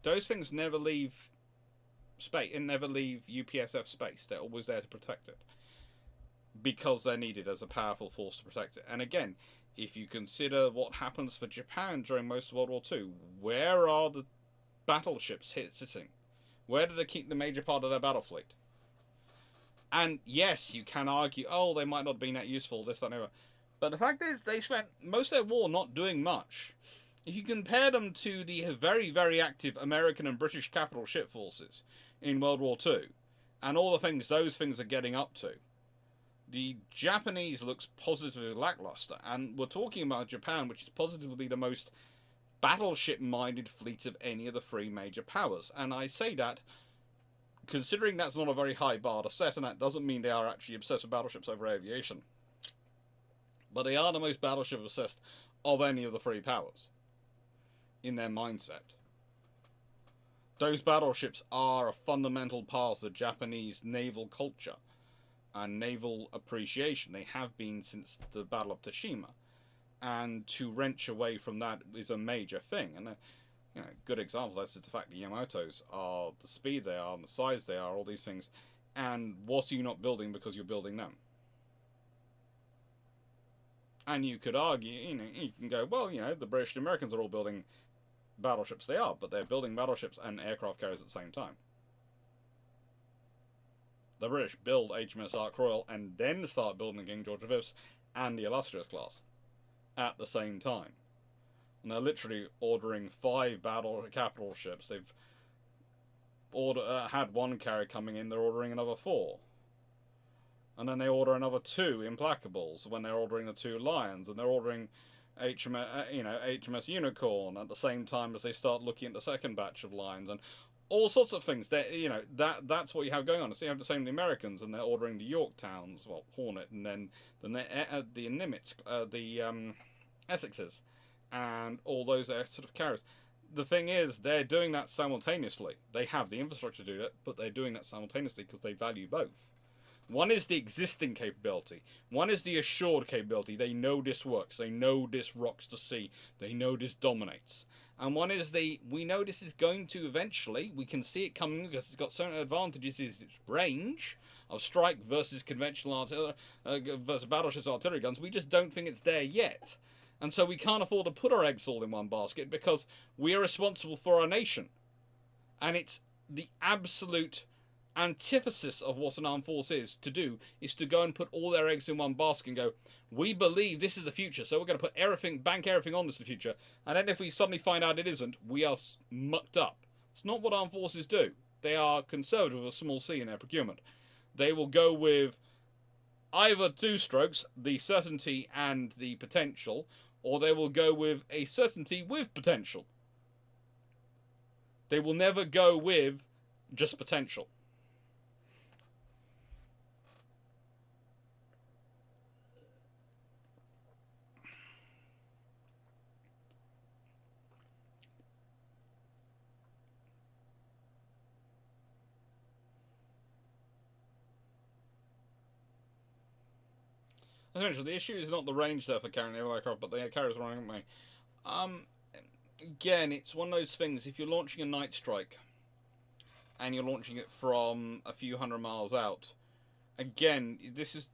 those things never leave space and never leave UPSF space. They're always there to protect it because they're needed as a powerful force to protect it. And again, if you consider what happens for Japan during most of World War II, where are the battleships sitting? Where do they keep the major part of their battle fleet? And yes, you can argue, oh, they might not have been that useful, this, that, and the other. But the fact is, they spent most of their war not doing much. If you compare them to the very, very active American and British capital ship forces in World War II, and all the things those things are getting up to, the Japanese looks positively lackluster. And we're talking about Japan, which is positively the most battleship-minded fleet of any of the three major powers. And I say that considering that's not a very high bar to set, and that doesn't mean they are actually obsessed with battleships over aviation. But they are the most battleship-obsessed of any of the three powers in their mindset. Those battleships are a fundamental part of the Japanese naval culture and naval appreciation. They have been since the Battle of Tsushima. And to wrench away from that is a major thing. And a good example is the fact that Yamatos are the speed they are and the size they are, all these things. And what are you not building because you're building them? And you could argue, you can go, well, the British and Americans are all building battleships. They are, but they're building battleships and aircraft carriers at the same time. The British build HMS Ark Royal and then start building the King George V and the Illustrious class at the same time. And they're literally ordering 5 capital ships. They've had 1 carrier coming in, they're ordering another 4. And then they order another 2 Implacables when they're ordering the 2 Lions, and they're ordering HMS Unicorn at the same time as they start looking at the second batch of Lions, and all sorts of things. That's what you have going on. So you have the same with the Americans, and they're ordering the Yorktowns, well, Hornet, and then the Nimitz, the Essexes, and all those sort of carriers. The thing is, they're doing that simultaneously. They have the infrastructure to do it, but they're doing that simultaneously because they value both. One is the existing capability. One is the assured capability. They know this works. They know this rocks the sea. They know this dominates. And one is we know this is going to eventually, we can see it coming because it's got certain advantages. Is its range of strike versus conventional artillery, versus battleships artillery guns. We just don't think it's there yet. And so we can't afford to put our eggs all in one basket because we are responsible for our nation. And it's the absolute antithesis of what an armed force is to go and put all their eggs in one basket and go, we believe this is the future, so we're going to put bank everything on this in the future, and then if we suddenly find out it isn't, we are mucked up. It's not what armed forces do. They are conservative with a small c in their procurement. They will go with either 2 strokes, the certainty and the potential, or they will go with a certainty with potential. They will never go with just potential. Essentially, the issue is not the range there for carrying naval aircraft, but the carriers running away. Again, it's one of those things. If you're launching a night strike, and you're launching it from a few hundred miles out, again, this is,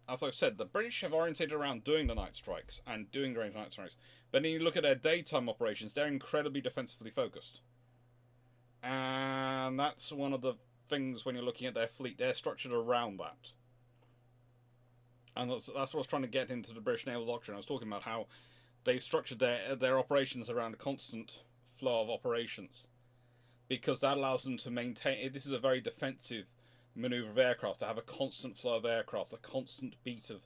as I've said, the British have orientated around doing the night strikes and doing range night strikes. But then you look at their daytime operations; they're incredibly defensively focused, and that's one of the things when you're looking at their fleet. They're structured around that. And that's what I was trying to get into the British naval doctrine. I was talking about how they've structured their operations around a constant flow of operations, because that allows them to maintain. This is a very defensive maneuver of aircraft, to have a constant flow of aircraft, a constant beat of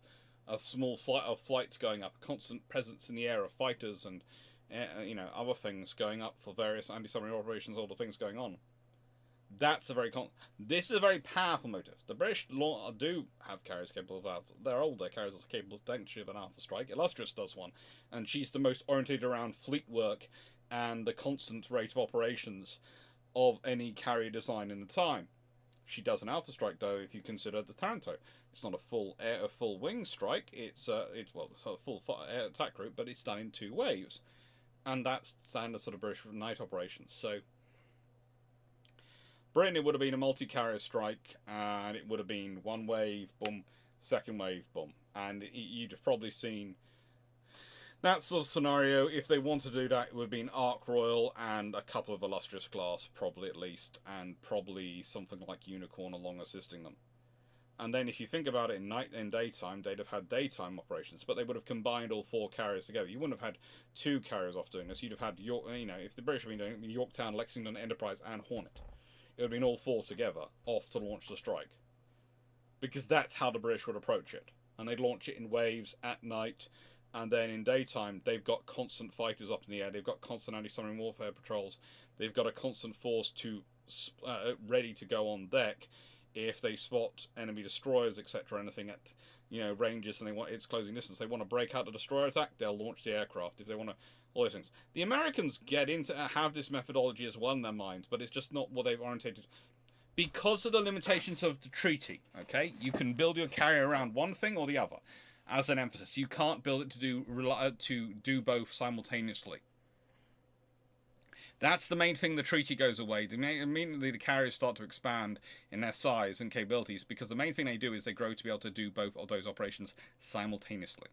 a small flights going up, a constant presence in the air of fighters and other things going up for various anti-submarine operations, all the things going on. That's a very This is a very powerful motive. The British do have carriers capable of alpha. They're older carriers are capable potentially of an alpha strike. Illustrious does one, and she's the most orientated around fleet work and the constant rate of operations of any carrier design in the time. She does an alpha strike though. If you consider the Taranto, it's not a full wing strike. It's a full air attack route, but it's done in 2 waves, and that's standard sort of British night operations. So Britain, it would have been a multi-carrier strike, and it would have been 1 wave, boom, 2nd wave, boom, and you'd have probably seen that sort of scenario. If they want to do that, it would be an Ark Royal and a couple of Illustrious class, probably at least, and probably something like Unicorn along assisting them. And then if you think about it in night and daytime, they'd have had daytime operations, but they would have combined all 4 carriers together. You wouldn't have had 2 carriers off doing this. You'd have had if the British had been doing it, Yorktown, Lexington, Enterprise, and Hornet. It would have been all 4 together off to launch the strike, because that's how the British would approach it. And they'd launch it in waves at night, and then in daytime they've got constant fighters up in the air. They've got constant anti-submarine warfare patrols. They've got a constant force to ready to go on deck if they spot enemy destroyers, etc. Anything at ranges and it's closing distance. They want to break out the destroyer attack, they'll launch the aircraft. If they want to, all those things. The Americans have this methodology as well in their minds, but it's just not what they've orientated. Because of the limitations of the treaty, okay, you can build your carrier around one thing or the other as an emphasis. You can't build it to do both simultaneously. That's the main thing. The treaty goes away. Immediately the carriers start to expand in their size and capabilities, because the main thing they do is they grow to be able to do both of those operations simultaneously.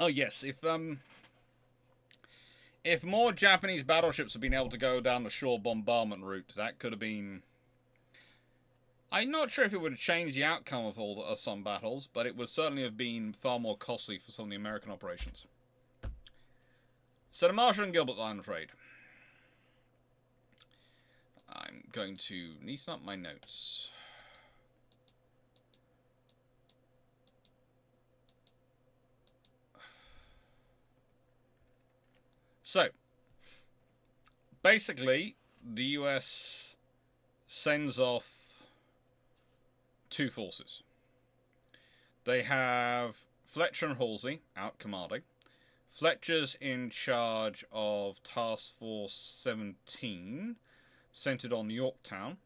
Oh yes, if more Japanese battleships had been able to go down the shore bombardment route, that could have been. I'm not sure if it would have changed the outcome of some battles, but it would certainly have been far more costly for some of the American operations. So the Marshall and Gilbert line, I'm afraid. I'm going to neaten up my notes. So, basically, the US sends off 2 forces. They have Fletcher and Halsey out commanding. Fletcher's in charge of Task Force 17, centered on Yorktown.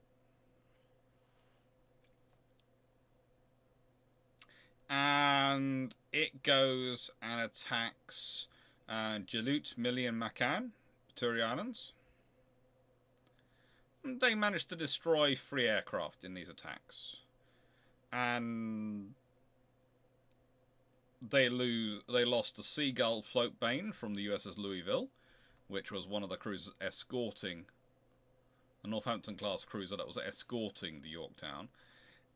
And it goes and attacks Jalut, Millie, and Macan, Turi Islands. They managed to destroy 3 aircraft in these attacks, and they lost the Seagull float bane from the USS Louisville, which was one of the cruisers escorting a Northampton class cruiser that was escorting the Yorktown,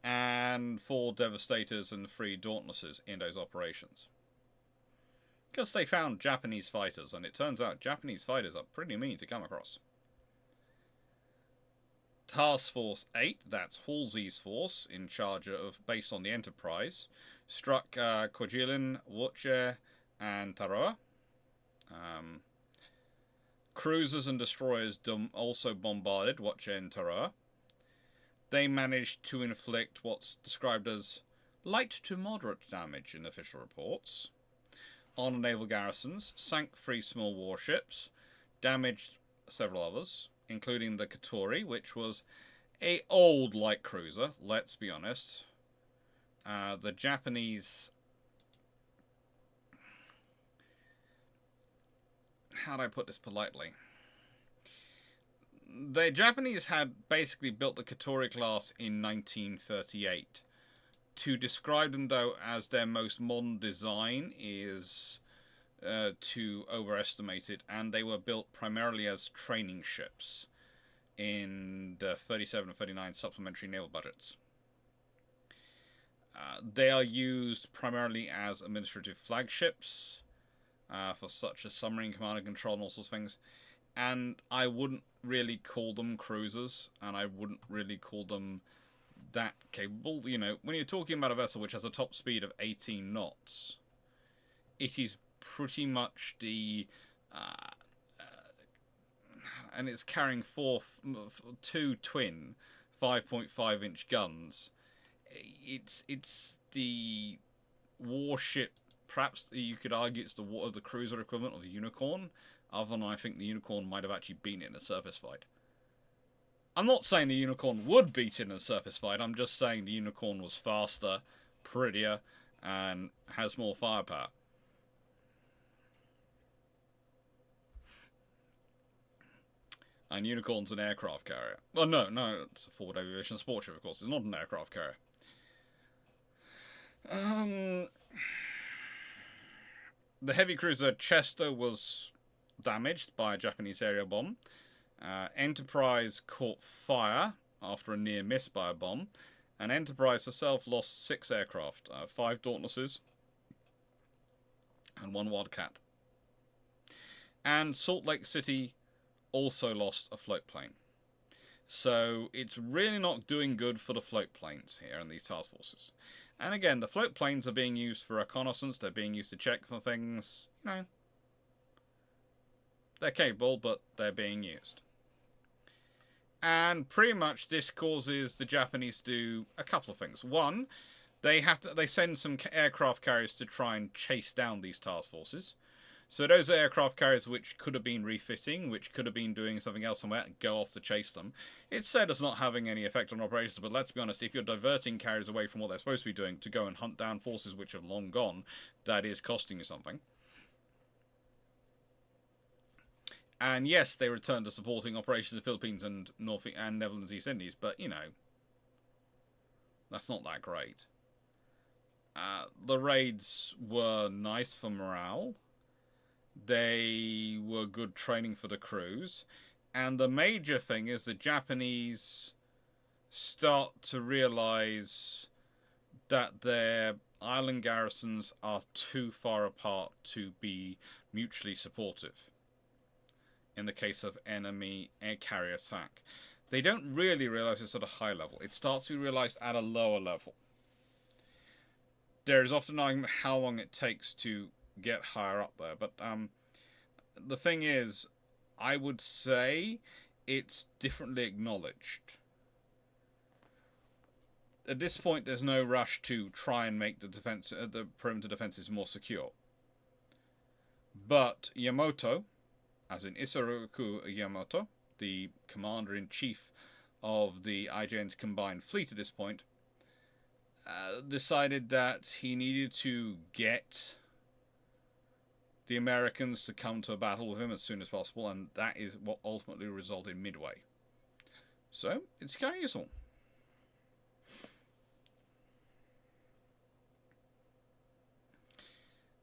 and 4 Devastators and 3 Dauntlesses in those operations. Because they found Japanese fighters, and it turns out Japanese fighters are pretty mean to come across. Task Force 8, that's Halsey's force, in charge of, based on the Enterprise, struck Kwajalein, Wuche, and Tarawa. Cruisers and destroyers also bombarded Wuche and Tarawa. They managed to inflict what's described as light to moderate damage in official reports on naval garrisons, sank 3 small warships, damaged several others, including the Katori, which was a old light cruiser, let's be honest. The Japanese... How do I put this politely? The Japanese had basically built the Katori class in 1938. To describe them, though, as their most modern design is to overestimate it, and they were built primarily as training ships in the 37 and 39 supplementary naval budgets. They are used primarily as administrative flagships for such as submarine command and control and all sorts of things, and I wouldn't really call them cruisers, and I wouldn't really call them that capable. You know, when you're talking about a vessel which has a top speed of 18 knots, it is pretty much the uh, and it's carrying two twin 5.5-inch guns. It's the warship. Perhaps you could argue it's the cruiser equivalent of the Unicorn. Other than I think the Unicorn might have actually beaten it in a surface fight. I'm not saying the Unicorn would beat it in a surface fight. I'm just saying the Unicorn was faster, prettier, and has more firepower. And Unicorn's an aircraft carrier. Well, no, it's a forward aviation sport ship, of course. It's not an aircraft carrier. The heavy cruiser Chester was damaged by a Japanese aerial bomb. Enterprise caught fire after a near miss by a bomb. And Enterprise herself lost 6 aircraft, 5 Dauntlesses and 1 Wildcat. And Salt Lake City also lost a float plane. So it's really not doing good for the float planes here in these task forces. And again, the float planes are being used for reconnaissance, they're being used to check for things, you know. They're capable, but they're being used. And pretty much this causes the Japanese to do a couple of things. One, they send some aircraft carriers to try and chase down these task forces. So those aircraft carriers which could have been refitting, which could have been doing something else somewhere, go off to chase them. It's said as not having any effect on operations, but let's be honest, if you're diverting carriers away from what they're supposed to be doing to go and hunt down forces which have long gone, that is costing you something. And yes, they return to supporting operations in the Philippines and Netherlands East Indies, but, you know, that's not that great. The raids were nice for morale. They were good training for the crews. And the major thing is the Japanese start to realize that their island garrisons are too far apart to be mutually supportive in the case of enemy air carrier attack. They don't really realize this at a high level. It starts to be realized at a lower level. There is often an argument how long it takes to get higher up there, but the thing is, I would say it's differently acknowledged. At this point, there's no rush to try and make the perimeter defenses more secure. But Yamato, as in Isoroku Yamato, the commander-in-chief of the IJN's combined fleet at this point, decided that he needed to get the Americans to come to a battle with him as soon as possible, and that is what ultimately resulted in Midway. So, it's kind of useful.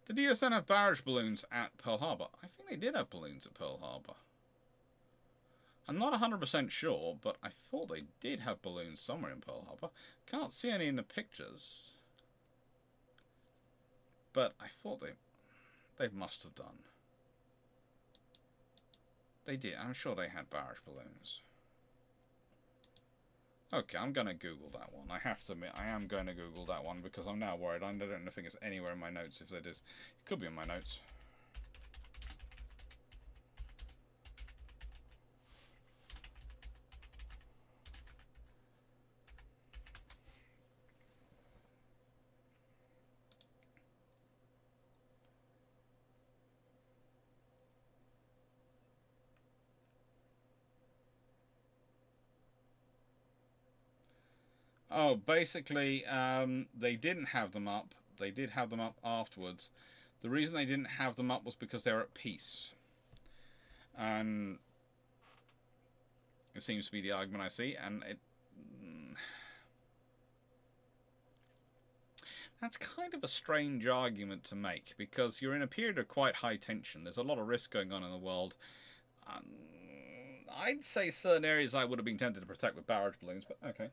Did the USN have barrage balloons at Pearl Harbor? I think they did have balloons at Pearl Harbor. I'm not 100% sure, but I thought they did have balloons somewhere in Pearl Harbor. Can't see any in the pictures. But I thought they must have done. They did. I'm sure they had barrage balloons. Okay, I'm going to Google that one. I have to admit, I am going to Google that one because I'm now worried. I don't know if it's anywhere in my notes. If it is, it could be in my notes. Oh, basically, they didn't have them up. They did have them up afterwards. The reason they didn't have them up was because they were at peace. And it seems to be the argument I see, and that's kind of a strange argument to make, because you're in a period of quite high tension. There's a lot of risk going on in the world. I'd say certain areas I would have been tempted to protect with barrage balloons, but okay.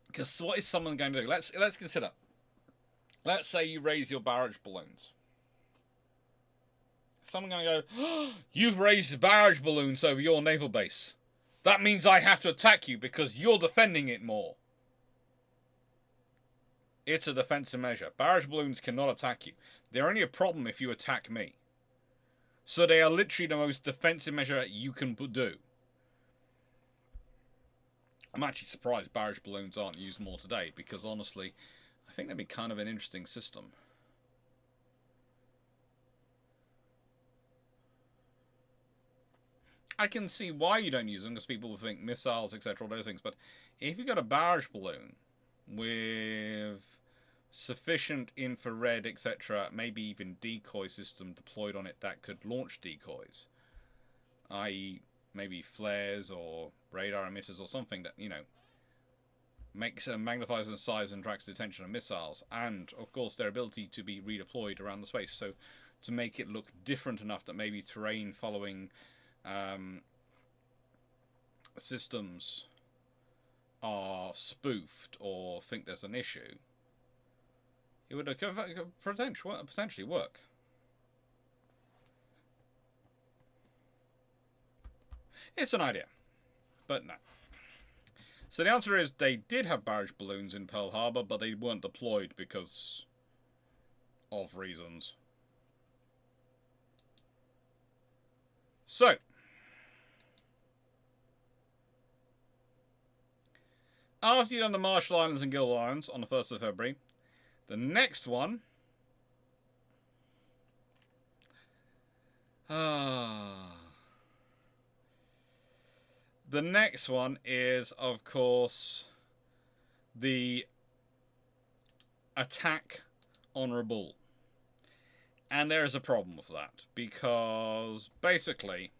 Because what is someone going to do? Let's consider. Let's say you raise your barrage balloons. someone going to go, oh, you've raised barrage balloons over your naval base. That means I have to attack you because you're defending it more. It's a defensive measure. Barrage balloons cannot attack you. They're only a problem if you attack me. So they are literally the most defensive measure you can do. I'm actually surprised barrage balloons aren't used more today, because honestly, I think they'd be kind of an interesting system. I can see why you don't use them, because people will think missiles, etc., all those things, but if you've got a barrage balloon with sufficient infrared, etc., maybe even decoy system deployed on it that could launch decoys, i.e. maybe flares or radar emitters or something that, you know, makes magnifies in size and tracks the attention of missiles, and of course their ability to be redeployed around the space, so to make it look different enough that maybe terrain following systems are spoofed or think there's an issue, it would potentially work. It's an idea, but no. So the answer is they did have barrage balloons in Pearl Harbor, but they weren't deployed because of reasons. So, after you've done the Marshall Islands and Gilbert Islands on the 1st of February, the next one... the next one is, of course, the attack on Rabaul. And there is a problem with that, because basically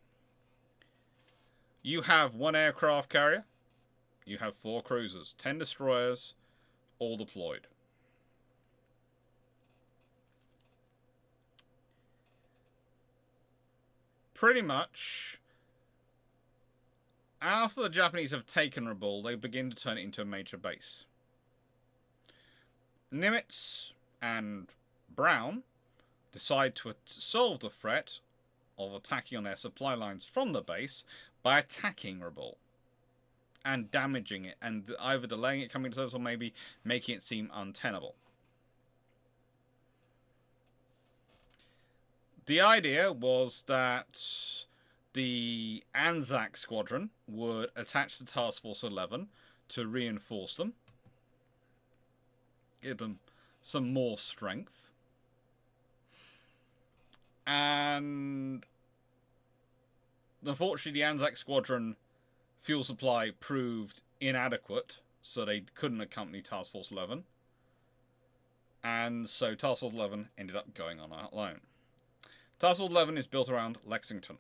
you have one aircraft carrier, you have 4 cruisers, 10 destroyers, all deployed. Pretty much, after the Japanese have taken Rabaul, they begin to turn it into a major base. Nimitz and Brown decide to solve the threat of attacking on their supply lines from the base by attacking Rabaul and damaging it, and either delaying it coming to service or maybe making it seem untenable. The idea was that the Anzac Squadron would attach to Task Force 11 to reinforce them, give them some more strength, and unfortunately the Anzac Squadron fuel supply proved inadequate, so they couldn't accompany Task Force 11, and so Task Force 11 ended up going on alone. Task Force 11 is built around Lexington.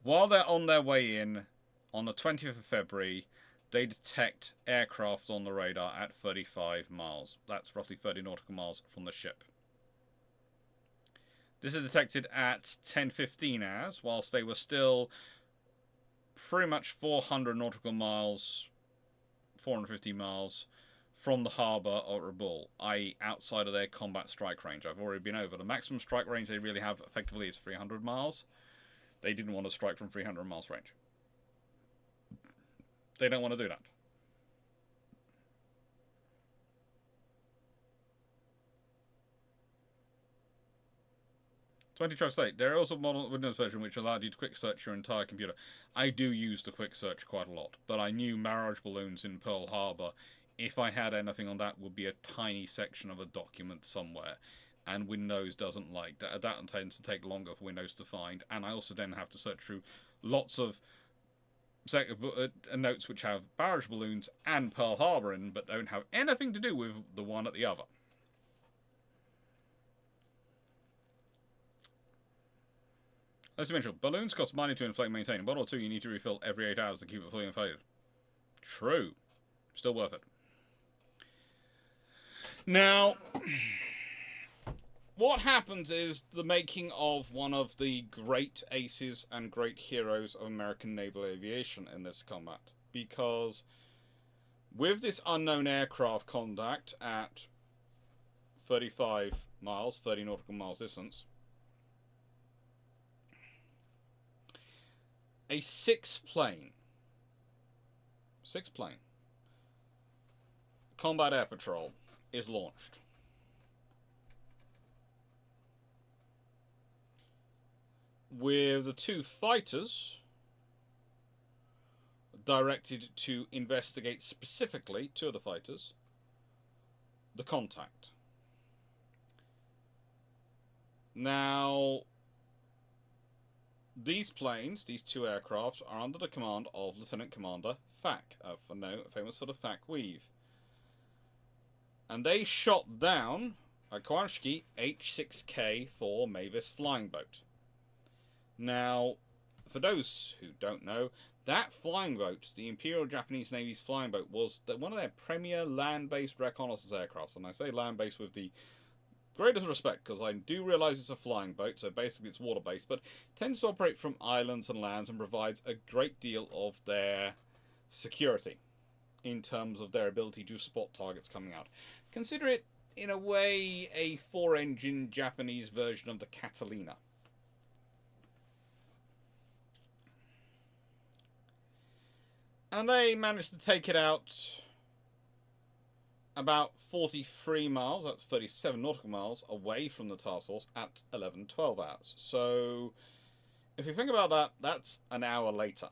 While they're on their way in, on the 20th of February, they detect aircraft on the radar at 35 miles. That's roughly 30 nautical miles from the ship. This is detected at 10:15 hours, whilst they were still pretty much 400 nautical miles, 450 miles from the harbour of Rabaul, i.e. outside of their combat strike range. I've already been over. The maximum strike range they really have effectively is 300 miles. They didn't want to strike from 300 miles range. They don't want to do that. State. There are also modern Windows version which allowed you to quick search your entire computer. I do use the quick search quite a lot, but I knew barrage balloons in Pearl Harbor, if I had anything on that, would be a tiny section of a document somewhere. And Windows doesn't like that. That tends to take longer for Windows to find. And I also then have to search through lots of notes which have barrage balloons and Pearl Harbor in, but don't have anything to do with the one at the other. As I mentioned, balloons cost money to inflate and maintain. In World War II, you need to refill every 8 hours to keep it fully inflated. True. Still worth it. Now, what happens is the making of one of the great aces and great heroes of American naval aviation in this combat. Because with this unknown aircraft contact at 35 miles, 30 nautical miles distance. A six-plane combat air patrol is launched. With the two fighters directed to investigate specifically, two of the fighters, the contact. Now, these planes, these two aircraft, are under the command of Lieutenant Commander Fack, famous for the Fack Weave. And they shot down a Kawasaki H-6K-4 Mavis flying boat. Now, for those who don't know, that flying boat, the Imperial Japanese Navy's flying boat, was one of their premier land-based reconnaissance aircraft. And I say land-based with the greatest respect, because I do realise it's a flying boat, so basically it's water-based, but tends to operate from islands and lands and provides a great deal of their security in terms of their ability to spot targets coming out. Consider it, in a way, a four-engine Japanese version of the Catalina. And they managed to take it out about 43 miles, that's 37 nautical miles, away from the task force at 11-12 hours. So, if you think about that, that's an hour later.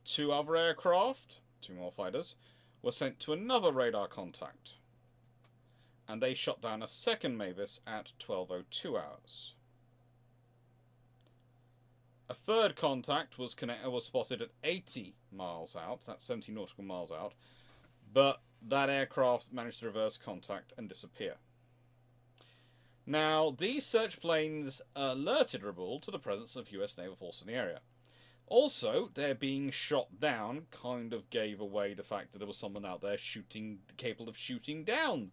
Two other aircraft, two more fighters, were sent to another radar contact. And they shot down a second Mavis at 12:02 hours. A third contact was spotted at 80 miles out, that's 70 nautical miles out, but that aircraft managed to reverse contact and disappear. Now, these search planes alerted Rabaul to the presence of US naval force in the area. Also, their being shot down kind of gave away the fact that there was someone out there capable of shooting down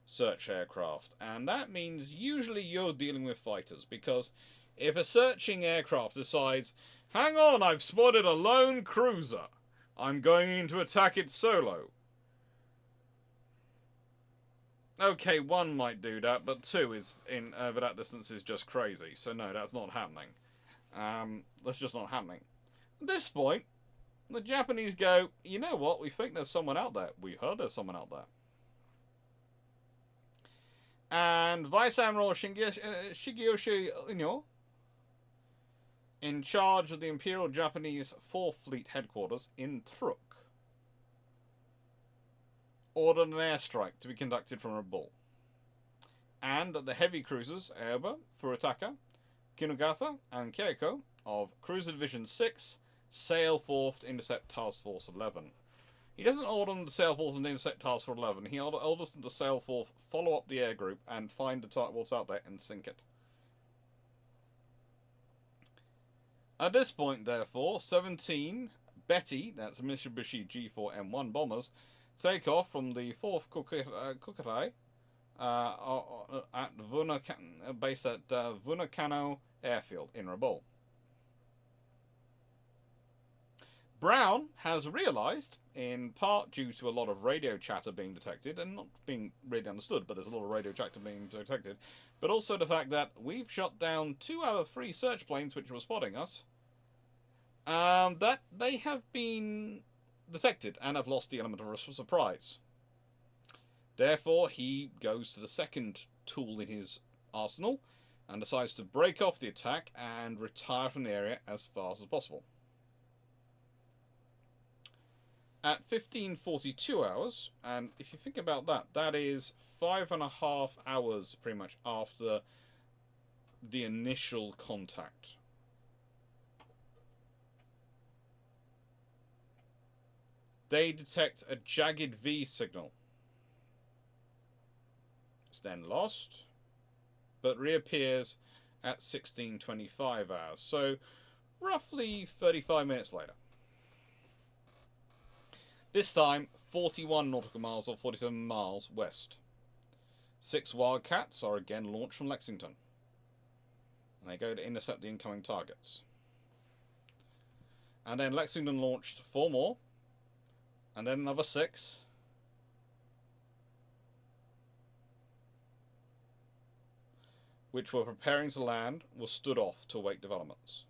search aircraft, and that means usually you're dealing with fighters, because if a searching aircraft decides, hang on, I've spotted a lone cruiser, I'm going to attack it solo. Okay, one might do that, but two is over that distance is just crazy. So no, that's not happening. That's just not happening. At this point, the Japanese go, you know what, we think there's someone out there. We heard there's someone out there. And Vice Admiral Shigeyoshi Uno, in charge of the Imperial Japanese 4th Fleet headquarters in Truk, ordered an airstrike to be conducted from Rabaul, and that the heavy cruisers Aoba, Furutaka, Kinugasa, and Keiko of Cruiser Division 6 sail forth to intercept Task Force 11. He doesn't order them to sail forth and intercept Task Force 11, he orders them to sail forth, follow up the air group, and find what's out there and sink it. At this point, therefore, 17 Betty, that's Mitsubishi G4M1 bombers, take off from the 4th Kukatai based at Vunakano Airfield in Rabaul. Brown has realised, in part due to a lot of radio chatter being detected, and not being really understood, but there's a lot of radio chatter being detected, but also the fact that we've shot down 2 out of 3 search planes which were spotting us, that they have been detected and have lost the element of surprise. Therefore, he goes to the second tool in his arsenal and decides to break off the attack and retire from the area as fast as possible. At 15:42 hours, and if you think about that, that is 5.5 hours pretty much after the initial contact. They detect a jagged V signal. It's then lost, but reappears at 16:25 hours, so roughly 35 minutes later. This time, 41 nautical miles or 47 miles west. 6 Wildcats are again launched from Lexington, and they go to intercept the incoming targets. And then Lexington launched 4 more, and then another 6. Which were preparing to land, were stood off to await developments.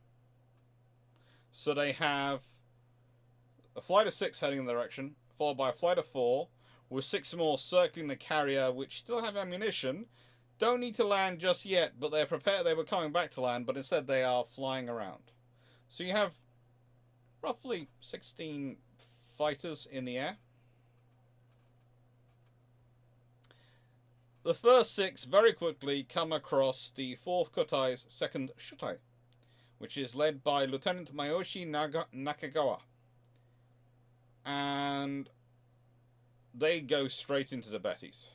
So they have a flight of 6 heading in the direction, followed by a flight of 4, with 6 more circling the carrier, which still have ammunition. Don't need to land just yet, but they're prepared. They were coming back to land, but instead they are flying around. So you have roughly 16 fighters in the air. The first 6 very quickly come across the 4th Kotai's 2nd Shutai, which is led by Lieutenant Mayoshi Nakagawa. And they go straight into the Bettys.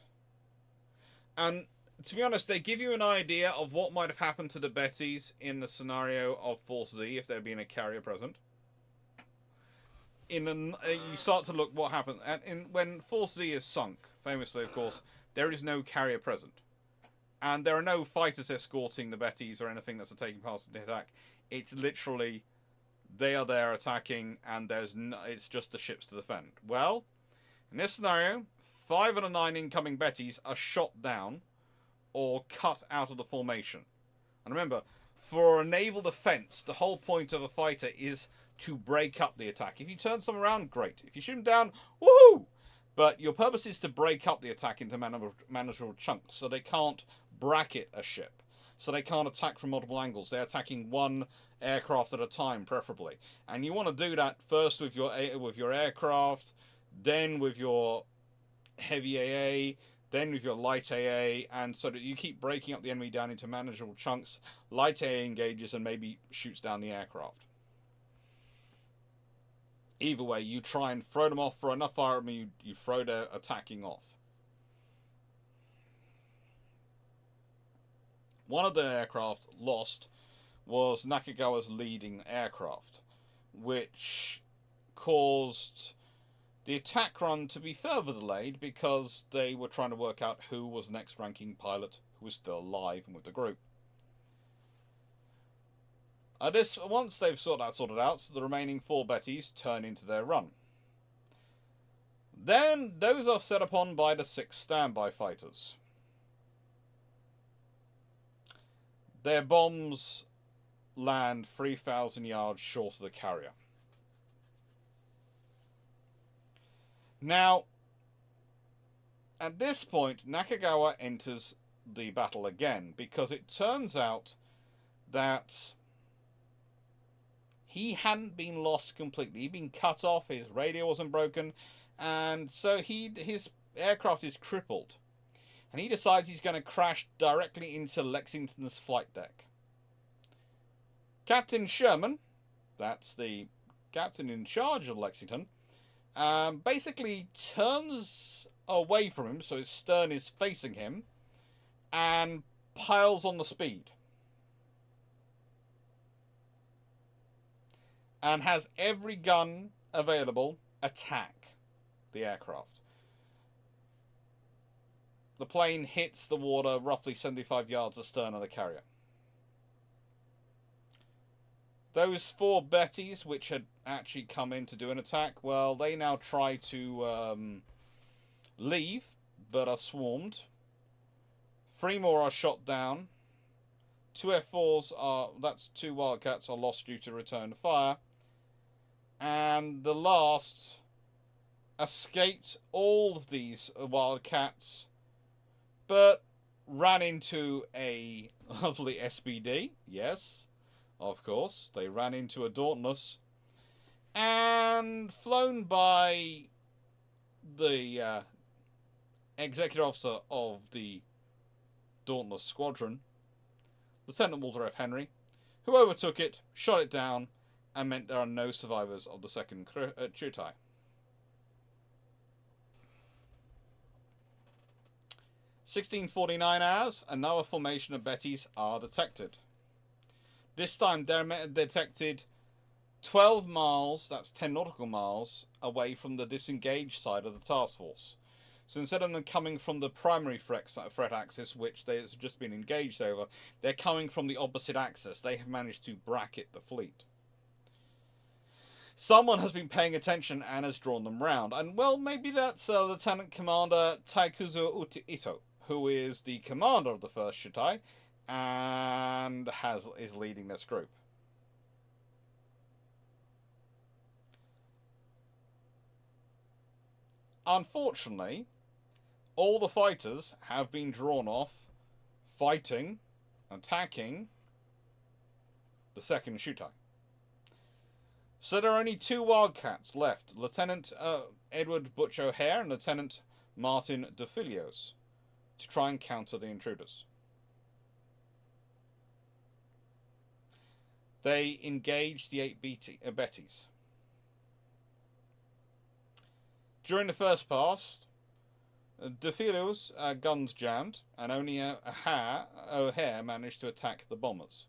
And to be honest, they give you an idea of what might have happened to the Bettys in the scenario of Force Z if there had been a carrier present. You start to look what happened. And when Force Z is sunk, famously, of course, there is no carrier present. And there are no fighters escorting the Bettys or anything that's taking part in the attack. It's literally, they are there attacking, and it's just the ships to defend. Well, in this scenario, 5 of the 9 incoming Bettys are shot down or cut out of the formation. And remember, for a naval defense, the whole point of a fighter is to break up the attack. If you turn some around, great. If you shoot them down, woohoo! But your purpose is to break up the attack into manageable chunks, so they can't bracket a ship. So they can't attack from multiple angles. They're attacking one aircraft at a time, preferably. And you want to do that first with your aircraft, then with your heavy AA, then with your light AA, and so that you keep breaking up the enemy down into manageable chunks. Light AA engages and maybe shoots down the aircraft. Either way, you try and throw them off for enough fire, and you throw their attacking off. One of the aircraft lost was Nakagawa's leading aircraft, which caused the attack run to be further delayed because they were trying to work out who was the next ranking pilot who was still alive and with the group. Once they've sorted out, the remaining 4 Bettys turn into their run. Then those are set upon by the 6 standby fighters. Their bombs land 3,000 yards short of the carrier. Now, at this point, Nakagawa enters the battle again, because it turns out that he hadn't been lost completely. He'd been cut off, his radio wasn't broken, and so his aircraft is crippled. And he decides he's going to crash directly into Lexington's flight deck. Captain Sherman, that's the captain in charge of Lexington, basically turns away from him, so his stern is facing him, and piles on the speed. And has every gun available attack the aircraft. The plane hits the water roughly 75 yards astern of the carrier. Those 4 Bettys, which had actually come in to do an attack, well, they now try to leave, but are swarmed. 3 more are shot down. 2 F4s that's 2 Wildcats, are lost due to return fire. And the last escaped all of these Wildcats, but ran into a lovely SBD. Yes, of course, they ran into a Dauntless, and flown by the executive officer of the Dauntless Squadron, Lieutenant Walter F. Henry, who overtook it, shot it down, and meant there are no survivors of the 2nd Chutai. (1649 hours), another formation of Bettys are detected. This time they're detected 12 miles, that's 10 nautical miles, away from the disengaged side of the task force. So instead of them coming from the primary threat axis, which they've just been engaged over, they're coming from the opposite axis. They have managed to bracket the fleet. Someone has been paying attention and has drawn them round. And, well, maybe that's Lieutenant Commander Taikuzo Ito, who is the commander of the 1st Shitai and is leading this group. Unfortunately, all the fighters have been drawn off fighting, attacking the 2nd Shitai. So there are only 2 Wildcats left, Lieutenant Edward Butch O'Hare and Lieutenant Martin DeFilios, to try and counter the intruders. They engaged the 8 Bettys. During the first pass, DeFilios' guns jammed, and only O'Hare managed to attack the bombers.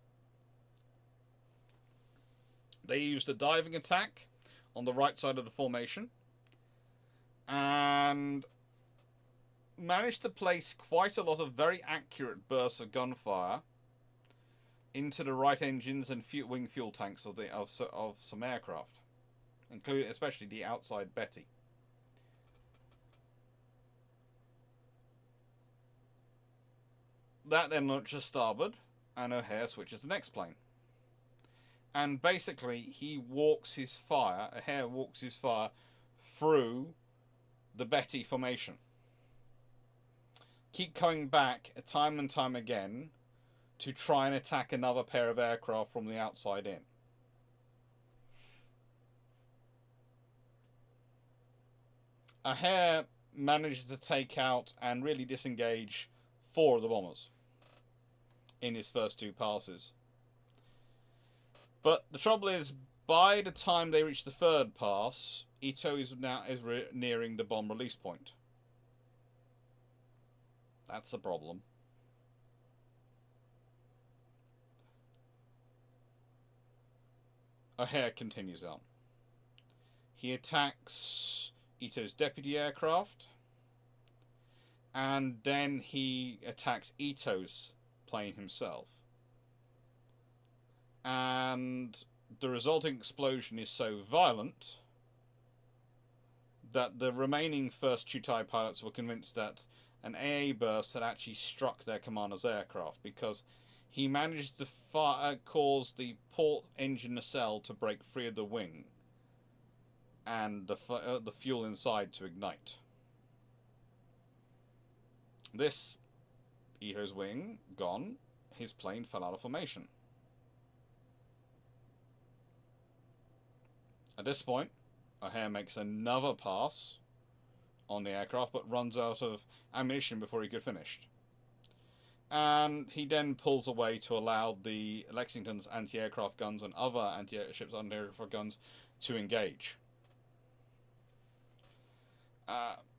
They used a diving attack on the right side of the formation and managed to place quite a lot of very accurate bursts of gunfire into the right engines and wing fuel tanks of some aircraft, including especially the outside Betty. That then launches starboard, and O'Hare switches to the next plane. And basically, O'Hare walks his fire through the Betty formation. Keep coming back time and time again to try and attack another pair of aircraft from the outside in. O'Hare manages to take out and really disengage 4 of the bombers in his first 2 passes. But the trouble is, by the time they reach the 3rd pass, Ito is nearing the bomb release point. That's a problem. O'Hare continues on. He attacks Ito's deputy aircraft, and then he attacks Ito's plane himself. And the resulting explosion is so violent that the remaining 1st Chutai pilots were convinced that an AA burst had actually struck their commander's aircraft, because he managed to cause the port engine nacelle to break free of the wing and the fuel inside to ignite. This, Ito's wing gone, his plane fell out of formation. At this point, O'Hare makes another pass on the aircraft, but runs out of ammunition before he could finish. And he then pulls away to allow the Lexington's anti-aircraft guns and other anti-ship's anti-aircraft guns to engage.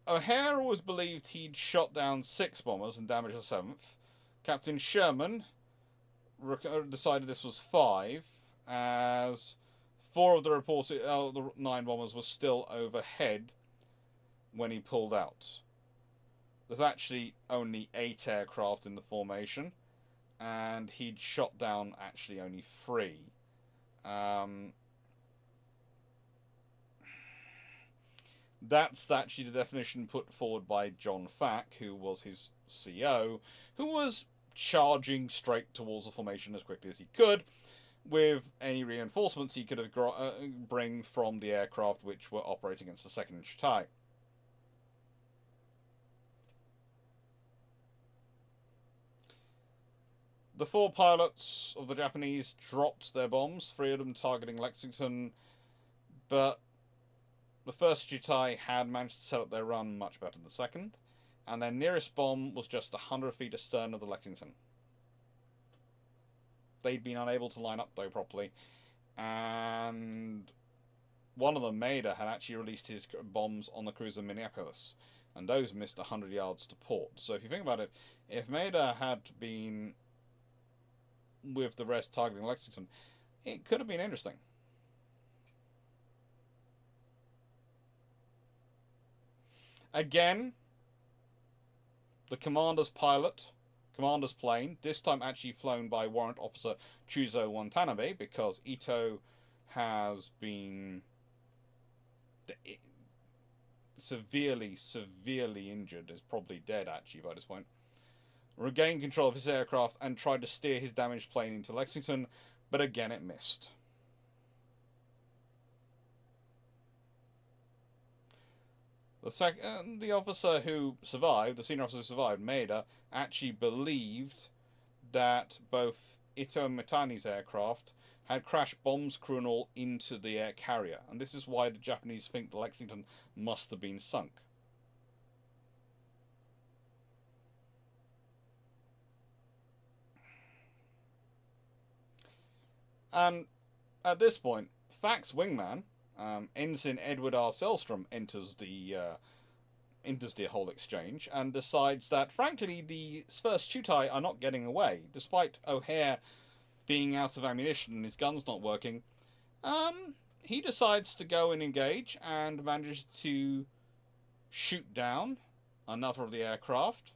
O'Hare always believed he'd shot down 6 bombers and damaged the 7th. Captain Sherman decided this was 5, as 4 of the reported the 9 bombers were still overhead when he pulled out. There's actually only 8 aircraft in the formation, and he'd shot down actually only 3. That's actually the definition put forward by John Fack, who was his CO, who was charging straight towards the formation as quickly as he could, with any reinforcements he could have bring from the aircraft which were operating against the 2nd Shitai. The 4 pilots of the Japanese dropped their bombs, 3 of them targeting Lexington, but the 1st Shitai had managed to set up their run much better than the 2nd, and their nearest bomb was just 100 feet astern of the Lexington. They'd been unable to line up, though, properly, and one of them, Maida, had actually released his bombs on the cruiser Minneapolis, and those missed 100 yards to port. So if you think about it, if Maida had been with the rest targeting Lexington, it could have been interesting. Again, the commander's plane, this time actually flown by Warrant Officer Chuzo Watanabe, because Ito has been severely, severely injured, is probably dead actually by this point, regained control of his aircraft and tried to steer his damaged plane into Lexington, but again it missed. The officer who survived, the senior officer who survived, Maeda, actually believed that both Ito and Mitani's aircraft had crashed bombs, crew and all into the air carrier, and this is why the Japanese think the Lexington must have been sunk. And at this point, Fax wingman, Ensign Edward R. Selstrom, enters the whole exchange and decides that, frankly, the first Chutai are not getting away, despite O'Hare being out of ammunition and his gun's not working. He decides to go and engage and manages to shoot down another of the aircraft.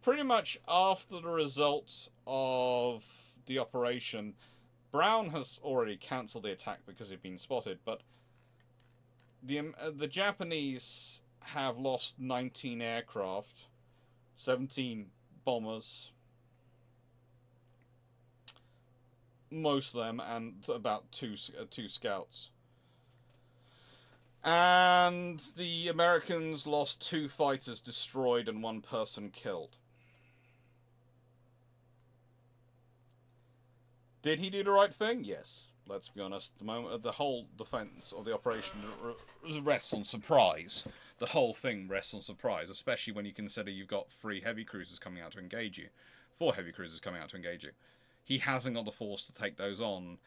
Pretty much after the results of the operation, Brown has already cancelled the attack because he'd been spotted, but the Japanese have lost 19 aircraft, 17 bombers, most of them, and about two scouts. And the Americans lost 2 fighters destroyed and 1 person killed. Did he do the right thing? Yes. Let's be honest. The whole defense of the operation rests on surprise. The whole thing rests on surprise, especially when you consider you've got 3 heavy cruisers coming out to engage you. 4 heavy cruisers coming out to engage you. He hasn't got the force to take those on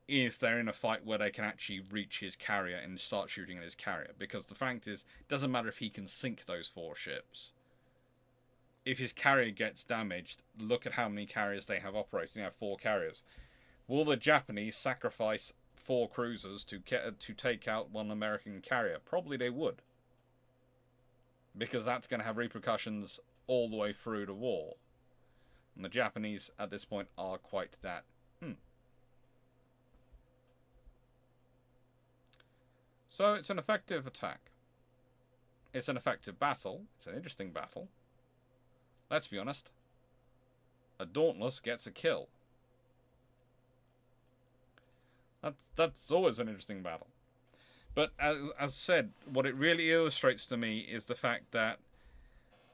if they're in a fight where they can actually reach his carrier and start shooting at his carrier. Because the fact is, it doesn't matter if he can sink those 4 ships. If his carrier gets damaged, look at how many carriers they have operating. They have 4 carriers. Will the Japanese sacrifice 4 cruisers to take out 1 American carrier? Probably they would. Because that's going to have repercussions all the way through the war. And the Japanese, at this point, are quite that. So it's an effective attack. It's an effective battle. It's an interesting battle. Let's be honest. A Dauntless gets a kill. That's always an interesting battle. But as said, what it really illustrates to me is the fact that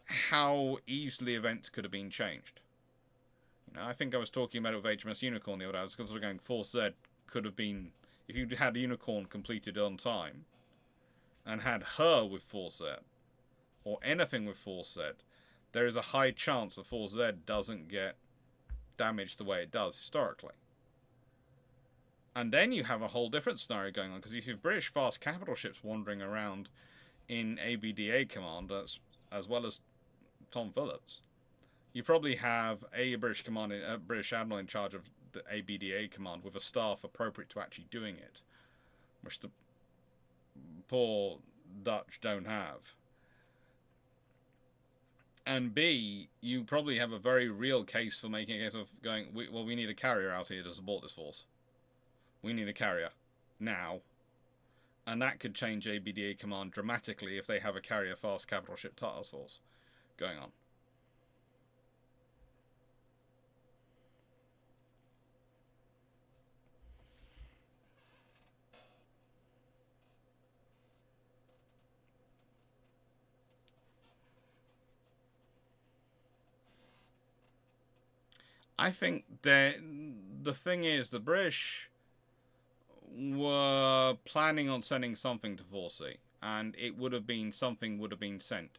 how easily events could have been changed. I think I was talking about it with HMS Unicorn the other day. I was sort of going, Force Z could have been, if you had Unicorn completed on time and had her with Force Z, or anything with Force Z, there is a high chance that Force Z doesn't get damaged the way it does historically. And then you have a whole different scenario going on, because if you have British fast capital ships wandering around in ABDA command, as well as Tom Phillips, you probably have a British admiral in charge of the ABDA command with a staff appropriate to actually doing it, which the poor Dutch don't have. And B, you probably have a very real case for making a case of going, we need a carrier out here to support this force. We need a carrier now. And that could change ABDA command dramatically if they have a carrier fast capital ship task force going on. I think the thing is, the British were planning on sending something to Force C, and it would have been sent.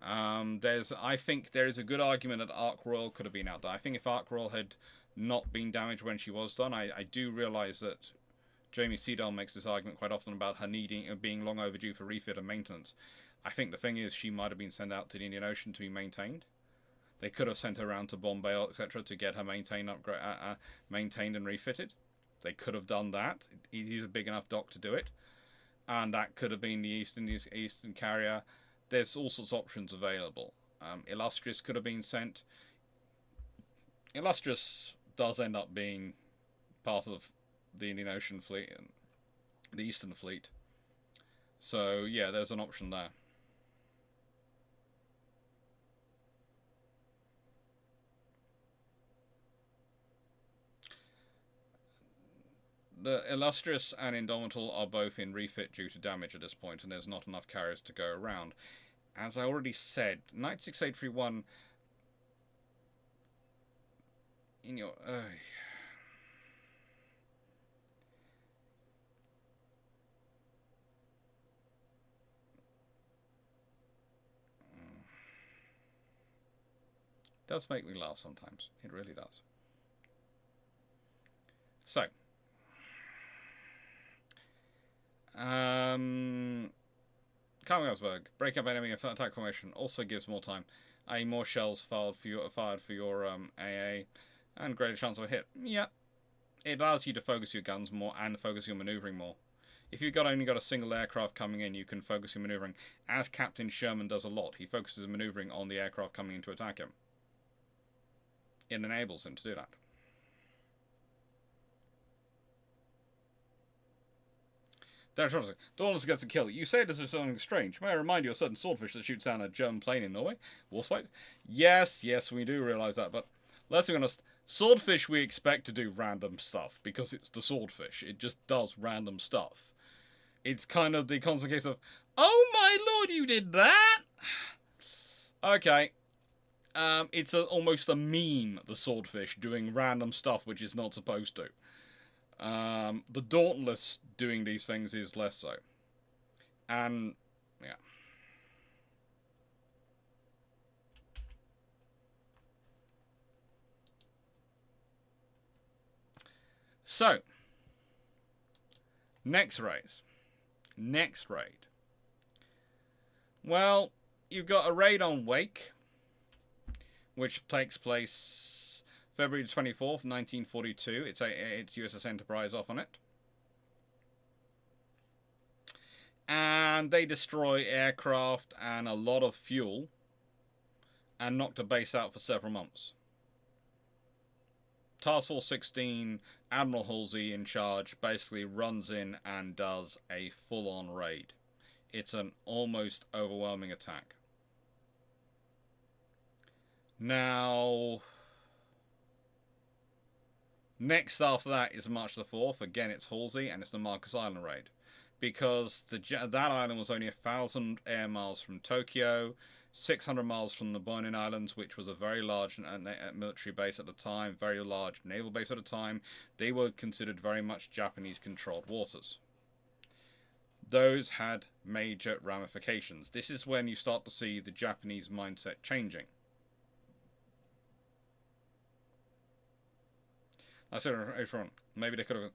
I think there is a good argument that Ark Royal could have been out there. I think if Ark Royal had not been damaged when she was done, I do realise that Jamie Seedale makes this argument quite often about her being long overdue for refit and maintenance. I think the thing is, she might have been sent out to the Indian Ocean to be maintained. They could have sent her around to Bombay, etc., to get her maintained and refitted. They could have done that. He's a big enough dock to do it, and that could have been the Eastern carrier. There's all sorts of options available. Illustrious could have been sent. Illustrious does end up being part of the Indian Ocean fleet, the Eastern Fleet. So yeah, there's an option there. The Illustrious and Indomitable are both in refit due to damage at this point, and there's not enough carriers to go around. As I already said, Knight 6831 in your does make me laugh sometimes. It really does. So, Karlsberg, break up enemy attack formation also gives more time, i.e. more shells fired for your AA, and greater chance of a hit. Yeah, it allows you to focus your guns more and focus your maneuvering more. If you've only got a single aircraft coming in, you can focus your maneuvering, as Captain Sherman does a lot. He focuses maneuvering on the aircraft coming in to attack him. It enables him to do that. Dauntless gets a kill. You say it as if something strange. May I remind you of a certain swordfish that shoots down a German plane in Norway? Warspite? Yes, we do realise that, but let's be honest. Swordfish we expect to do random stuff, because it's the swordfish. It just does random stuff. It's kind of the constant case of, oh my lord, you did that? Okay. It's almost a meme, the swordfish doing random stuff which is not supposed to. The Dauntless doing these things is less so. And, yeah. So, next raid. Well, you've got a raid on Wake, which takes place February 24th, 1942. It's USS Enterprise off on it. And they destroy aircraft and a lot of fuel and knock the base out for several months. Task Force 16, Admiral Halsey in charge, basically runs in and does a full-on raid. It's an almost overwhelming attack. Now, next after that is March the 4th. Again, it's Halsey, and it's the Marcus Island raid. Because that island was only 1,000 air miles from Tokyo, 600 miles from the Bonin Islands, which was a very large military base at the time, very large naval base at the time. They were considered very much Japanese-controlled waters. Those had major ramifications. This is when you start to see the Japanese mindset changing. I said, maybe they could have.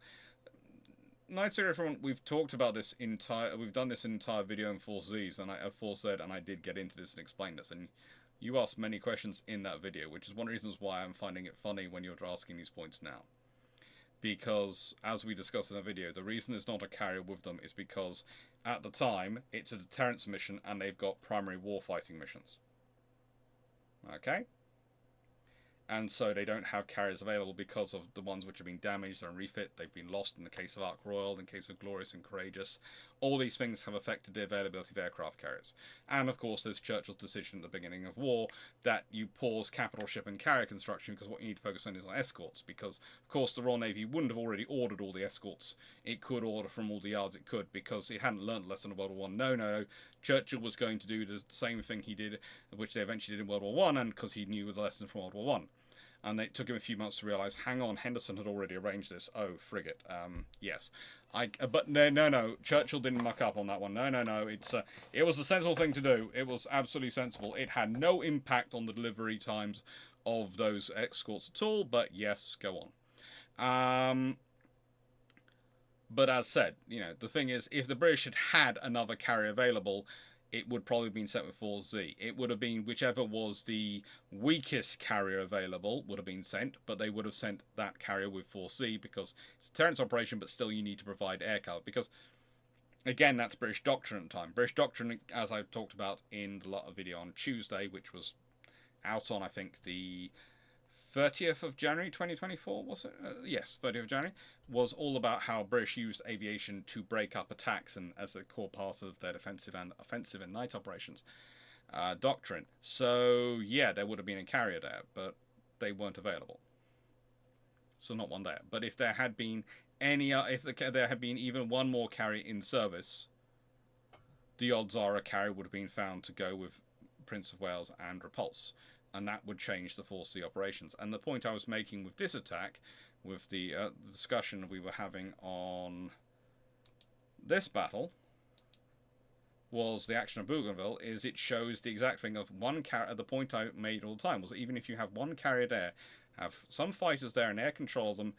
Night Zero Front, we've talked about this we've done this entire video in 4Zs, and I did get into this and explain this, and you asked many questions in that video, which is one of the reasons why I'm finding it funny when you're asking these points now. Because, as we discussed in the video, the reason there's not a carrier with them is because, at the time, it's a deterrence mission, and they've got primary warfighting missions. Okay? And so they don't have carriers available because of the ones which have been damaged and refit. They've been lost in the case of Ark Royal, in the case of Glorious and Courageous. All these things have affected the availability of aircraft carriers. And of course there's Churchill's decision at the beginning of war that you pause capital ship and carrier construction because what you need to focus on is on escorts. Because of course the Royal Navy wouldn't have already ordered all the escorts. It could order from all the yards it could because it hadn't learned the lesson of World War I. No. Churchill was going to do the same thing he did, which they eventually did in World War I, and because he knew the lesson from World War I. And it took him a few months to realise, hang on, Henderson had already arranged this. Oh, frigate. Yes. But no. Churchill didn't muck up on that one. No. It was a sensible thing to do. It was absolutely sensible. It had no impact on the delivery times of those escorts at all. But yes, go on. But as said, the thing is, if the British had had another carrier available, it would probably have been sent with 4Z. It would have been whichever was the weakest carrier available would have been sent, but they would have sent that carrier with 4C because it's a deterrence operation, but still you need to provide air cover. Because, again, that's British doctrine at the time. British doctrine, as I talked about in the video on Tuesday, which was out on, I think, the 30th of January 2024, was it? Yes, 30th of January, was all about how British used aviation to break up attacks and as a core part of their defensive and offensive and night operations doctrine. So, yeah, there would have been a carrier there, but they weren't available. So not one there. But if there had been there had been even one more carrier in service, the odds are a carrier would have been found to go with Prince of Wales and repulse. And that would change the 4C operations. And the point I was making with this attack, with the discussion we were having on this battle, was the action of Bougainville, is it shows the exact thing of one carrier. The point I made all the time was that even if you have one carrier there, have some fighters there and air control them,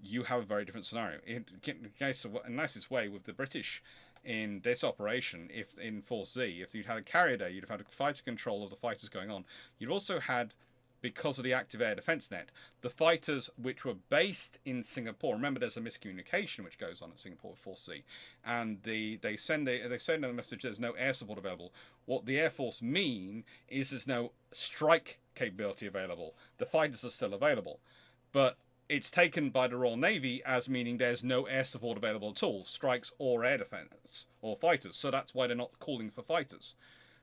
you have a very different scenario. In the nicest way with the British in this operation, if in 4Z, if you'd had a carrier there, you'd have had a fighter control of the fighters going on. You'd also had, because of the active air defense net, the fighters which were based in Singapore. Remember, there's a miscommunication which goes on at Singapore with 4C, and they send a message there's no air support available. What the Air Force mean is there's no strike capability available. The fighters are still available, but it's taken by the Royal Navy as meaning there's no air support available at all, strikes or air defense or fighters. So that's why they're not calling for fighters.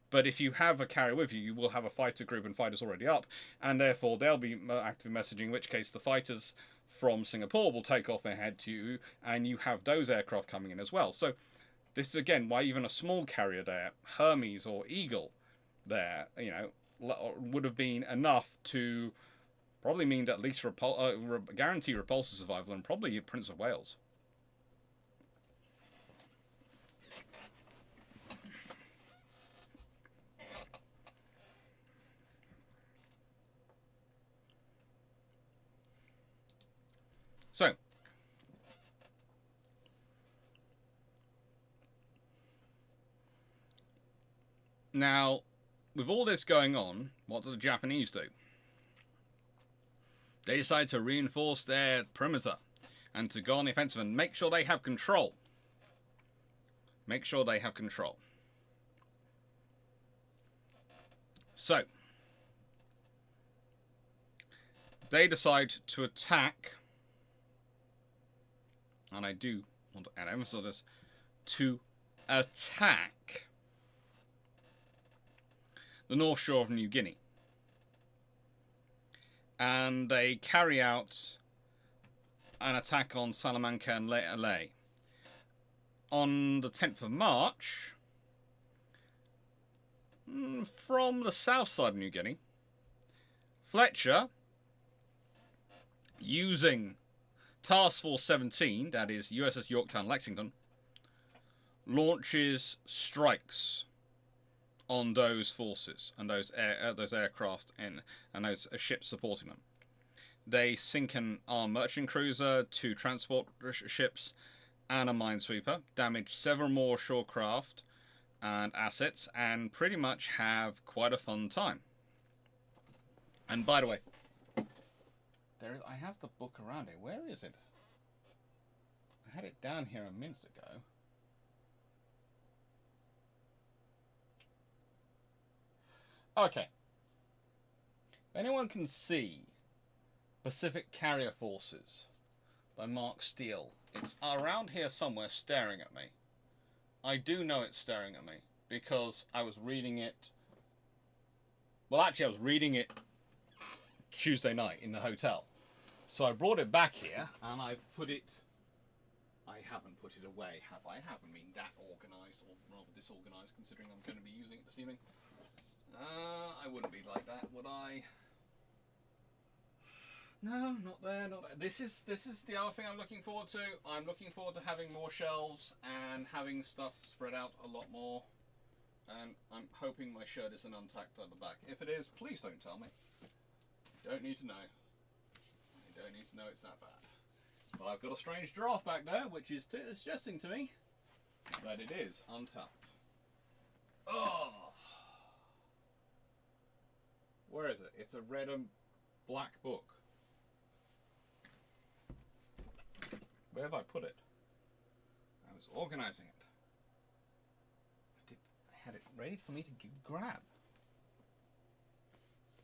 But if you have a carrier with you, you will have a fighter group and fighters already up, and therefore they'll be active messaging, in which case the fighters from Singapore will take off and head to you, and you have those aircraft coming in as well. So this is again why even a small carrier there, Hermes or Eagle there, would have been enough to probably mean that at least guarantee repulsor survival, and probably Prince of Wales. So, now, with all this going on, what do the Japanese do? They decide to reinforce their perimeter and to go on the offensive and make sure they have control. Make sure they have control. So, they decide to attack, and I do want to add emphasis on this, to attack the North Shore of New Guinea. And they carry out an attack on Salamanca and Ley. On the 10th of March, from the south side of New Guinea, Fletcher, using Task Force 17, that is USS Yorktown Lexington, launches strikes on those forces and those aircraft and those ships supporting them. They sink an armed merchant cruiser, 2 transport ships, and a minesweeper, damage several more shorecraft and assets, and pretty much have quite a fun time. And by the way, I have the book around it. Where is it? I had it down here a minute ago. Okay. If anyone can see Pacific Carrier Forces by Mark Steele, it's around here somewhere staring at me. I do know it's staring at me because I was reading it. Well, actually, I was reading it Tuesday night in the hotel. So I brought it back here and I put it. I haven't put it away, have I? I haven't been that organised, or rather disorganised, considering I'm going to be using it this evening. I wouldn't be like that, would I? No, not there, not there. This is the other thing I'm looking forward to. I'm looking forward to having more shelves and having stuff spread out a lot more. And I'm hoping my shirt isn't untucked at the back. If it is, please don't tell me. You don't need to know. You don't need to know it's that bad. But I've got a strange draft back there, which is suggesting to me that it is untucked. Oh! Where is it? It's a red and black book. Where have I put it? I was organising it. I had it ready for me to grab.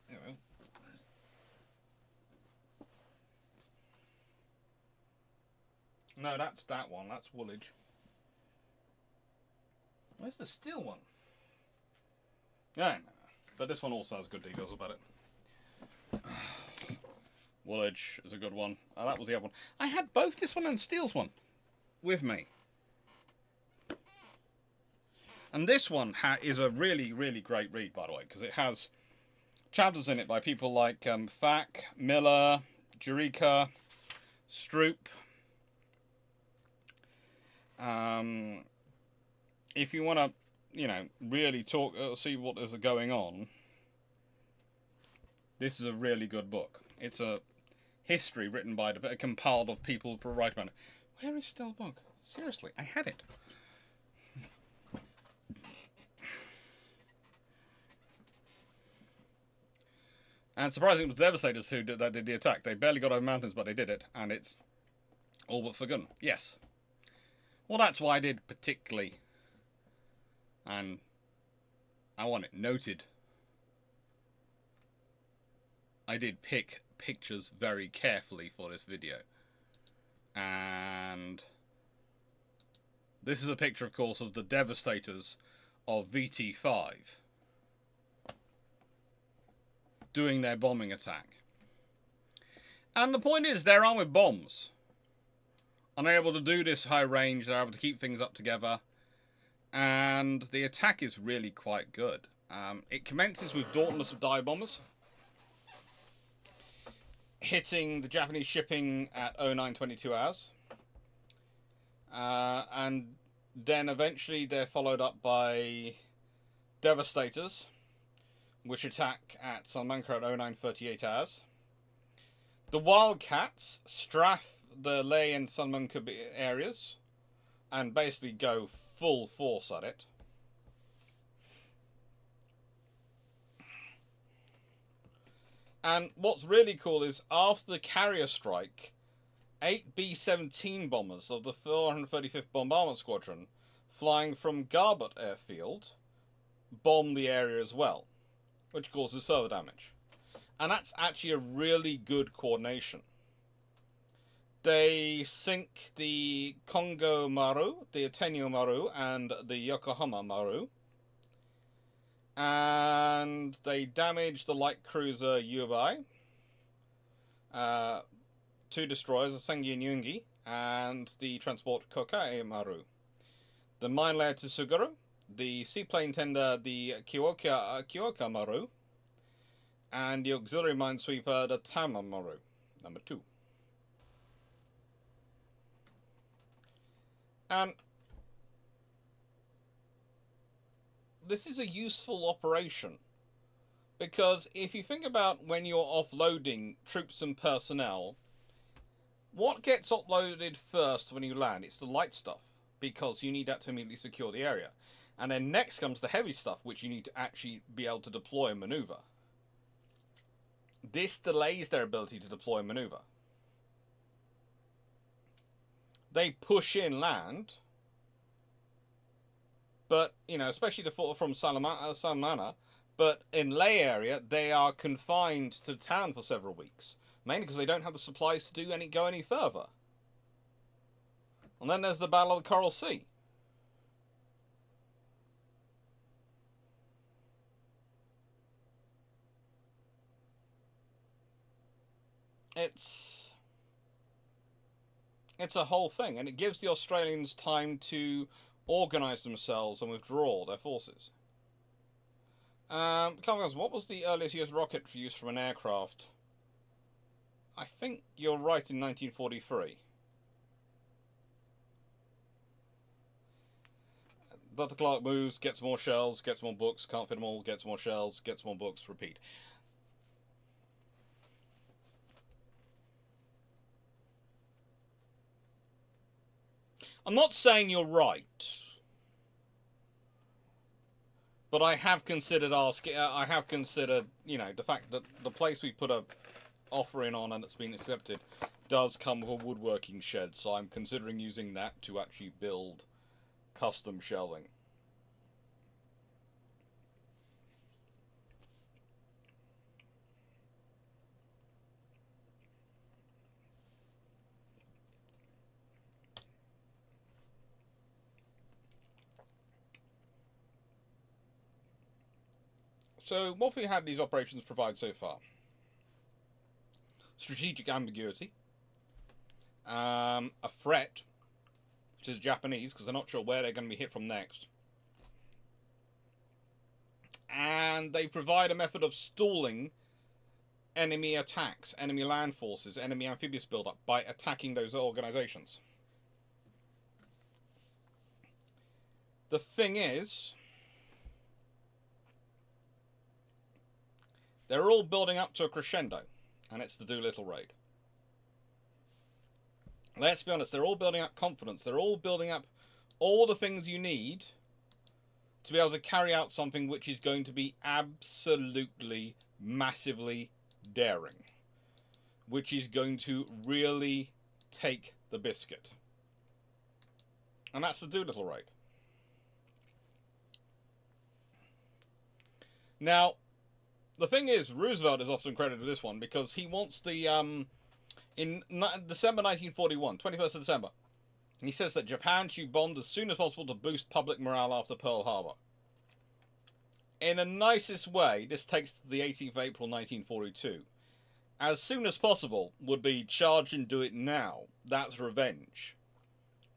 Anyway. No, that's that one. That's Woolwich. Where's the steel one? Yeah, no. But this one also has good details about it. Woolwich is a good one. Oh, that was the other one. I had both this one and Steele's one with me. And this one is a really, really great read, by the way, because it has chapters in it by people like Fack, Miller, Jerica, Stroop. If you want to, really talk, see what is going on, this is a really good book. It's a history written by, compiled of people who write about it. Where is Steele's book? Seriously, I had it. And surprisingly, it was the Devastators who did the attack. They barely got over mountains, but they did it, and it's all but forgotten. Yes. Well, that's why I did particularly, and I want it noted, I did pick pictures very carefully for this video. And this is a picture, of course, of the Devastators of VT5 doing their bombing attack. And the point is, they're armed with bombs. And they're able to do this high range, they're able to keep things up together. And the attack is really quite good. It commences with Dauntless dive bombers hitting the Japanese shipping at 0922 hours. And then eventually they're followed up by Devastators, which attack at Salamanca at 0938 hours. The Wildcats strafe the Leh and Salamanca areas and basically go full force at it. And what's really cool is after the carrier strike, 8 B-17 bombers of the 435th Bombardment Squadron, flying from Garbut Airfield, bomb the area as well, which causes further damage. And that's actually a really good coordination. They sink the Kongo Maru, the Ateneo Maru, and the Yokohama Maru. And they damage the light cruiser Yubai, 2 destroyers, the Sengi and Yungi, and the transport Kokai Maru. The mine layer Tsuguru, the seaplane tender the Kyoka Maru, and the auxiliary minesweeper the Tama Maru, number 2. And this is a useful operation, because if you think about when you're offloading troops and personnel, what gets uploaded first when you land? It's the light stuff, because you need that to immediately secure the area. And then next comes the heavy stuff, which you need to actually be able to deploy and maneuver. This delays their ability to deploy and maneuver. They push in land, but, especially from Salamana, but in Leh area, they are confined to town for several weeks, mainly because they don't have the supplies to go any further. And then there's the Battle of the Coral Sea. It's a whole thing, and it gives the Australians time to organise themselves and withdraw their forces. What was the earliest US rocket for use from an aircraft? I think you're right, in 1943. Dr. Clarke moves, gets more shells, gets more books, can't fit them all, gets more shells, gets more books, repeat. I'm not saying you're right, but I have considered the fact that the place we put a offering on and it's been accepted does come with a woodworking shed, so I'm considering using that to actually build custom shelving. So what have we had these operations provide so far? Strategic ambiguity, a threat to the Japanese because they're not sure where they're going to be hit from next, and they provide a method of stalling enemy attacks, enemy land forces, enemy amphibious buildup by attacking those organizations. The thing is, they're all building up to a crescendo, and it's the Doolittle raid. Let's be honest, they're all building up confidence. They're all building up all the things you need to be able to carry out something which is going to be absolutely, massively daring. Which is going to really take the biscuit. And that's the Doolittle raid. Now, the thing is, Roosevelt is often credited with this one because he wants the, in December 1941, 21st of December, he says that Japan should bomb as soon as possible to boost public morale after Pearl Harbor. In the nicest way, this takes to the 18th of April 1942. As soon as possible would be charge and do it now. That's revenge.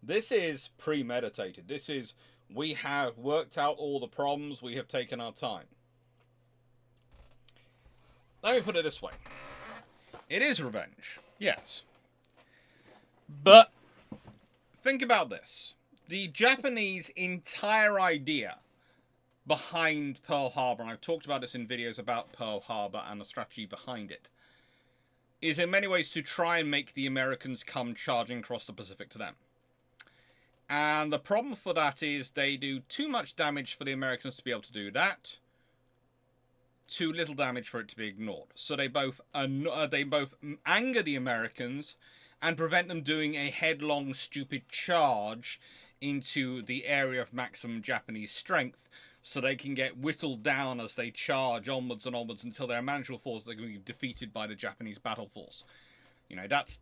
This is premeditated. This is, we have worked out all the problems, we have taken our time. Let me put it this way. It is revenge, yes. But think about this. The Japanese entire idea behind Pearl Harbor, and I've talked about this in videos about Pearl Harbor and the strategy behind it, is in many ways to try and make the Americans come charging across the Pacific to them. And the problem for that is they do too much damage for the Americans to be able to do that. Too little damage for it to be ignored. So they both anger the Americans and prevent them doing a headlong, stupid charge into the area of maximum Japanese strength, so they can get whittled down as they charge onwards and onwards until their manageable forces are going to be defeated by the Japanese battle force. You know, that's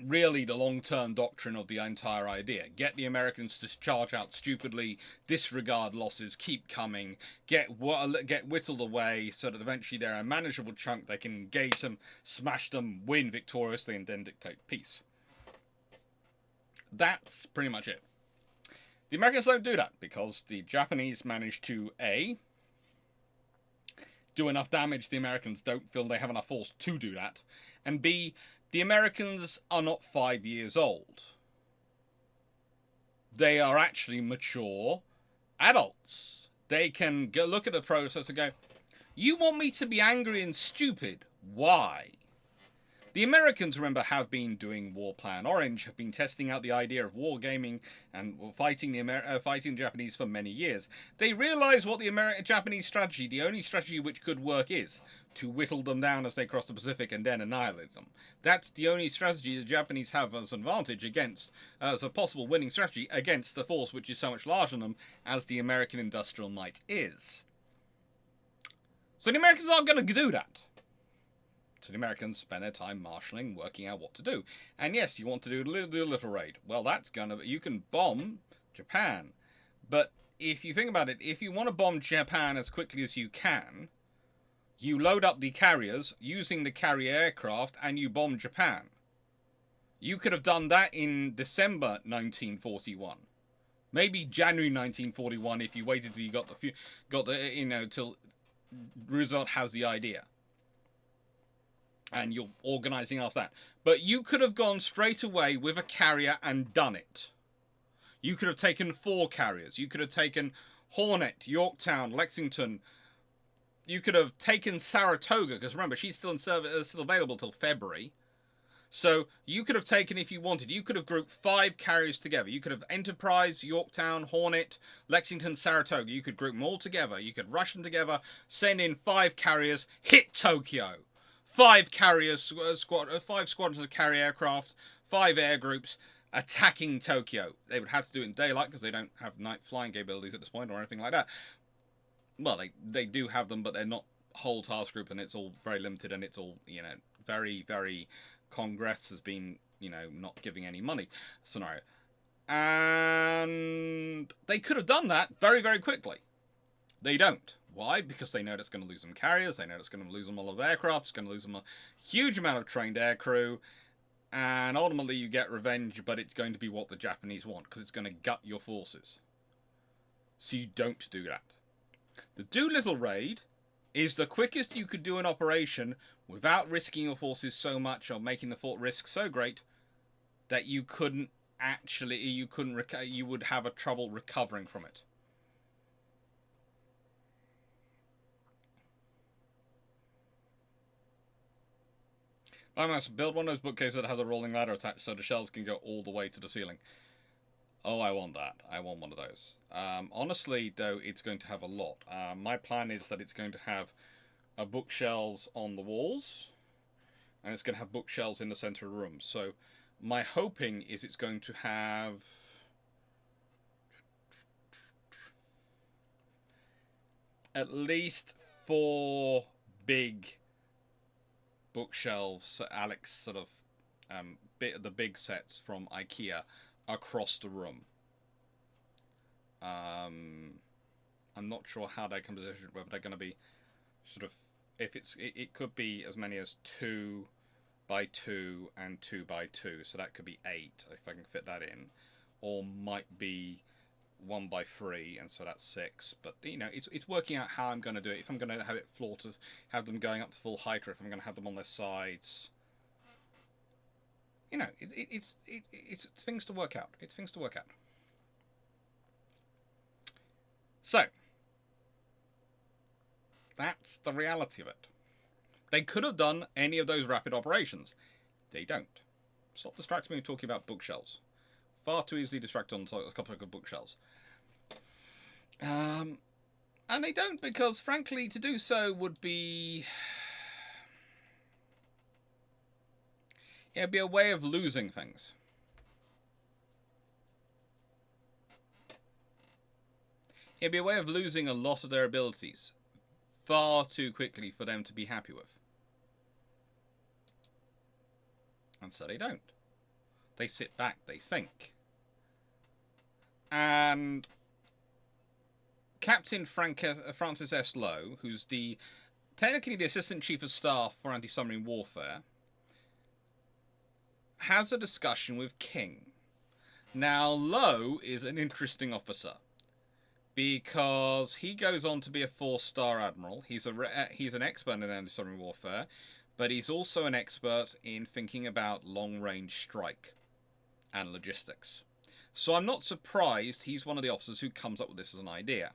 really the long-term doctrine of the entire idea. Get the Americans to charge out stupidly, disregard losses, keep coming, get whittled away so that eventually they're a manageable chunk, they can engage them, smash them, win victoriously, and then dictate peace. That's pretty much it. The Americans don't do that because the Japanese manage to A, do enough damage the Americans don't feel they have enough force to do that, and B, the Americans are not 5 years old. They are actually mature adults. They can go look at the process and go, you want me to be angry and stupid? Why? The Americans, remember, have been doing War Plan Orange, have been testing out the idea of wargaming and fighting the Japanese for many years. They realise what the Japanese strategy, the only strategy which could work, is to whittle them down as they cross the Pacific and then annihilate them. That's the only strategy the Japanese have as an advantage against, as a possible winning strategy against the force which is so much larger than them as the American industrial might is. So the Americans aren't going to do that. So the Americans spend their time marshalling, working out what to do. And yes, you want to do a little raid. Well, that's you can bomb Japan. But if you think about it, if you want to bomb Japan as quickly as you can, you load up the carriers using the carrier aircraft and you bomb Japan. You could have done that in December 1941. Maybe January 1941 if you waited till you till Roosevelt has the idea. And you're organising after that. But you could have gone straight away with a carrier and done it. You could have taken 4 carriers. You could have taken Hornet, Yorktown, Lexington. You could have taken Saratoga, because remember, she's still in service, still available till February. So you could have taken, if you wanted, you could have grouped 5 carriers together. You could have Enterprise, Yorktown, Hornet, Lexington, Saratoga. You could group them all together. You could rush them together, send in 5 carriers, hit Tokyo. 5 carriers, 5 squadrons of carrier aircraft, 5 air groups attacking Tokyo. They would have to do it in daylight because they don't have night flying capabilities at this point or anything like that. Well, they do have them, but they're not whole task group, and it's all very limited, and it's all, very, very Congress has been, not giving any money scenario. And they could have done that very, very quickly. They don't. Why? Because they know it's going to lose them carriers, they know it's going to lose them a lot of aircraft, it's going to lose them a huge amount of trained aircrew, and ultimately you get revenge, but it's going to be what the Japanese want, because it's going to gut your forces. So you don't do that. The Doolittle raid is the quickest you could do an operation without risking your forces so much or making the fort risk so great that you couldn't actually, you would have a trouble recovering from it. I must build one of those bookcases that has a rolling ladder attached so the shelves can go all the way to the ceiling. Oh, I want that. I want one of those. Honestly, though, it's going to have a lot. My plan is that it's going to have bookshelves on the walls, and it's going to have bookshelves in the center of the room. So my hoping is it's going to have at least 4 big bookshelves. Alex sort of the big sets from IKEA across the room. I'm not sure how they come to decision, whether they're going to be sort of, if it could be as many as 2 by 2 and 2 by 2, so that could be 8 if I can fit that in, or might be 1 by 3, and so that's 6. But you know, it's working out how I'm going to do it. If I'm going to have it floor to have them going up to full height, or if I'm going to have them on their sides. You know, it's things to work out. It's things to work out. So that's the reality of it. They could have done any of those rapid operations. They don't. Stop distracting me talking about bookshelves. Far too easily distracted on a couple of bookshelves. And they don't, because frankly to do so would be... it'd be a way of losing things. It'd be a way of losing a lot of their abilities far too quickly for them to be happy with. And so they don't. They sit back, they think. And Captain Francis S. Lowe, who's technically the Assistant Chief of Staff for Anti-Submarine Warfare, has a discussion with King. Now, Lowe is an interesting officer, because he goes on to be a 4-star admiral. He's an expert in anti-submarine warfare, but he's also an expert in thinking about long-range strike and logistics. So I'm not surprised he's one of the officers who comes up with this as an idea.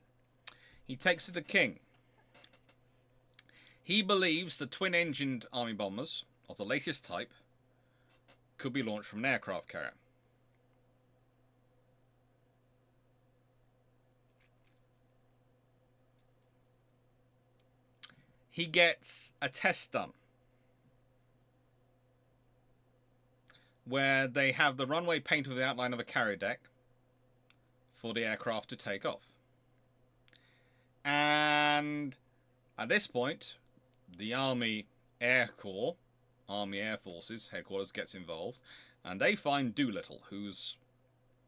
He takes it to King. He believes the twin-engined army bombers of the latest type could be launched from an aircraft carrier. He gets a test done where they have the runway painted with the outline of a carrier deck for the aircraft to take off. And at this point, the Army Air Corps, Army Air Forces headquarters gets involved, and they find Doolittle, who's,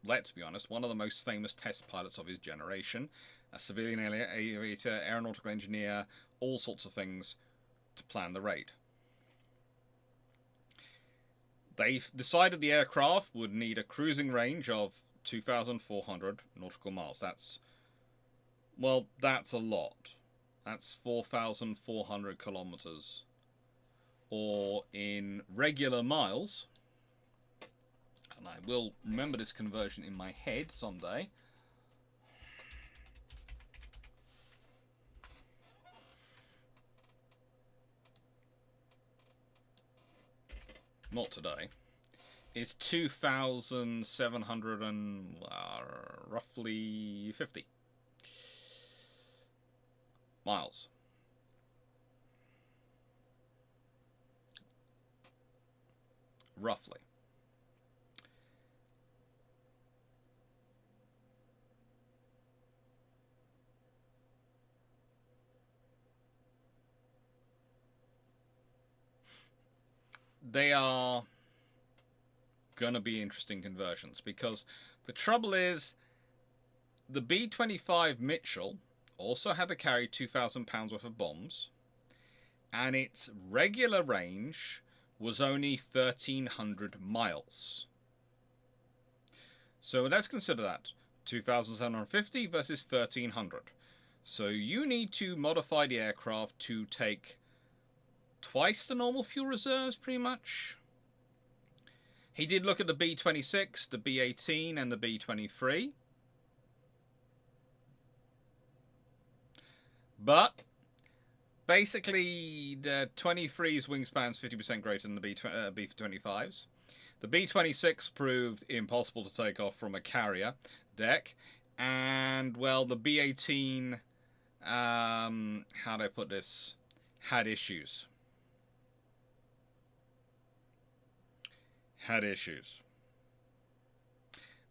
let's be honest, one of the most famous test pilots of his generation, a civilian aviator, aeronautical engineer, all sorts of things, to plan the raid. They decided the aircraft would need a cruising range of 2,400 nautical miles. That's a lot. That's 4,400 kilometers. Or in regular miles, and I will remember this conversion in my head someday. Not today. It's 2,700 and roughly 50 miles. Roughly. They are gonna be interesting conversions, because the trouble is the B-25 Mitchell also had to carry 2,000 pounds worth of bombs, and its regular range was only 1,300 miles. So let's consider that. 2,750 versus 1,300. So you need to modify the aircraft to take twice the normal fuel reserves, pretty much. He did look at the B-26, the B-18, and the B-23. But basically, the 23's wingspan's 50% greater than the B-25's. The B-26 proved impossible to take off from a carrier deck. And, well, the B-18, how do I put this, had issues.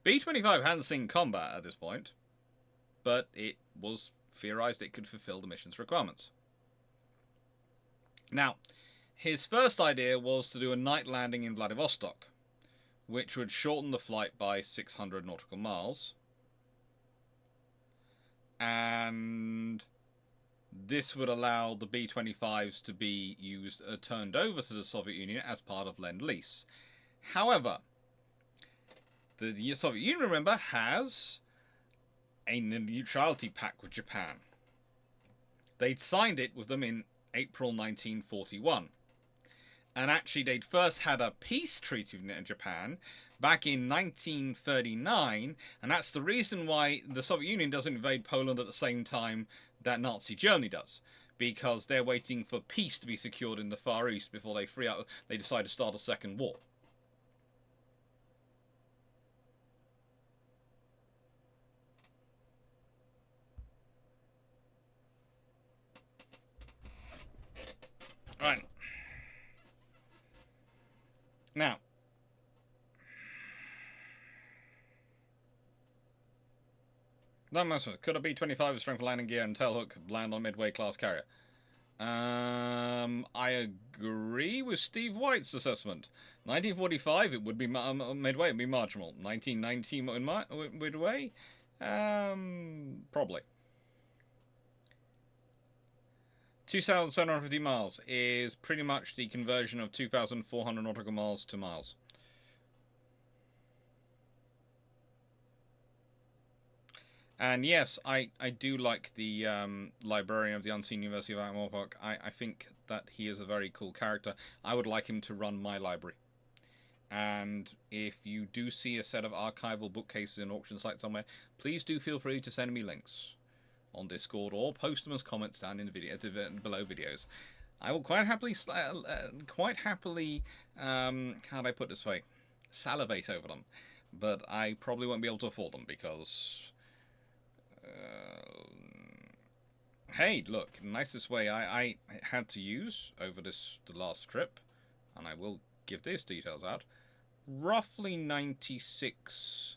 B-25 hadn't seen combat at this point, but it was theorized it could fulfill the mission's requirements. Now, his first idea was to do a night landing in Vladivostok, which would shorten the flight by 600 nautical miles. And this would allow the B-25s to be turned over to the Soviet Union as part of Lend-Lease. However, the Soviet Union, remember, has a neutrality pact with Japan. They'd signed it with them in April 1941. And actually, they'd first had a peace treaty with Japan back in 1939, and that's the reason why the Soviet Union doesn't invade Poland at the same time that Nazi Germany does, because they're waiting for peace to be secured in the Far East before they decide to start a second war. Right. Now, could a B-25 with strength landing gear and tailhook land on Midway class carrier? I agree with Steve White's assessment. 1945, it would be Midway, it'd be marginal. 1990 Midway, probably. 2,750 miles is pretty much the conversion of 2,400 nautical miles to miles. And yes, I do like the librarian of the Unseen University of Morpok. I think that he is a very cool character. I would like him to run my library. And if you do see a set of archival bookcases in auction site somewhere, please do feel free to send me links on Discord or post them as comments down in the video below videos. I will quite happily, how do I put this way, salivate over them. But I probably won't be able to afford them because... hey, look, the nicest way I had to use over the last trip, and I will give these details out, roughly 96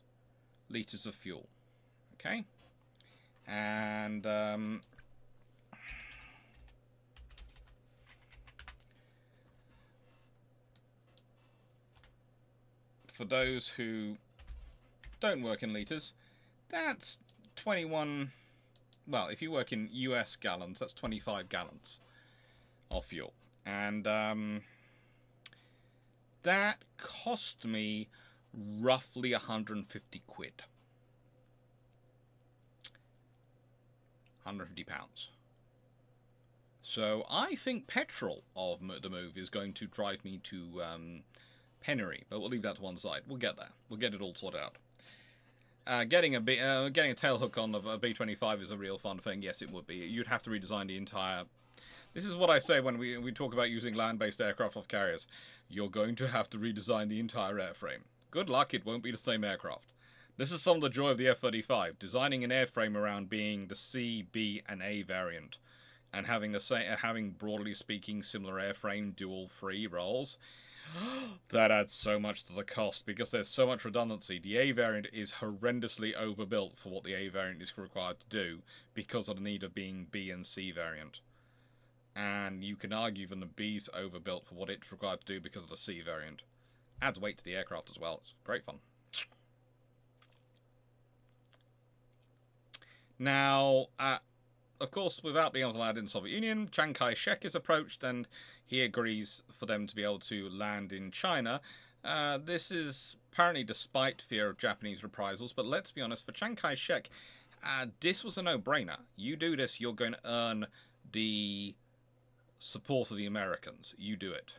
litres of fuel. Okay? And for those who don't work in litres, that's 21, well, if you work in US gallons, that's 25 gallons of fuel. And that cost me roughly 150 quid. 150 pounds. So I think petrol of the move is going to drive me to penury, but we'll leave that to one side. We'll get there. We'll get it all sorted out. Getting a tail hook on a B-25 is a real fun thing. Yes, it would be. You'd have to redesign the entire... This is what I say when we talk about using land-based aircraft off carriers. You're going to have to redesign the entire airframe. Good luck, it won't be the same aircraft. This is some of the joy of the F-35, designing an airframe around being the C, B, and A variant, and having broadly speaking similar airframe dual free rolls. That adds so much to the cost because there's so much redundancy. The A variant is horrendously overbuilt for what the A variant is required to do because of the need of being B and C variant. And you can argue even the B's overbuilt for what it's required to do because of the C variant. Adds weight to the aircraft as well. It's great fun. Now, of course, without being able to land in the Soviet Union, Chiang Kai-shek is approached and he agrees for them to be able to land in China. This is apparently despite fear of Japanese reprisals, but let's be honest, for Chiang Kai-shek, this was a no-brainer. You do this, you're going to earn the support of the Americans. You do it.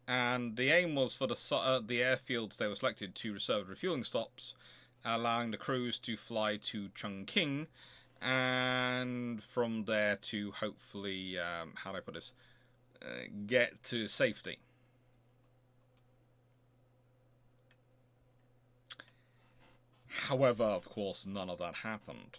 And the aim was for the airfields they were selected to reserve refueling stops, allowing the crews to fly to Chongqing, and from there to hopefully, how do I put this, get to safety. However, of course, none of that happened.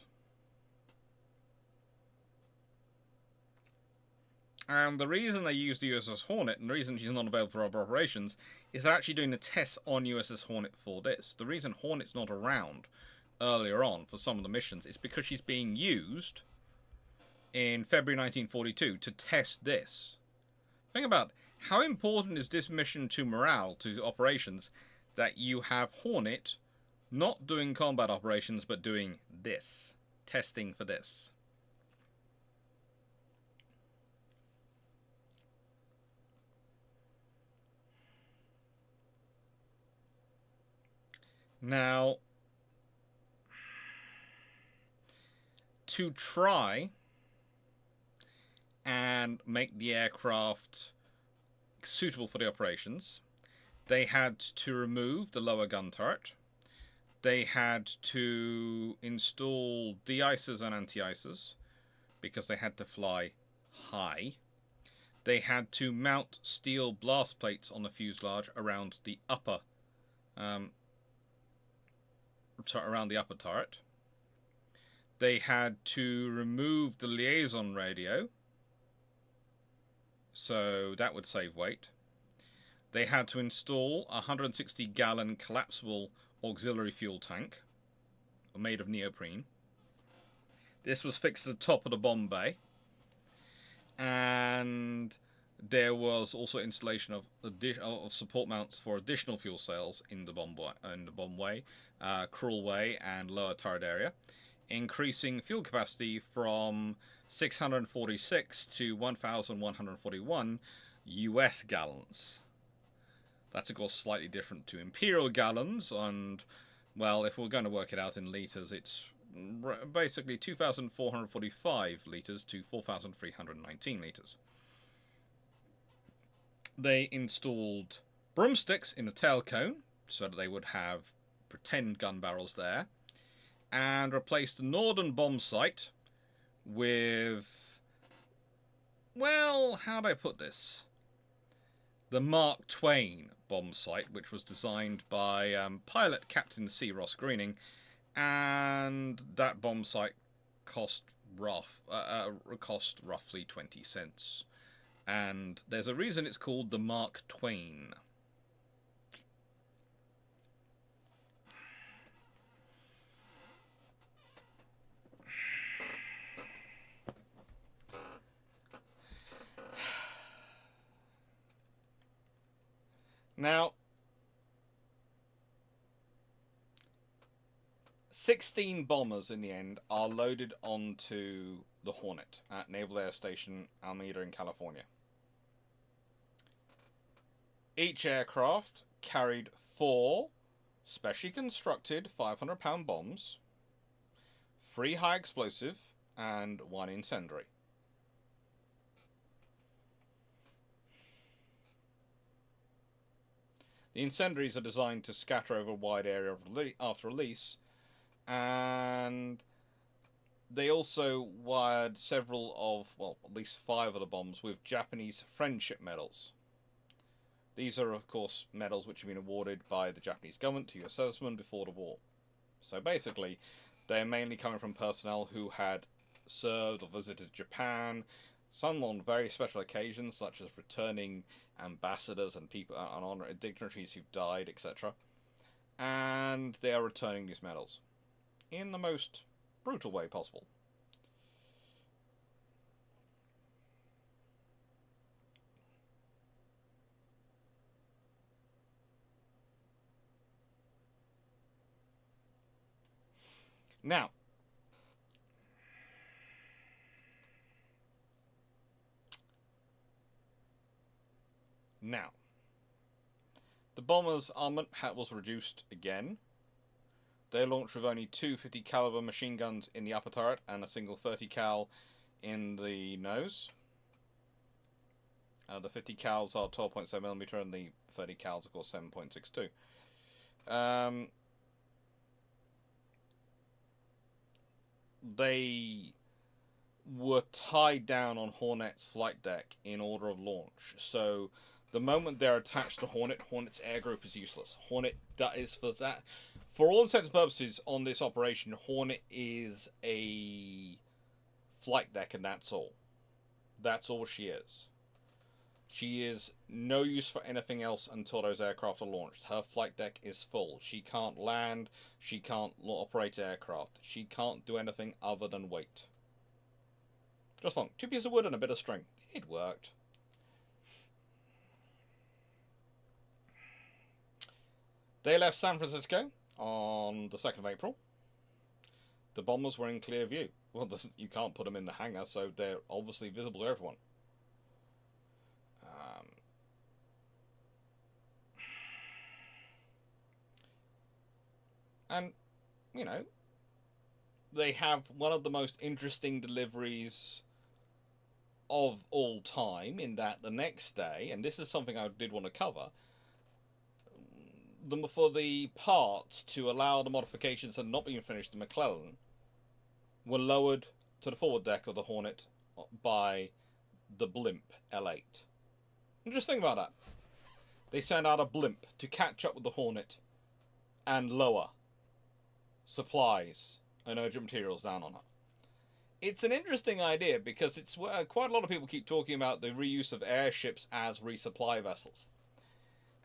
And the reason they used the USS Hornet, and the reason she's not available for other operations, is they're actually doing the tests on USS Hornet for this. The reason Hornet's not around earlier on for some of the missions is because she's being used in February 1942 to test this. Think about how important is this mission to morale, to operations, that you have Hornet not doing combat operations but doing this, testing for this. Now, to try and make the aircraft suitable for the operations, they had to remove the lower gun turret. They had to install de-icers and anti-icers because they had to fly high. They had to mount steel blast plates on the fuselage around the upper turret. They had to remove the liaison radio, so that would save weight. They had to install a 160-gallon collapsible auxiliary fuel tank made of neoprene. This was fixed at the top of the bomb bay, and there was also installation of support mounts for additional fuel cells in the bomb way, crawl way, and lower turret area, increasing fuel capacity from 646 to 1,141 US gallons. That's of course slightly different to imperial gallons, and well, if we're going to work it out in litres, it's basically 2,445 litres to 4,319 litres. They installed broomsticks in the tail cone so that they would have pretend gun barrels there, and replaced the northern bomb site with, well, how do I put this? The Mark Twain bomb site, which was designed by pilot Captain C. Ross Greening, and that bomb site cost roughly 20 cents. And there's a reason it's called the Mark Twain. Now, 16 bombers in the end are loaded onto the Hornet at Naval Air Station Alameda in California. Each aircraft carried 4 specially constructed 500-pound bombs, 3 high explosive, and 1 incendiary. The incendiaries are designed to scatter over a wide area after release, and they also wired several of, well, at least 5 of the bombs with Japanese friendship medals. These are, of course, medals which have been awarded by the Japanese government to US servicemen before the war. So basically, they're mainly coming from personnel who had served or visited Japan, some on very special occasions, such as returning ambassadors and people and honor dignitaries who've died, etc. And they are returning these medals in the most brutal way possible. Now, the bomber's armament was reduced again. They launched with only two 50 caliber machine guns in the upper turret and a single 30 cal in the nose. The 50 cals are 12.7mm and the 30 cals, of course, 7.62. They were tied down on Hornet's flight deck in order of launch. So the moment they're attached to Hornet, Hornet's air group is useless. Hornet, that is for that. For all intents and purposes on this operation, Hornet is a flight deck and that's all. That's all she is. She is no use for anything else until those aircraft are launched. Her flight deck is full. She can't land. She can't operate aircraft. She can't do anything other than wait. Just fine. 2 pieces of wood and a bit of string. It worked. They left San Francisco on the 2nd of April. The bombers were in clear view. Well, you can't put them in the hangar, so they're obviously visible to everyone. And, you know, they have one of the most interesting deliveries of all time, in that the next day, and this is something I did want to cover, for the parts to allow the modifications that had not been finished in McClellan were lowered to the forward deck of the Hornet by the blimp L8. And just think about that. They sent out a blimp to catch up with the Hornet and lower supplies and urgent materials down on her. It's an interesting idea because it's quite a lot of people keep talking about the reuse of airships as resupply vessels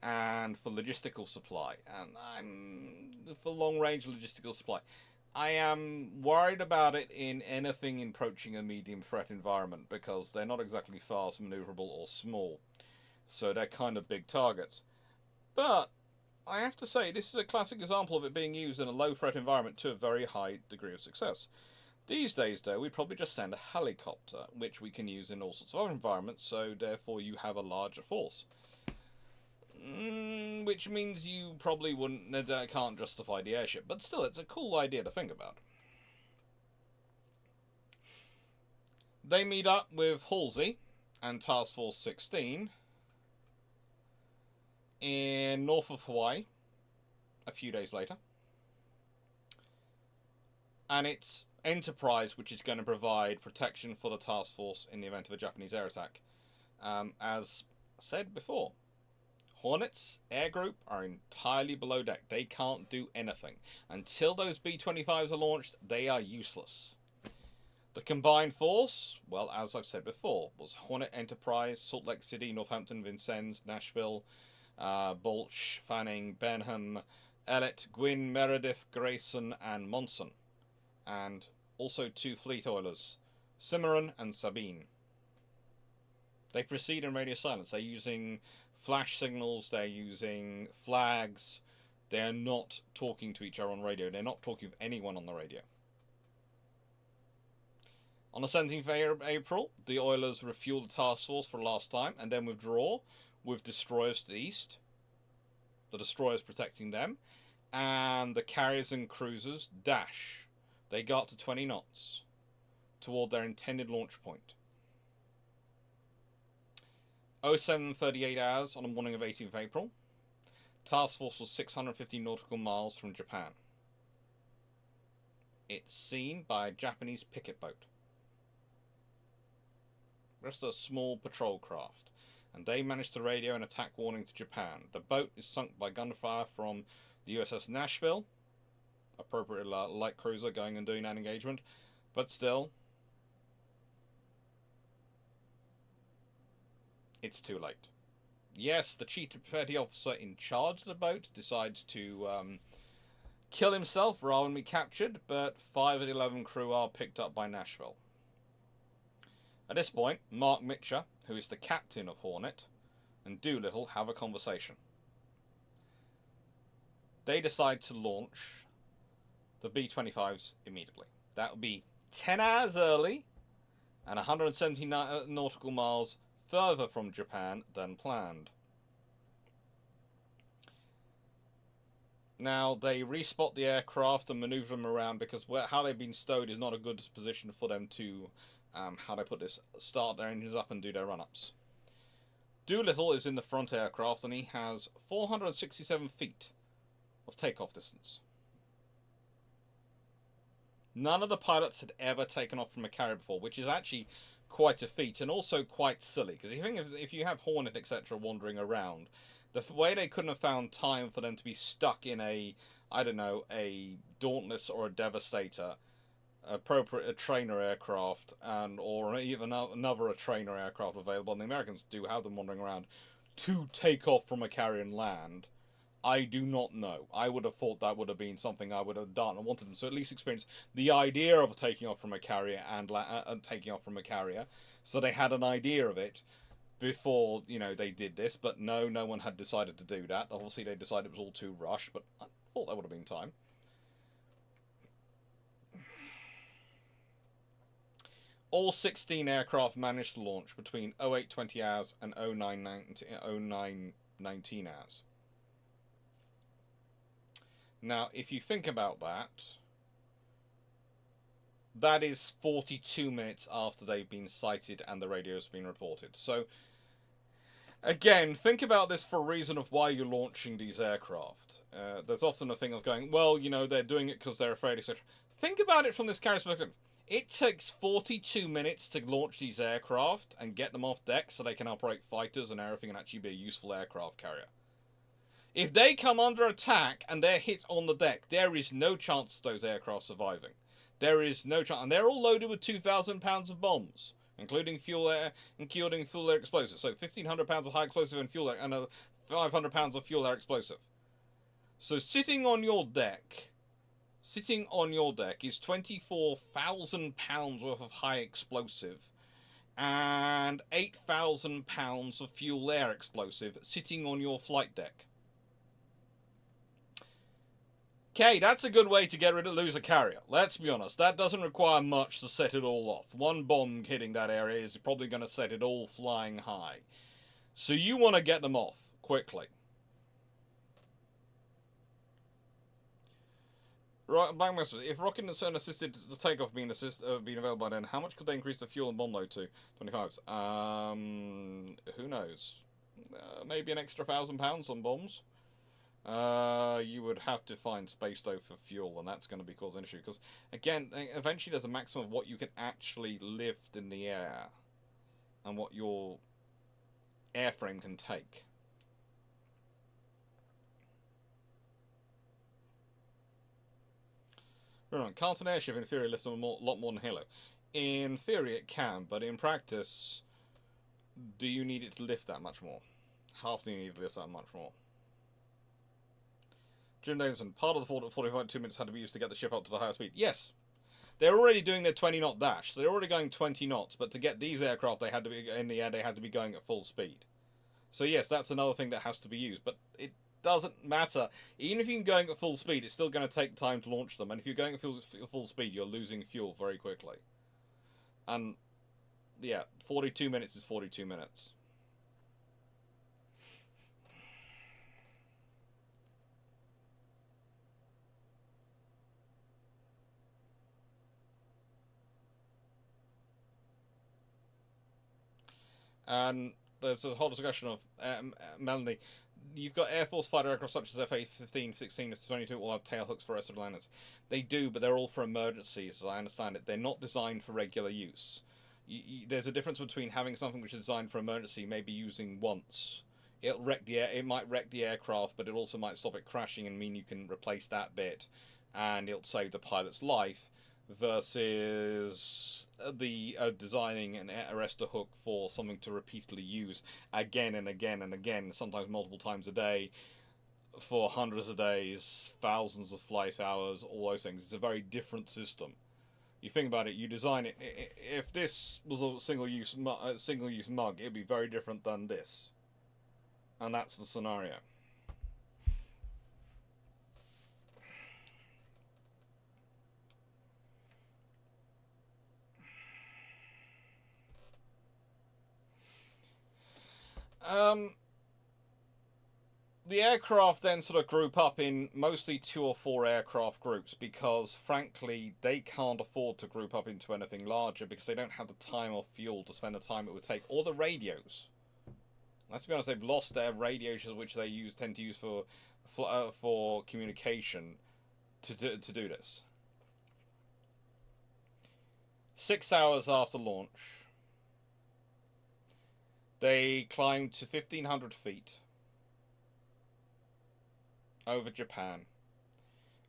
and for logistical supply, and I'm for long-range logistical supply. I am worried about it in anything approaching a medium threat environment because they're not exactly fast, maneuverable, or small, so they're kind of big targets. But I have to say, this is a classic example of it being used in a low-threat environment to a very high degree of success. These days, though, we'd probably just send a helicopter, which we can use in all sorts of other environments, so therefore you have a larger force. Which means you probably can't justify the airship, but still, it's a cool idea to think about. They meet up with Halsey and Task Force 16 in north of Hawaii a few days later. And it's Enterprise which is going to provide protection for the task force in the event of a Japanese air attack. As said before, Hornet's air group are entirely below deck. They can't do anything. Until those B-25s are launched, they are useless. The combined force, well, as I've said before, was Hornet, Enterprise, Salt Lake City, Northampton, Vincennes, Nashville, Balch, Fanning, Benham, Ellet, Gwyn, Meredith, Grayson, and Monson. And also 2 fleet oilers, Cimarron and Sabine. They proceed in radio silence. They're using flash signals, they're using flags. They're not talking to each other on radio. They're not talking with anyone on the radio. On the 17th of April, the Oilers refuel the task force for the last time and then withdraw with destroyers to the east. The destroyers protecting them. And the carriers and cruisers dash. They go up to 20 knots toward their intended launch point. 07:38 hours on the morning of 18th April. Task force was 650 nautical miles from Japan. It's seen by a Japanese picket boat. Just a small patrol craft, and they managed to radio an attack warning to Japan. The boat is sunk by gunfire from the USS Nashville, appropriate light cruiser going and doing that engagement, but still, it's too late. Yes, the chief petty officer in charge of the boat decides to kill himself rather than be captured, but 5 of the 11 crew are picked up by Nashville. At this point, Mark Mitcher, who is the captain of Hornet, and Doolittle have a conversation. They decide to launch the B-25s immediately. That would be 10 hours early and 170 nautical miles further from Japan than planned. Now, they respot the aircraft and maneuver them around because how they've been stowed is not a good position for them to, how do I put this, start their engines up and do their run-ups. Doolittle is in the front aircraft and he has 467 feet of takeoff distance. None of the pilots had ever taken off from a carrier before, which is actually quite a feat and also quite silly. Because you think if you have Hornet, etc., wandering around, the way they couldn't have found time for them to be stuck in a, I don't know, a Dauntless or a Devastator, a trainer aircraft, or even another trainer aircraft available, and the Americans do have them wandering around, to take off from a carrier and land. I do not know. I would have thought that would have been something I would have done. I wanted them to at least experience the idea of taking off from a carrier and taking off from a carrier, so they had an idea of it before they did this. But no one had decided to do that. Obviously, they decided it was all too rushed, but I thought that would have been time. All 16 aircraft managed to launch between 08:20 hours and 09:19 hours. Now, if you think about that, that is 42 minutes after they've been sighted and the radio's been reported. So, again, think about this for a reason of why you're launching these aircraft. There's often a thing of going, well, they're doing it because they're afraid, etc. Think about it from this carrier's perspective. It takes 42 minutes to launch these aircraft and get them off deck so they can operate fighters and everything and actually be a useful aircraft carrier. If they come under attack and they're hit on the deck, there is no chance of those aircraft surviving. There is no chance. And they're all loaded with 2,000 pounds of bombs, including fuel air explosives. So 1,500 pounds of high explosive and fuel air, and 500 pounds of fuel air explosive. So sitting on your deck is 24,000 pounds worth of high explosive and 8,000 pounds of fuel air explosive sitting on your flight deck. Okay, that's a good way to lose a carrier. Let's be honest, that doesn't require much to set it all off. One bomb hitting that area is probably going to set it all flying high. So you want to get them off quickly. Right, if rocket and assisted the takeoff being available by then, how much could they increase the fuel and bomb load to? 25s. Who knows? Maybe an extra £1,000 on bombs. You would have to find space though for fuel, and that's going to be cause an issue because again, eventually there's a maximum of what you can actually lift in the air and what your airframe can take. Right, can't an airship in theory lift a lot more than Halo? In theory it can, but in practice, do you need it to lift that much more? How often do you need to lift that much more? Jim Davidson, part of the 45 minutes had to be used to get the ship up to the higher speed. Yes. They're already doing their 20-knot dash, so they're already going 20 knots, but to get these aircraft they had to be in the air, they had to be going at full speed. So yes, that's another thing that has to be used, but it doesn't matter. Even if you're going at full speed, it's still going to take time to launch them, and if you're going at full speed, you're losing fuel very quickly. And yeah, 42 minutes is 42 minutes. And there's a whole discussion of Melanie. You've got Air Force fighter aircraft such as F-15, 16, F-22 all have tail hooks for rescue liners. They do, but they're all for emergencies, as I understand it. They're not designed for regular use. There's a difference between having something which is designed for emergency, maybe using once. It might wreck the aircraft, but it also might stop it crashing and mean you can replace that bit, and it'll save the pilot's life. Versus the designing an arrestor hook for something to repeatedly use again and again and again, sometimes multiple times a day, for hundreds of days, thousands of flight hours, all those things. It's a very different system. You think about it, you design it. If this was a single-use mug, it'd be very different than this, and that's the scenario. Um, the aircraft then sort of group up in mostly 2 or 4 aircraft groups because, frankly, they can't afford to group up into anything larger because they don't have the time or fuel to spend the time it would take, or the radios. Let's be honest, they've lost their radios, which they tend to use for communication to do this. 6 hours after launch, they climbed to 1,500 feet over Japan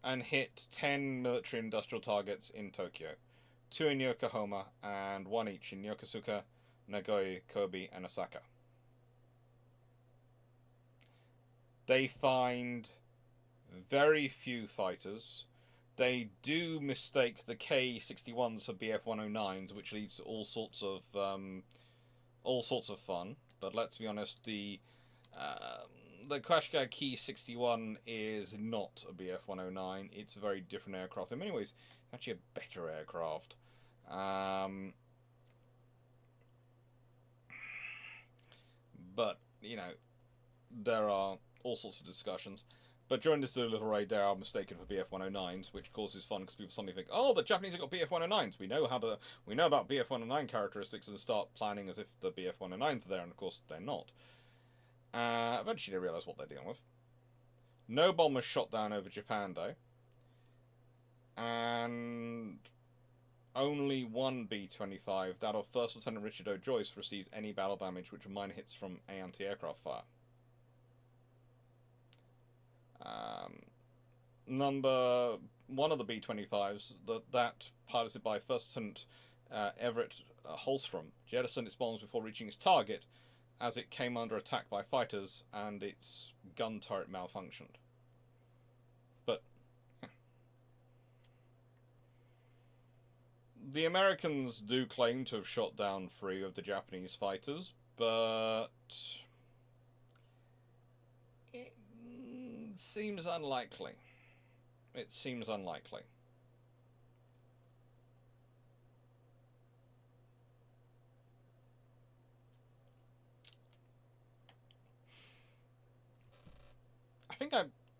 and hit 10 military industrial targets in Tokyo, 2 in Yokohama and 1 each in Yokosuka, Nagoya, Kobe, and Osaka. They find very few fighters. They do mistake the K-61s for BF-109s, which leads to all sorts of fun. But let's be honest, the Kashgar Ki-61 is not a BF-109. It's a very different aircraft. In many ways, it's actually a better aircraft. But, you know, there are all sorts of discussions. But during this little raid, they are mistaken for BF-109s, which causes fun because people suddenly think, "Oh, the Japanese have got BF-109s. We know about BF-109 characteristics," and start planning as if the BF-109s are there, and of course they're not. Eventually, they realise what they're dealing with. No bombers shot down over Japan, though, and only one B-25, that of First Lieutenant Richard O. Joyce, received any battle damage, which were minor hits from anti-aircraft fire. Number one of the B-25s, that piloted by First Lieutenant Everett Holstrom, jettisoned its bombs before reaching its target as it came under attack by fighters and its gun turret malfunctioned. But the Americans do claim to have shot down 3 of the Japanese fighters, but it seems unlikely. It seems unlikely. I think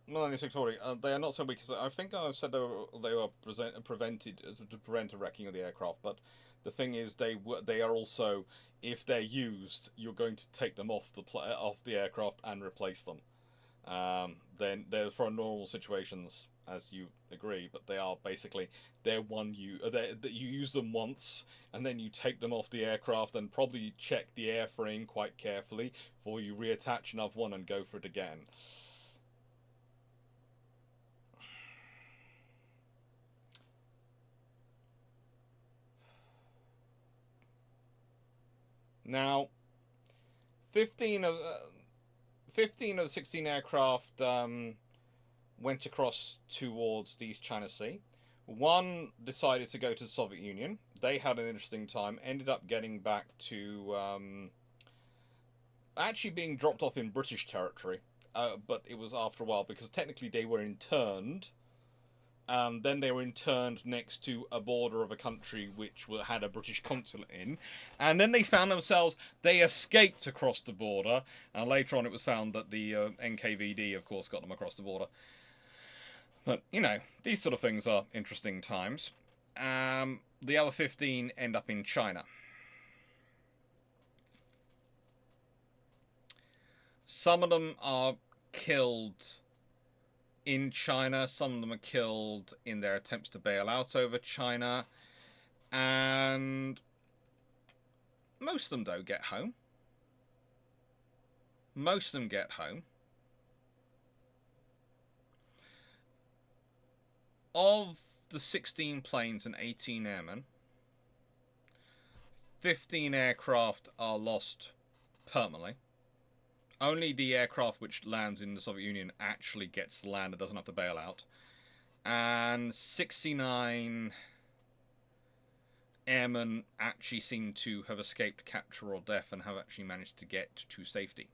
Millennium 640. They are not so weak as I think I've said. They were prevented to prevent a wrecking of the aircraft. But the thing is, they are also, if they're used, you're going to take them off the aircraft and replace them. Then they're for normal situations, as you agree, but they are basically you use them once and then you take them off the aircraft and probably check the airframe quite carefully before you reattach another one and go for it again. Now, 15 of 16 aircraft went across towards the East China Sea. One decided to go to the Soviet Union. They had an interesting time, ended up getting back to actually being dropped off in British territory, but it was after a while because technically they were interned. Then they were interned next to a border of a country which had a British consulate in. And then they found themselves, they escaped across the border. And later on it was found that the NKVD, of course, got them across the border. But, you know, these sort of things are interesting times. The other 15 end up in China. Some of them are killed in China, some of them are killed in their attempts to bail out over China, and most of them don't get home. Most of them get home. Of the 16 planes and 18 airmen, 15 aircraft are lost permanently. Only the aircraft which lands in the Soviet Union actually gets to land and doesn't have to bail out. And 69 airmen actually seem to have escaped capture or death and have actually managed to get to safety.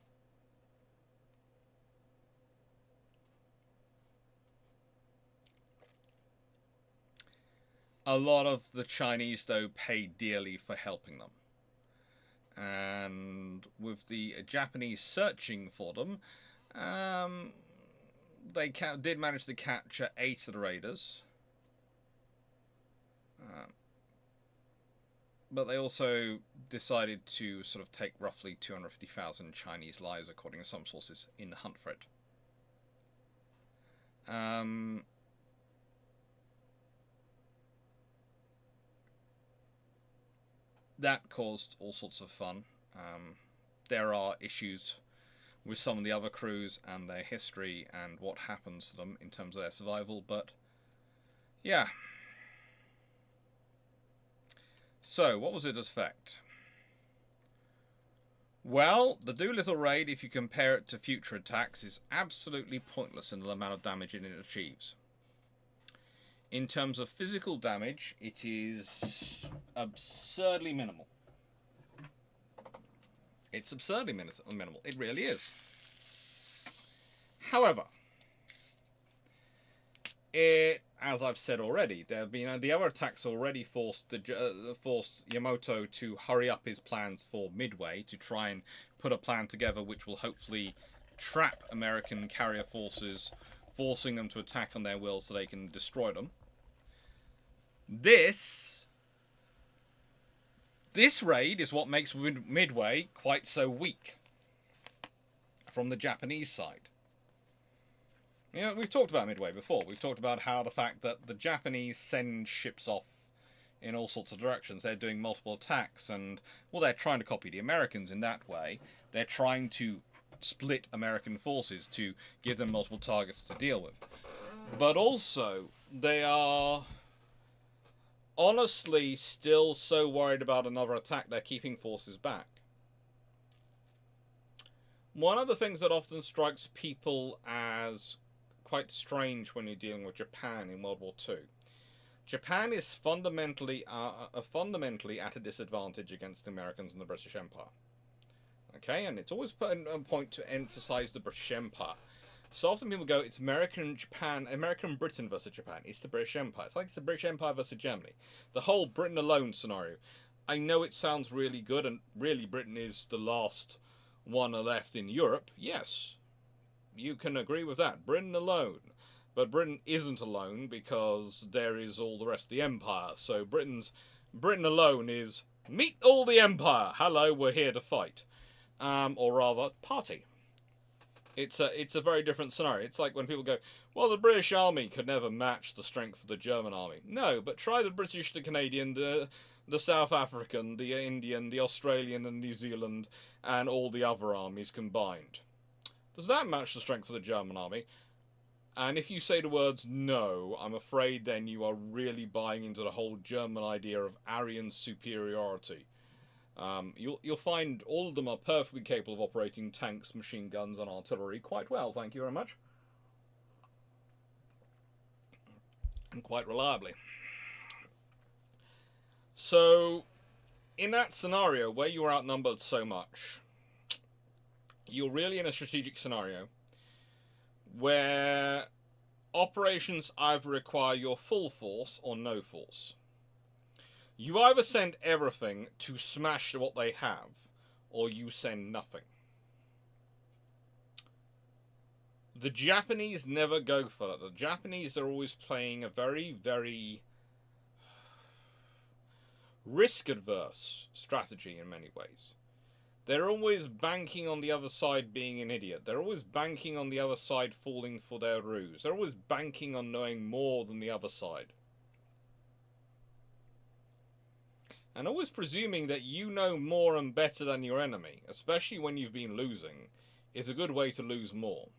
A lot of the Chinese, though, pay dearly for helping them. And with the Japanese searching for them, they did manage to capture 8 of the raiders. But they also decided to sort of take roughly 250,000 Chinese lives, according to some sources, in the hunt for it. That caused all sorts of fun. There are issues with some of the other crews and their history and what happens to them in terms of their survival, but yeah. So, what was its effect? Well, the Doolittle raid, if you compare it to future attacks, is absolutely pointless in the amount of damage it achieves. In terms of physical damage, it is absurdly minimal. It's absurdly minimal. It really is. However, as I've said already, there have been the other attacks already forced Yamato to hurry up his plans for Midway to try and put a plan together which will hopefully trap American carrier forces, forcing them to attack on their will so they can destroy them. This raid is what makes Midway quite so weak from the Japanese side. You know, we've talked about Midway before. We've talked about how the fact that the Japanese send ships off in all sorts of directions. They're doing multiple attacks, and, well, they're trying to copy the Americans in that way. They're trying to split American forces to give them multiple targets to deal with. But also, they are honestly still so worried about another attack, they're keeping forces back. One of the things that often strikes people as quite strange when you're dealing with Japan in World War II. Japan is fundamentally at a disadvantage against the Americans and the British Empire. Okay, and it's always put a point to emphasize the British Empire. So often people go, it's American Britain versus Japan. It's the British Empire. It's like it's the British Empire versus Germany. The whole Britain alone scenario. I know it sounds really good, and really Britain is the last one left in Europe. Yes, you can agree with that. Britain alone. But Britain isn't alone because there is all the rest of the empire. So Britain alone is meet all the empire. Hello, we're here to fight. Or rather, party. It's a very different scenario. It's like when people go, well, the British Army could never match the strength of the German Army. No, but try the British, the Canadian, the South African, the Indian, the Australian and New Zealand, and all the other armies combined. Does that match the strength of the German Army? And if you say the words no, I'm afraid then you are really buying into the whole German idea of Aryan superiority. You'll find all of them are perfectly capable of operating tanks, machine guns, and artillery quite well, thank you very much. And quite reliably. So, in that scenario where you are outnumbered so much, you're really in a strategic scenario where operations either require your full force or no force. You either send everything to smash what they have, or you send nothing. The Japanese never go for that. The Japanese are always playing a very, very risk-averse strategy in many ways. They're always banking on the other side being an idiot. They're always banking on the other side falling for their ruse. They're always banking on knowing more than the other side. And always presuming that you know more and better than your enemy, especially when you've been losing, is a good way to lose more.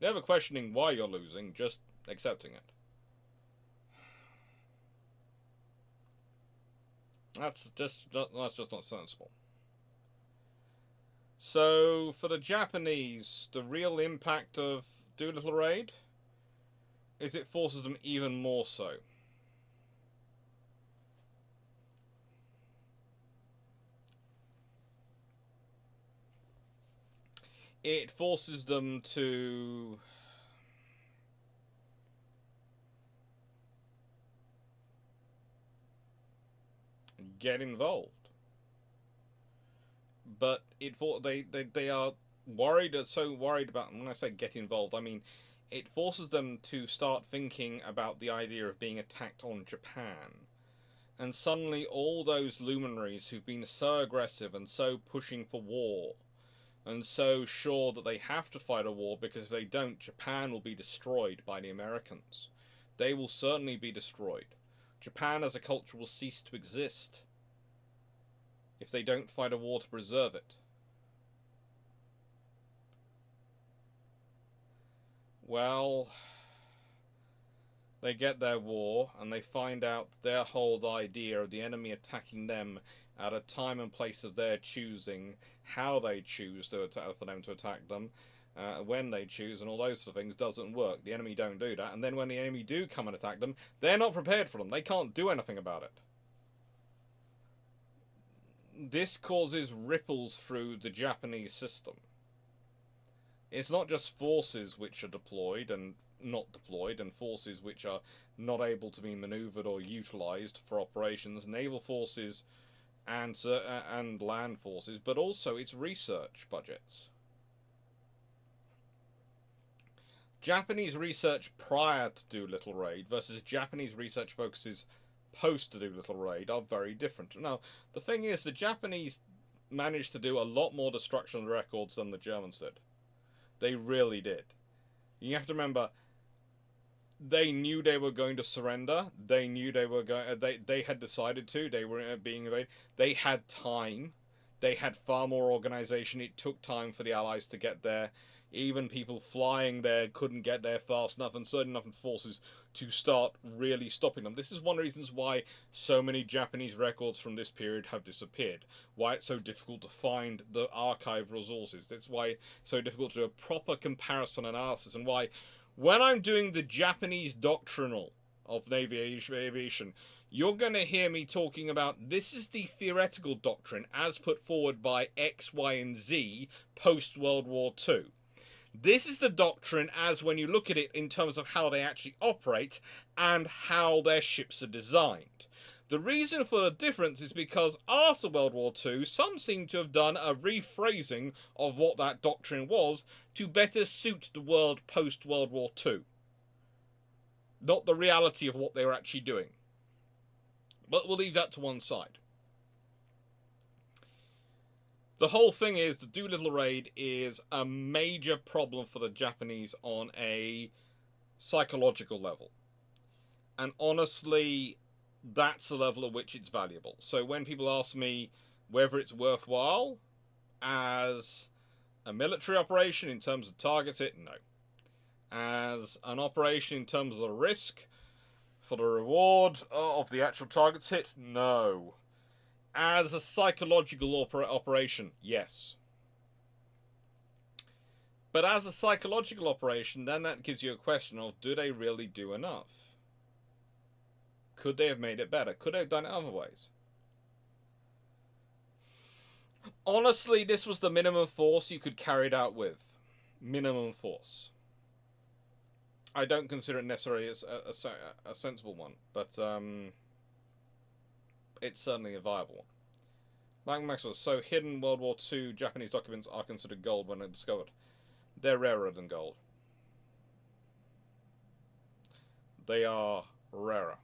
Never questioning why you're losing, just accepting it. That's just not sensible. So, for the Japanese, the real impact of Doolittle Raid is it forces them even more so. It forces them to get involved. but they are worried, so worried about. And when I say get involved, I mean it forces them to start thinking about the idea of being attacked on Japan. And suddenly, all those luminaries who've been so aggressive and so pushing for war, and so sure that they have to fight a war because if they don't, Japan will be destroyed by the Americans. They will certainly be destroyed. Japan as a culture will cease to exist if they don't fight a war to preserve it. Well, they get their war and they find out their whole idea of the enemy attacking them at a time and place of their choosing, how they choose to for them to attack them, when they choose, and all those sort of things doesn't work. The enemy don't do that, and then when the enemy do come and attack them, they're not prepared for them. They can't do anything about it. This causes ripples through the Japanese system. It's not just forces which are deployed and not deployed, and forces which are not able to be manoeuvred or utilised for operations, naval forces and land forces, but also its research budgets. Japanese research prior to Doolittle Raid versus Japanese research focuses post Doolittle Raid are very different. Now, the thing is, the Japanese managed to do a lot more destruction of the records than the Germans did. They really did. You have to remember, they knew they were going to surrender. They knew they were going. They had decided to. They were being invaded. They had time. They had far more organization. It took time for the Allies to get there. Even people flying there couldn't get there fast enough, and certain enough forces to start really stopping them. This is one of the reasons why so many Japanese records from this period have disappeared. Why it's so difficult to find the archive resources. That's why it's so difficult to do a proper comparison analysis, and why when I'm doing the Japanese doctrinal of Navy aviation, you're going to hear me talking about this is the theoretical doctrine as put forward by X, Y, and Z post World War II. This is the doctrine as when you look at it in terms of how they actually operate and how their ships are designed. The reason for the difference is because after World War II, some seem to have done a rephrasing of what that doctrine was to better suit the world post-World War II. Not the reality of what they were actually doing. But we'll leave that to one side. The whole thing is the Doolittle Raid is a major problem for the Japanese on a psychological level. And honestly, that's the level at which it's valuable. So when people ask me whether it's worthwhile as a military operation in terms of targets hit, no. As an operation in terms of the risk for the reward of the actual targets hit, no. As a psychological operation, yes. But as a psychological operation, then that gives you a question of, do they really do enough? Could they have made it better? Could they have done it other ways? Honestly, this was the minimum force you could carry it out with. Minimum force. I don't consider it necessarily a sensible one, but it's certainly a viable one. Mike Maxwell, so hidden World War II Japanese documents are considered gold when they're discovered. They're rarer than gold. They are rarer.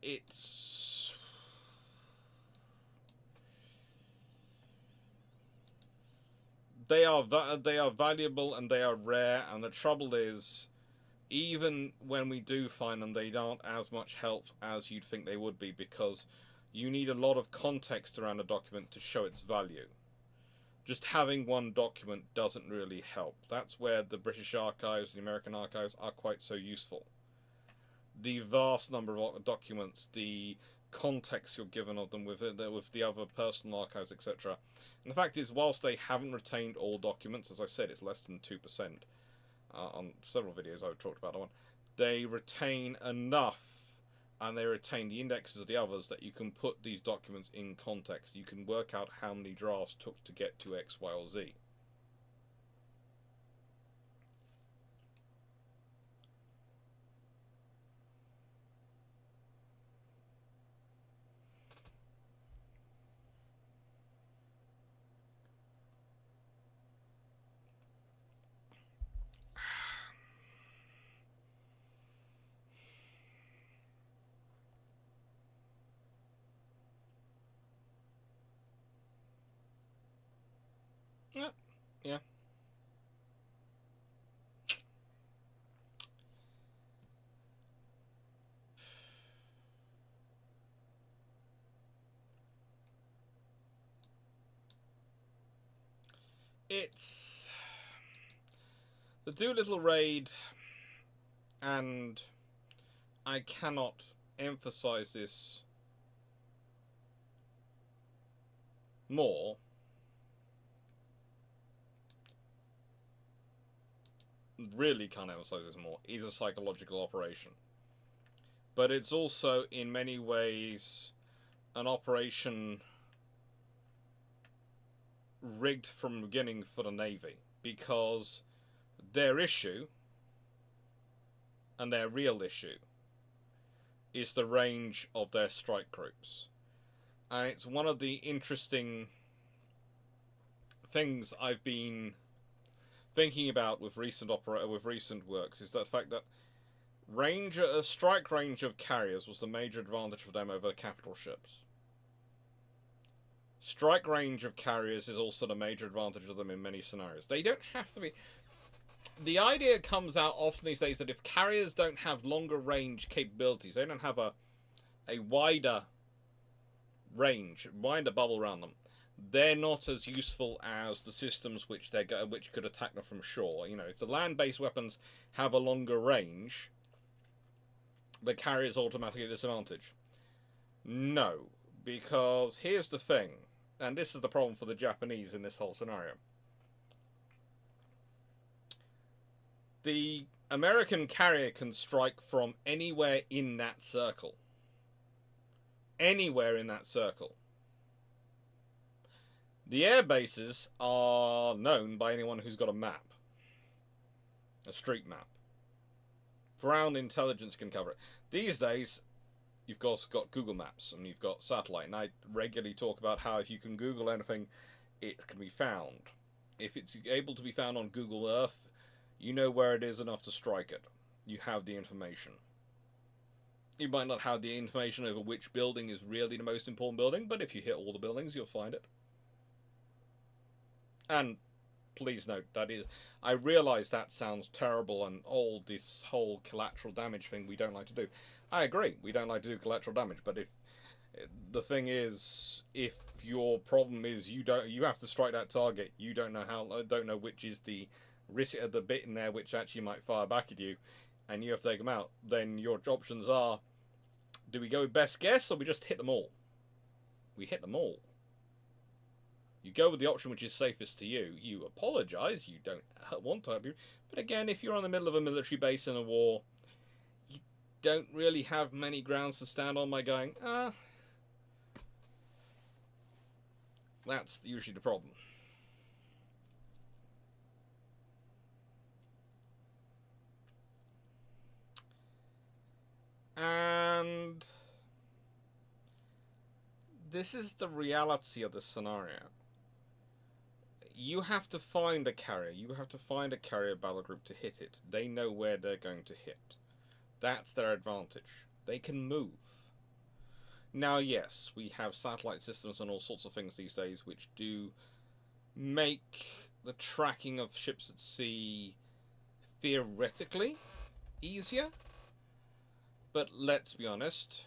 It's... They are valuable and they are rare, and the trouble is, even when we do find them, they aren't as much help as you'd think they would be, because you need a lot of context around a document to show its value. Just having one document doesn't really help. That's where the British archives and the American archives are quite so useful. The vast number of documents, the context you're given of them with the other personal archives, etc. And the fact is, whilst they haven't retained all documents, as I said, it's less than 2%. On several videos I've talked about that one, they retain enough, and they retain the indexes of the others, that you can put these documents in context. You can work out how many drafts took to get to X, Y, or Z. Yeah. Yeah. It's the Doolittle raid, and I cannot emphasize this more. Really can't emphasize this more. Is a psychological operation, but it's also in many ways an operation rigged from the beginning for the Navy, because their issue, and their real issue, is the range of their strike groups. And it's one of the interesting things I've been thinking about with recent works, is that fact that strike range of carriers was the major advantage for them over the capital ships. Strike range of carriers is also the major advantage of them in many scenarios. They don't have to be. The idea comes out often these days that if carriers don't have longer range capabilities, they don't have a wider range, wider bubble around them, they're not as useful as the systems which could attack them from shore. You know, if the land-based weapons have a longer range, the carrier's automatically at a disadvantage. No, because here's the thing, and this is the problem for the Japanese in this whole scenario. The American carrier can strike from anywhere in that circle. Anywhere in that circle. The air bases are known by anyone who's got a map. A street map. Ground intelligence can cover it. These days, you've got Google Maps and you've got satellite. And I regularly talk about how if you can Google anything, it can be found. If it's able to be found on Google Earth, you know where it is enough to strike it. You have the information. You might not have the information over which building is really the most important building, but if you hit all the buildings, you'll find it. And please note, that is, I realise that sounds terrible and all this whole collateral damage thing we don't like to do. I agree, we don't like to do collateral damage, but if the thing is, if your problem is you have to strike that target, you don't know which is the risk of the bit in there which actually might fire back at you, and you have to take them out, then your options are, do we go with best guess or we just hit them all? We hit them all. You go with the option which is safest to you. You apologise, you don't want to help you. But again, if you're in the middle of a military base in a war, you don't really have many grounds to stand on by going, that's usually the problem. And this is the reality of the scenario. You have to find a carrier. You have to find a carrier battle group to hit it. They know where they're going to hit. That's their advantage. They can move. Now, yes, we have satellite systems and all sorts of things these days which do make the tracking of ships at sea theoretically easier. But let's be honest,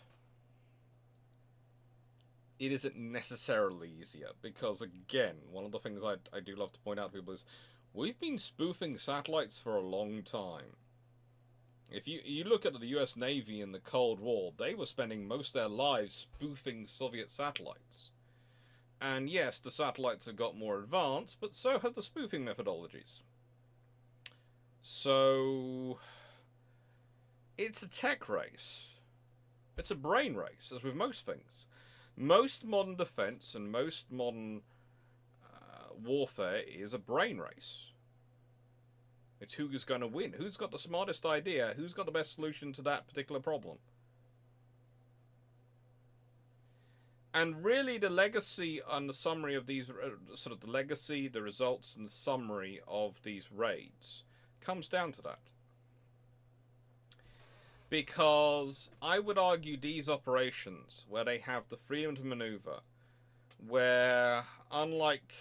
it isn't necessarily easier, because again, one of the things I do love to point out to people is we've been spoofing satellites for a long time. If you look at the US Navy in the Cold War, they were spending most of their lives spoofing Soviet satellites. And yes, the satellites have got more advanced, but so have the spoofing methodologies. So it's a tech race. It's a brain race, as with most things. Most modern defense and most modern warfare is a brain race. It's who's going to win, who's got the smartest idea, who's got the best solution to that particular problem. And really the legacy and the summary of these, sort of the legacy, the results and the summary of these raids comes down to that. Because I would argue these operations, where they have the freedom to maneuver, where unlike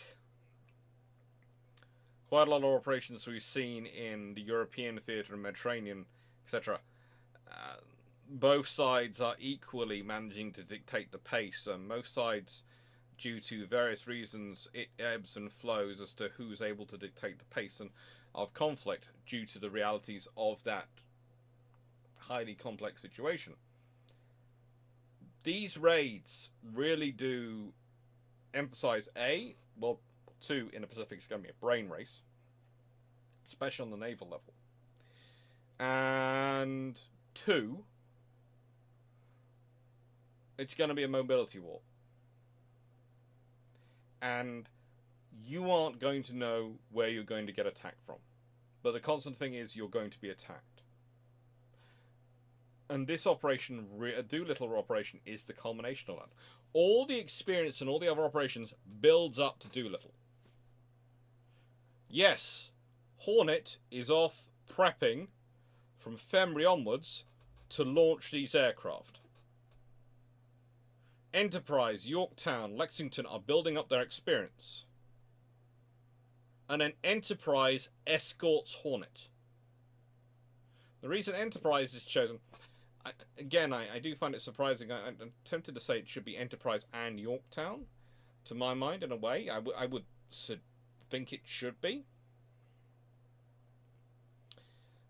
quite a lot of operations we've seen in the European theatre and Mediterranean, etc. Both sides are equally managing to dictate the pace, and most sides, due to various reasons, it ebbs and flows as to who's able to dictate the pace and of conflict due to the realities of that highly complex situation. These raids really do emphasize two, in the Pacific, it's going to be a brain race, especially on the naval level, and two, it's going to be a mobility war. And you aren't going to know where you're going to get attacked from. But the constant thing is you're going to be attacked. And this operation, Doolittle operation, is the culmination of that. All the experience and all the other operations builds up to Doolittle. Yes, Hornet is off prepping from February onwards to launch these aircraft. Enterprise, Yorktown, Lexington are building up their experience. And then Enterprise escorts Hornet. The reason Enterprise is chosen, I do find it surprising. I'm tempted to say it should be Enterprise and Yorktown, to my mind, in a way. I would think it should be.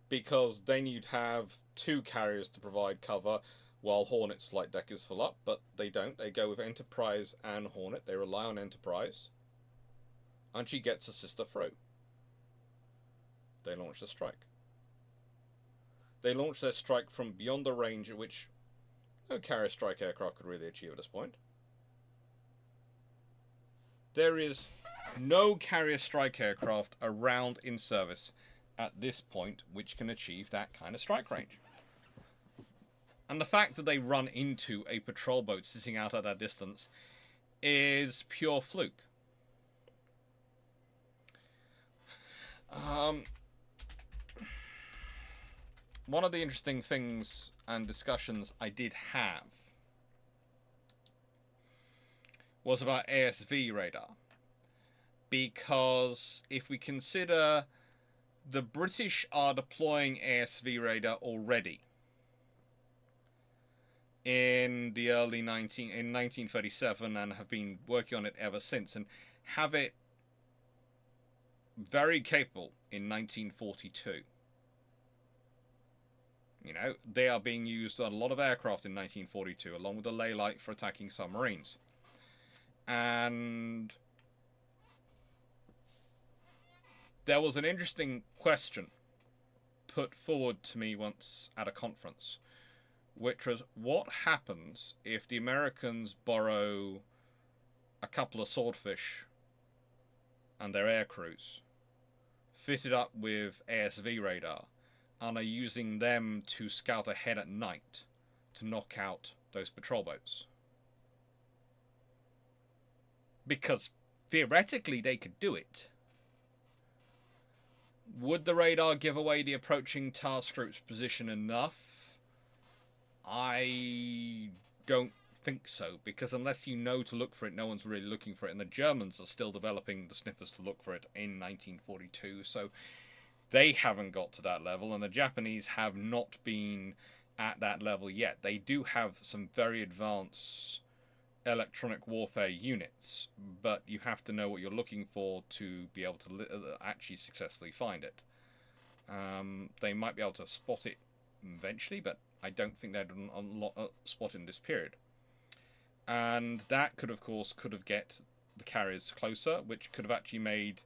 Because then you'd have two carriers to provide cover, while Hornet's flight deck is full up, but they don't. They go with Enterprise and Hornet. They rely on Enterprise. And she gets a sister through. They launch the strike. They launch their strike from beyond the range at which no carrier strike aircraft could really achieve at this point. There is no carrier strike aircraft around in service at this point which can achieve that kind of strike range. And the fact that they run into a patrol boat sitting out at that distance is pure fluke. One of the interesting things and discussions I did have was about ASV radar. Because if we consider the British are deploying ASV radar already in the early in 1937 and have been working on it ever since and have it very capable in 1942. You know, they are being used on a lot of aircraft in 1942, along with the ley light for attacking submarines. And there was an interesting question put forward to me once at a conference, which was, what happens if the Americans borrow a couple of Swordfish and their air crews, fitted up with ASV radar, and are using them to scout ahead at night to knock out those patrol boats? Because theoretically they could do it. Would the radar give away the approaching task group's position enough? I don't think so, because unless you know to look for it, no one's really looking for it, and the Germans are still developing the sniffers to look for it in 1942, so they haven't got to that level, and the Japanese have not been at that level yet. They do have some very advanced electronic warfare units, but you have to know what you're looking for to be able to actually successfully find it. They might be able to spot it eventually, but I don't think they'd spot in this period. And that could, of course, get the carriers closer, which could have actually made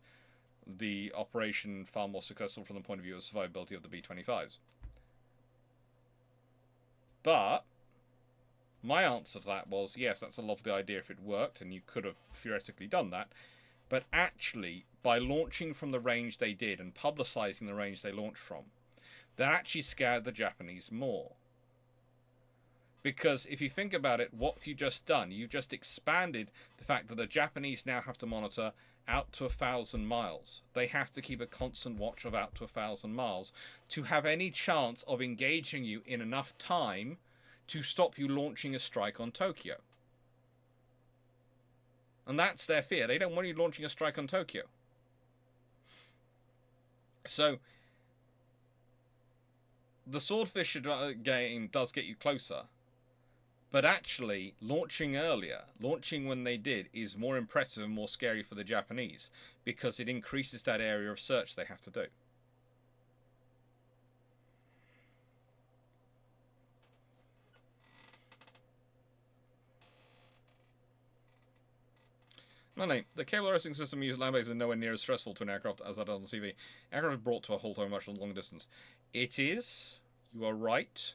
the operation far more successful from the point of view of survivability of the B-25s. But my answer to that was, yes, that's a lovely idea if it worked, and you could have theoretically done that. But actually, by launching from the range they did and publicizing the range they launched from, that actually scared the Japanese more. Because if you think about it, what have you just done? You've just expanded the fact that the Japanese now have to monitor out to 1,000 miles. They have to keep a constant watch of out to 1,000 miles to have any chance of engaging you in enough time to stop you launching a strike on Tokyo. And that's their fear. They don't want you launching a strike on Tokyo. So the swordfish game does get you closer, but actually launching earlier, launching when they did, is more impressive and more scary for the Japanese because it increases that area of search they have to do. No. The cable arresting system used land bases is nowhere near as stressful to an aircraft as that on the CV. Aircraft is brought to a halt over much long distance. It is. You are right.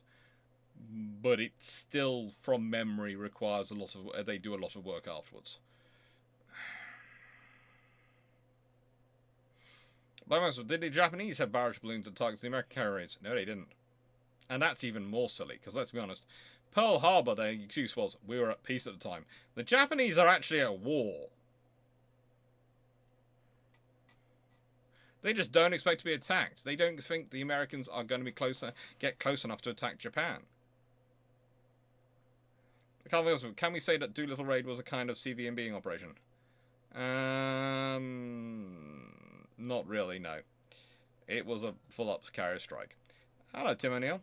But it still, from memory, requires a lot of. They do a lot of work afterwards. Did the Japanese have barrage balloons that targets the American carrier raids? No, they didn't. And that's even more silly, because let's be honest, Pearl Harbor, their excuse was, we were at peace at the time. The Japanese are actually at war. They just don't expect to be attacked. They don't think the Americans are going to be get close enough to attack Japan. Can we say that Doolittle Raid was a kind of CVMBing operation? Not really, no. It was a full-up carrier strike. Hello, Tim O'Neill.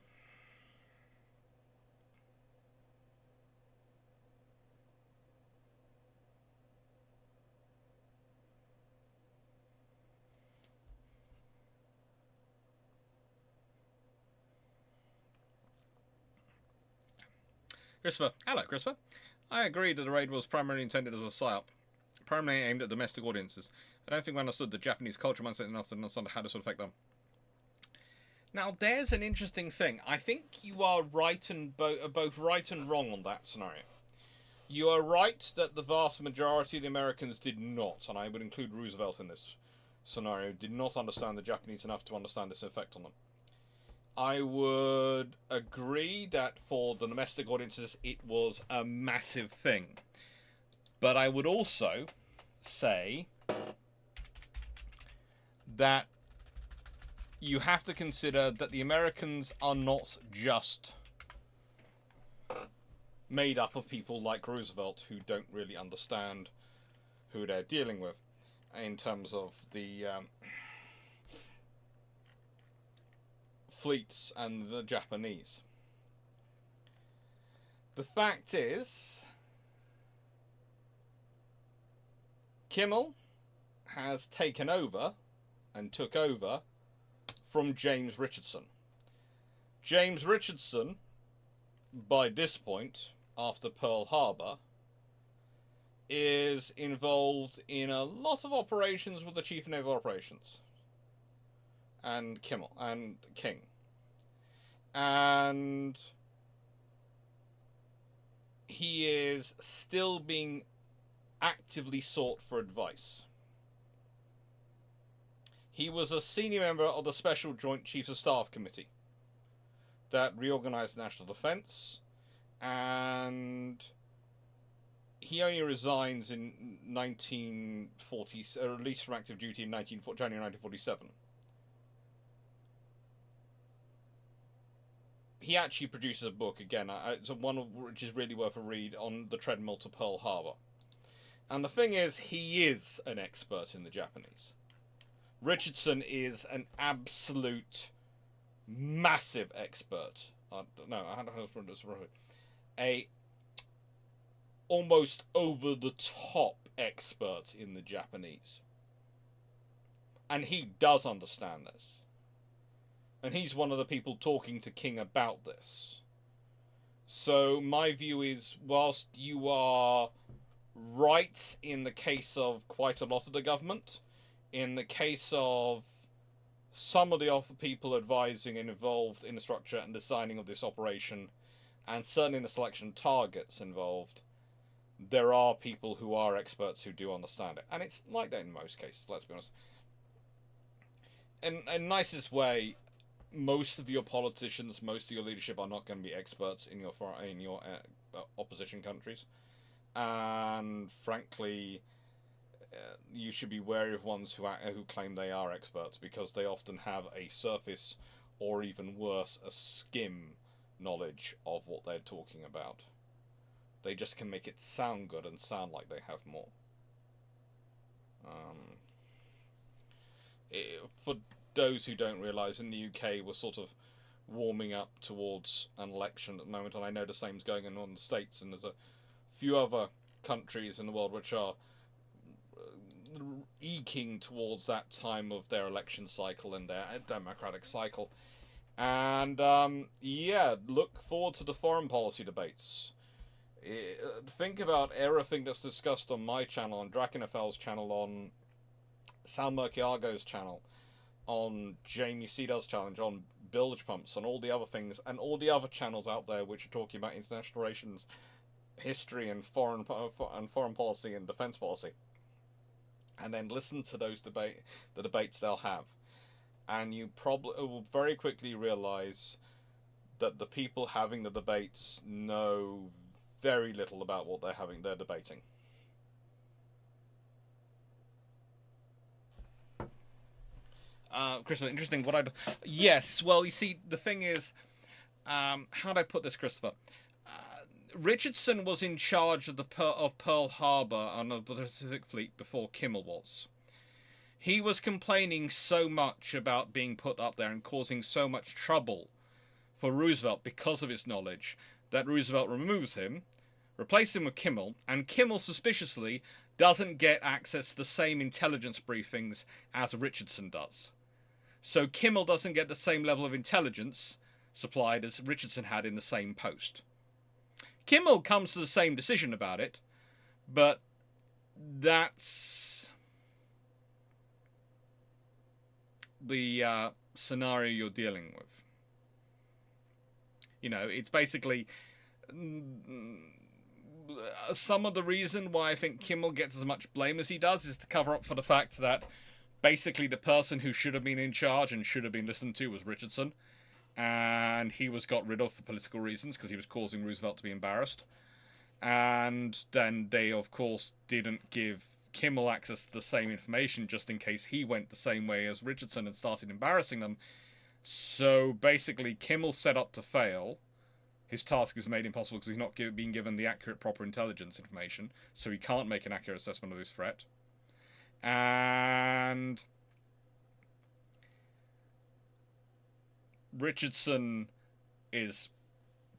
Christopher. Hello, Christopher. I agree that the raid was primarily intended as a psyop, primarily aimed at domestic audiences. I don't think we understood the Japanese culture mindset enough to understand how this would affect them. Now, there's an interesting thing. I think you are right and both right and wrong on that scenario. You are right that the vast majority of the Americans did not, and I would include Roosevelt in this scenario, did not understand the Japanese enough to understand this effect on them. I would agree that for the domestic audiences, it was a massive thing. But I would also say that you have to consider that the Americans are not just made up of people like Roosevelt who don't really understand who they're dealing with in terms of the fleets and the Japanese. The fact is, Kimmel has taken over and took over from James Richardson. James Richardson, by this point, after Pearl Harbor, is involved in a lot of operations with the Chief of Naval Operations and Kimmel and King. And he is still being actively sought for advice. He was a senior member of the Special Joint Chiefs of Staff Committee that reorganized national defense, and he only resigns in 1940, or released from active duty in January 1947. He actually produces a book, again, it's one which is really worth a read, on the treadmill to Pearl Harbor. And the thing is, he is an expert in the Japanese. Richardson is an absolute massive expert. A almost over the top expert in the Japanese. And he does understand this. And he's one of the people talking to King about this. So my view is, whilst you are right in the case of quite a lot of the government, in the case of some of the people advising and involved in the structure and designing of this operation, and certainly in the selection of targets involved, there are people who are experts who do understand it. And it's like that in most cases, let's be honest. In a nicest way, most of your politicians, most of your leadership are not going to be experts in your opposition countries. And frankly, you should be wary of ones who claim they are experts, because they often have a surface, or even worse, a skim knowledge of what they're talking about. They just can make it sound good and sound like they have more. those who don't realise, in the UK, we're sort of warming up towards an election at the moment, and I know the same's going on in the States, and there's a few other countries in the world which are eking towards that time of their election cycle and their democratic cycle. And yeah, look forward to the foreign policy debates. Think about everything that's discussed on my channel, on Drakenfel's channel, on Sal Murciago's channel, on Jamie Seedale's challenge, on Bilge Pumps, on all the other things, and all the other channels out there which are talking about international relations, history, and foreign policy and defense policy. And then listen to the debates they'll have, and you probably will very quickly realize that the people having the debates know very little about what they're debating. Christopher, interesting. Yes. Well, you see, the thing is, how'd I put this, Christopher? Richardson was in charge of Pearl Harbor on the Pacific Fleet before Kimmel was. He was complaining so much about being put up there and causing so much trouble for Roosevelt because of his knowledge that Roosevelt removes him, replaces him with Kimmel, and Kimmel suspiciously doesn't get access to the same intelligence briefings as Richardson does. So Kimmel doesn't get the same level of intelligence supplied as Richardson had in the same post. Kimmel comes to the same decision about it, but that's the scenario you're dealing with. You know, it's basically some of the reason why I think Kimmel gets as much blame as he does is to cover up for the fact that basically the person who should have been in charge and should have been listened to was Richardson, and he was got rid of for political reasons because he was causing Roosevelt to be embarrassed. And then they, of course, didn't give Kimmel access to the same information just in case he went the same way as Richardson and started embarrassing them. So basically, Kimmel's set up to fail. His task is made impossible because he's not being given the accurate, proper intelligence information, so he can't make an accurate assessment of his threat. And Richardson is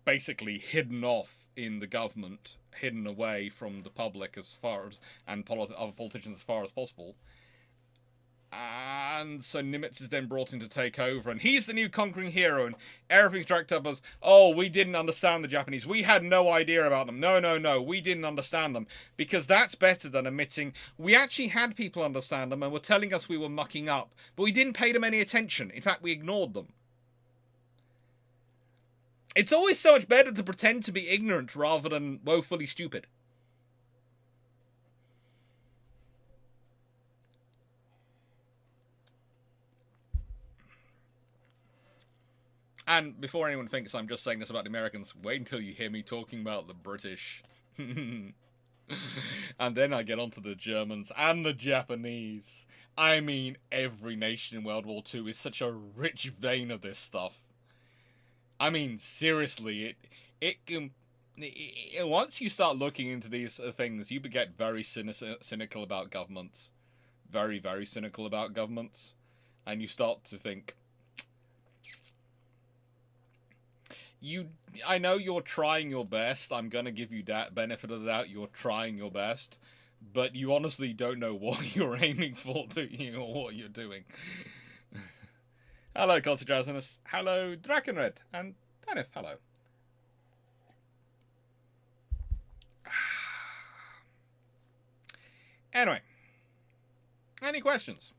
basically hidden off in the government, hidden away from the public as far as, and other politicians as far as possible. And so Nimitz is then brought in to take over, and he's the new conquering hero, and everything's dragged up as, oh, we didn't understand the Japanese. We had no idea about them. No, we didn't understand them. Because that's better than admitting, we actually had people understand them and were telling us we were mucking up, but we didn't pay them any attention. In fact, we ignored them. It's always so much better to pretend to be ignorant rather than woefully stupid. And before anyone thinks I'm just saying this about the Americans, wait until you hear me talking about the British. And then I get onto the Germans and the Japanese. I mean, every nation in World War II is such a rich vein of this stuff. I mean, seriously, once you start looking into these things, you get very cynical about governments. Very, very cynical about governments. And you start to think, I know you're trying your best. I'm going to give you that benefit of the doubt. You're trying your best. But you honestly don't know what you're aiming for, do you? Or what you're doing. Hello, Considrazinus. Hello, Drakenred. And Tanif, hello. Anyway. Any questions?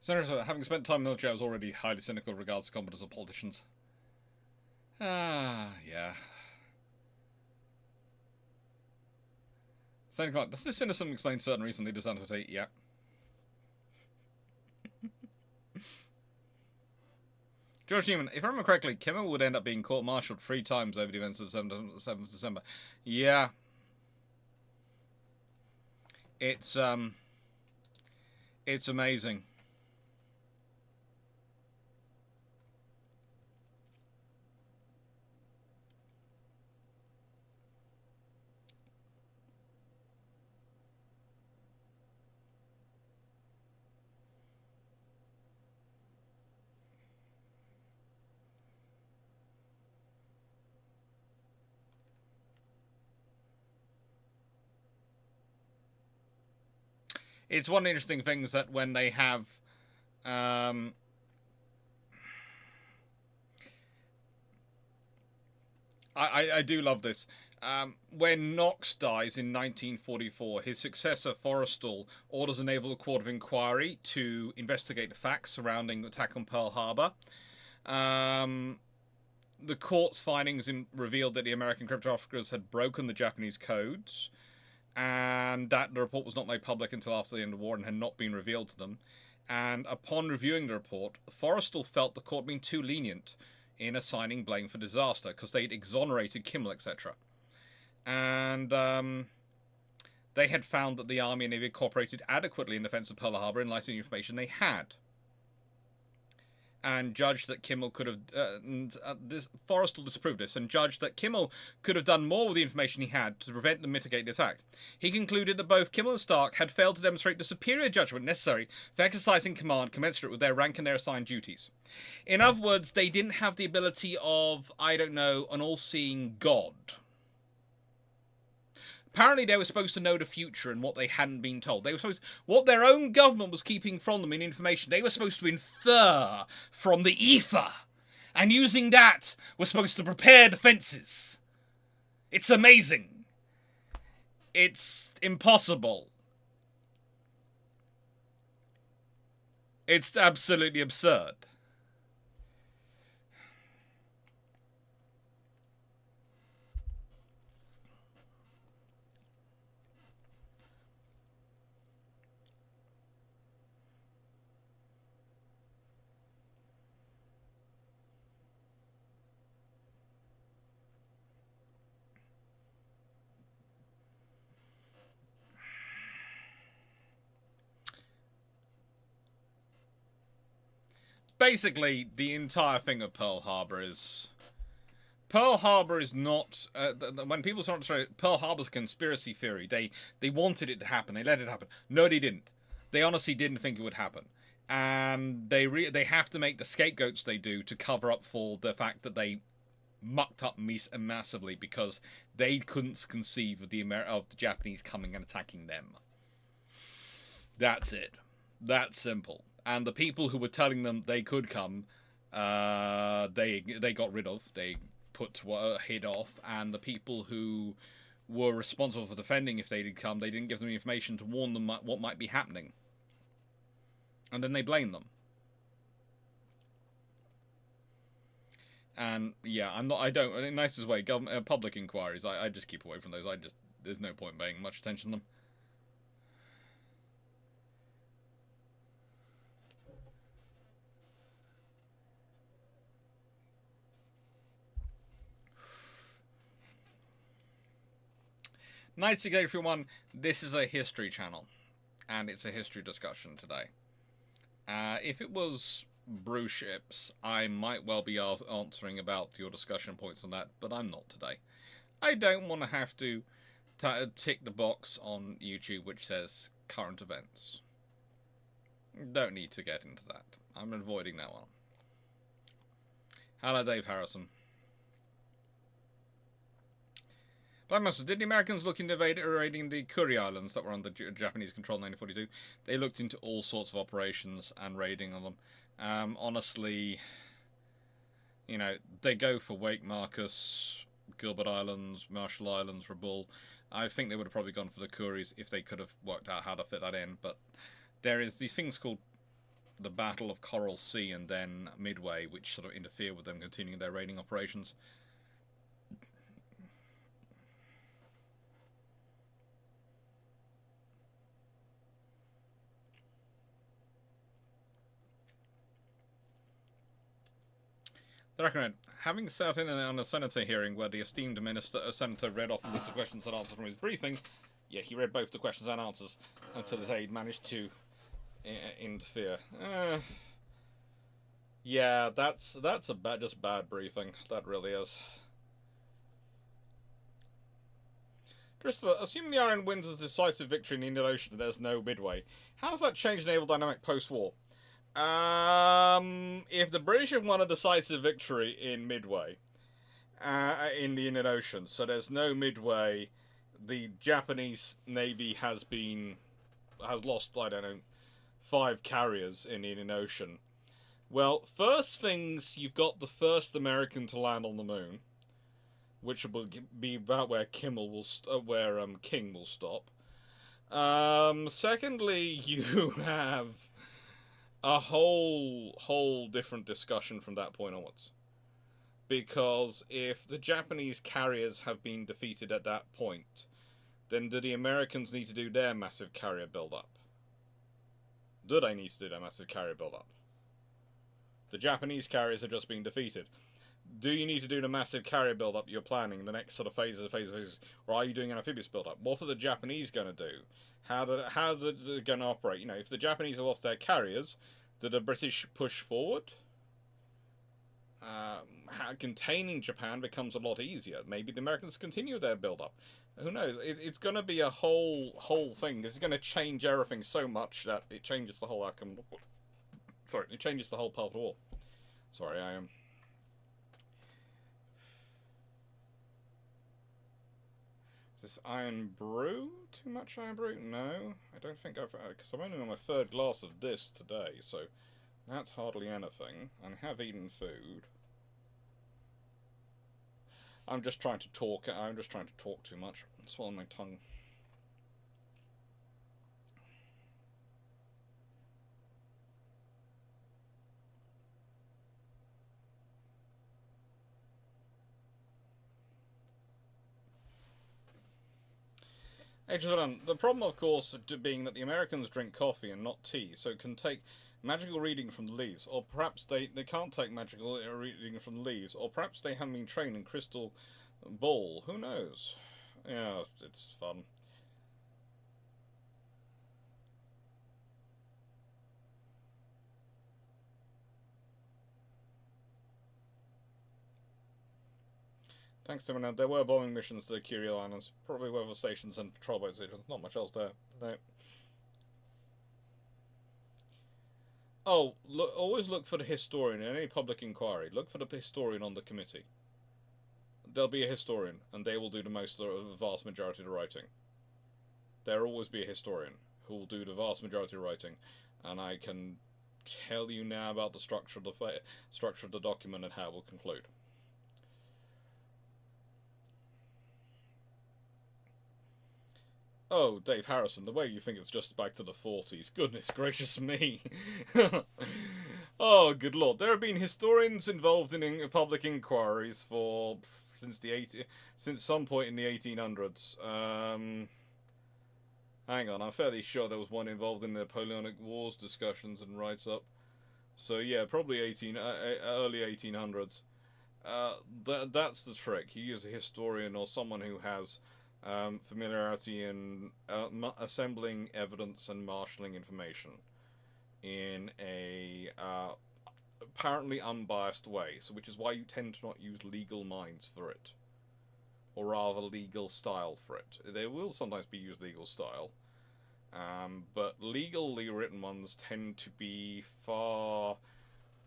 Senator, having spent time in the military, I was already highly cynical with regards to competence of politicians. Ah, yeah. Senator Clarke, does this cynicism explain certain reasons leaders undertake? Yeah. George Newman, if I remember correctly, Kimmel would end up being court-martialed 3 times over the events of 7th of December. Yeah. It's amazing. It's one of the interesting things that when they have I do love this. When Knox dies in 1944, his successor Forrestal orders a naval court of inquiry to investigate the facts surrounding the attack on Pearl Harbor. The court's findings revealed that the American cryptographers had broken the Japanese codes, and that the report was not made public until after the end of the war and had not been revealed to them. And upon reviewing the report, Forrestal felt the court being too lenient in assigning blame for disaster because they'd exonerated Kimmel, etc. And they had found that the Army and Navy had cooperated adequately in defense of Pearl Harbor in light of the information they had. And judged that Kimmel could have... Forrestal disapproved this and judged that Kimmel could have done more with the information he had to prevent and mitigate the attack. He concluded that both Kimmel and Stark had failed to demonstrate the superior judgment necessary for exercising command commensurate with their rank and their assigned duties. In other words, they didn't have the ability of, I don't know, an all-seeing God. Apparently they were supposed to know the future and what they hadn't been told. They were supposed what their own government was keeping from them in information. They were supposed to infer from the ether, and using that was supposed to prepare defenses. It's amazing. It's impossible. It's absolutely absurd. Basically, the entire thing of Pearl Harbor is not. When people start to say Pearl Harbor's a conspiracy theory, they wanted it to happen. They let it happen. No, they didn't. They honestly didn't think it would happen, and they have to make the scapegoats they do to cover up for the fact that they mucked up massively because they couldn't conceive of the Japanese coming and attacking them. That's it. That's simple. And the people who were telling them they could come, they got rid of. They put a head off, and the people who were responsible for defending if they did come, they didn't give them the information to warn them what might be happening. And then they blame them. And yeah, I don't. In the nicest way, public inquiries. I just keep away from those. There's no point paying much attention to them. Nights ago, everyone. This is a history channel, and it's a history discussion today. If it was brew ships, I might well be answering about your discussion points on that, but I'm not today. I don't want to have to tick the box on YouTube which says current events. Don't need to get into that. I'm avoiding that one. Hello, Dave Harrison. Blackmaster, did the Americans look into raiding the Kuri Islands that were under Japanese control in 1942? They looked into all sorts of operations and raiding on them. Honestly, you know, they go for Wake Marcus, Gilbert Islands, Marshall Islands, Rabaul. I think they would have probably gone for the Kuris if they could have worked out how to fit that in. But there is these things called the Battle of Coral Sea and then Midway, which sort of interfere with them continuing their raiding operations. The recommend, having sat in on a senator hearing where the esteemed senator read off a list of questions and answers from his briefing, yeah, he read both the questions and answers until his aide managed to interfere. Yeah, that's a just bad briefing. That really is. Christopher, assuming the Iron wins a decisive victory in the Indian Ocean and there's no Midway, how does that change naval dynamic post-war? If the British have won a decisive victory in Midway, in the Indian Ocean, so there's no Midway, the Japanese Navy has lost, I don't know, 5 carriers in the Indian Ocean. Well, first things, you've got the first American to land on the moon, which will be about where King will stop. Secondly, you have a whole different discussion from that point onwards. Because if the Japanese carriers have been defeated at that point, then do the Americans need to do their massive carrier build-up? Do they need to do their massive carrier build-up? The Japanese carriers are just being defeated. Do you need to do the massive carrier build-up you're planning, the next sort of phases, or are you doing an amphibious build-up? What are the Japanese going to do? How are they going to operate? You know, if the Japanese have lost their carriers, do the British push forward? Containing Japan becomes a lot easier. Maybe the Americans continue their build-up. Who knows? It's going to be a whole thing. It's going to change everything so much that it changes the whole outcome. Sorry, it changes the whole path of the war. Sorry, I am. Is this Iron Brew? Too much Iron Brew? No, I don't think I've... Because I'm only on my 3rd glass of this today, so that's hardly anything. And I have eaten food. I'm just trying to talk. I'm just trying to talk too much. Swallow my tongue. The problem, of course, being that the Americans drink coffee and not tea, so it can take magical reading from the leaves, or perhaps they can't take magical reading from the leaves, or perhaps they haven't been trained in crystal ball. Who knows? Yeah, it's fun. Thanks, Simon. There were bombing missions to the Curio Islands, probably weather stations and patrol boats. Not much else there. No. Oh, always look for the historian in any public inquiry. Look for the historian on the committee. There'll be a historian, and they will do the vast majority of the writing. There'll always be a historian who will do the vast majority of the writing, and I can tell you now about the structure of the document and how it will conclude. Oh, Dave Harrison, the way you think it's just back to the 40s. Goodness gracious me. Oh, good lord. There have been historians involved in public inquiries since some point in the 1800s. Hang on, I'm fairly sure there was one involved in the Napoleonic Wars discussions and writes-up. So yeah, probably early 1800s. That's the trick. You use a historian or someone who has familiarity in assembling evidence and marshalling information in a apparently unbiased way, so which is why you tend to not use legal minds for it, or rather legal style for it. There will sometimes be used legal style, but legally written ones tend to be far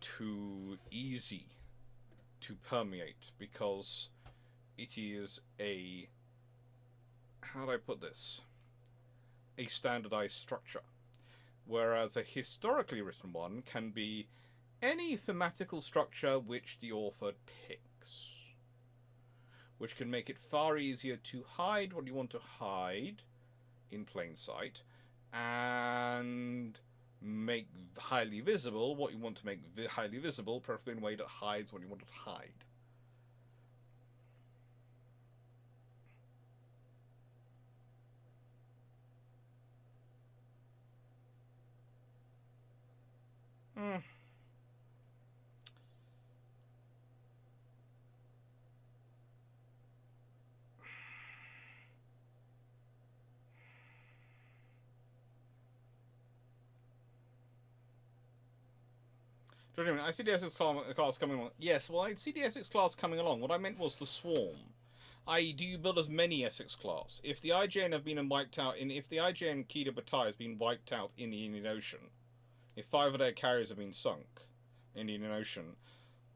too easy to permeate because it is a, how do I put this, a standardized structure, whereas a historically written one can be any thematical structure which the author picks, which can make it far easier to hide what you want to hide in plain sight and make highly visible what you want to make highly visible, preferably in a way that hides what you want to hide. Hmm. I see the Essex class coming along. Yes, well, I see the Essex class coming along. What I meant was the swarm. I.e., do you build as many Essex class? If the IJN have been wiped out if the IJN Keto Batai has been wiped out in the Indian Ocean, if 5 of their carriers have been sunk in the Indian Ocean,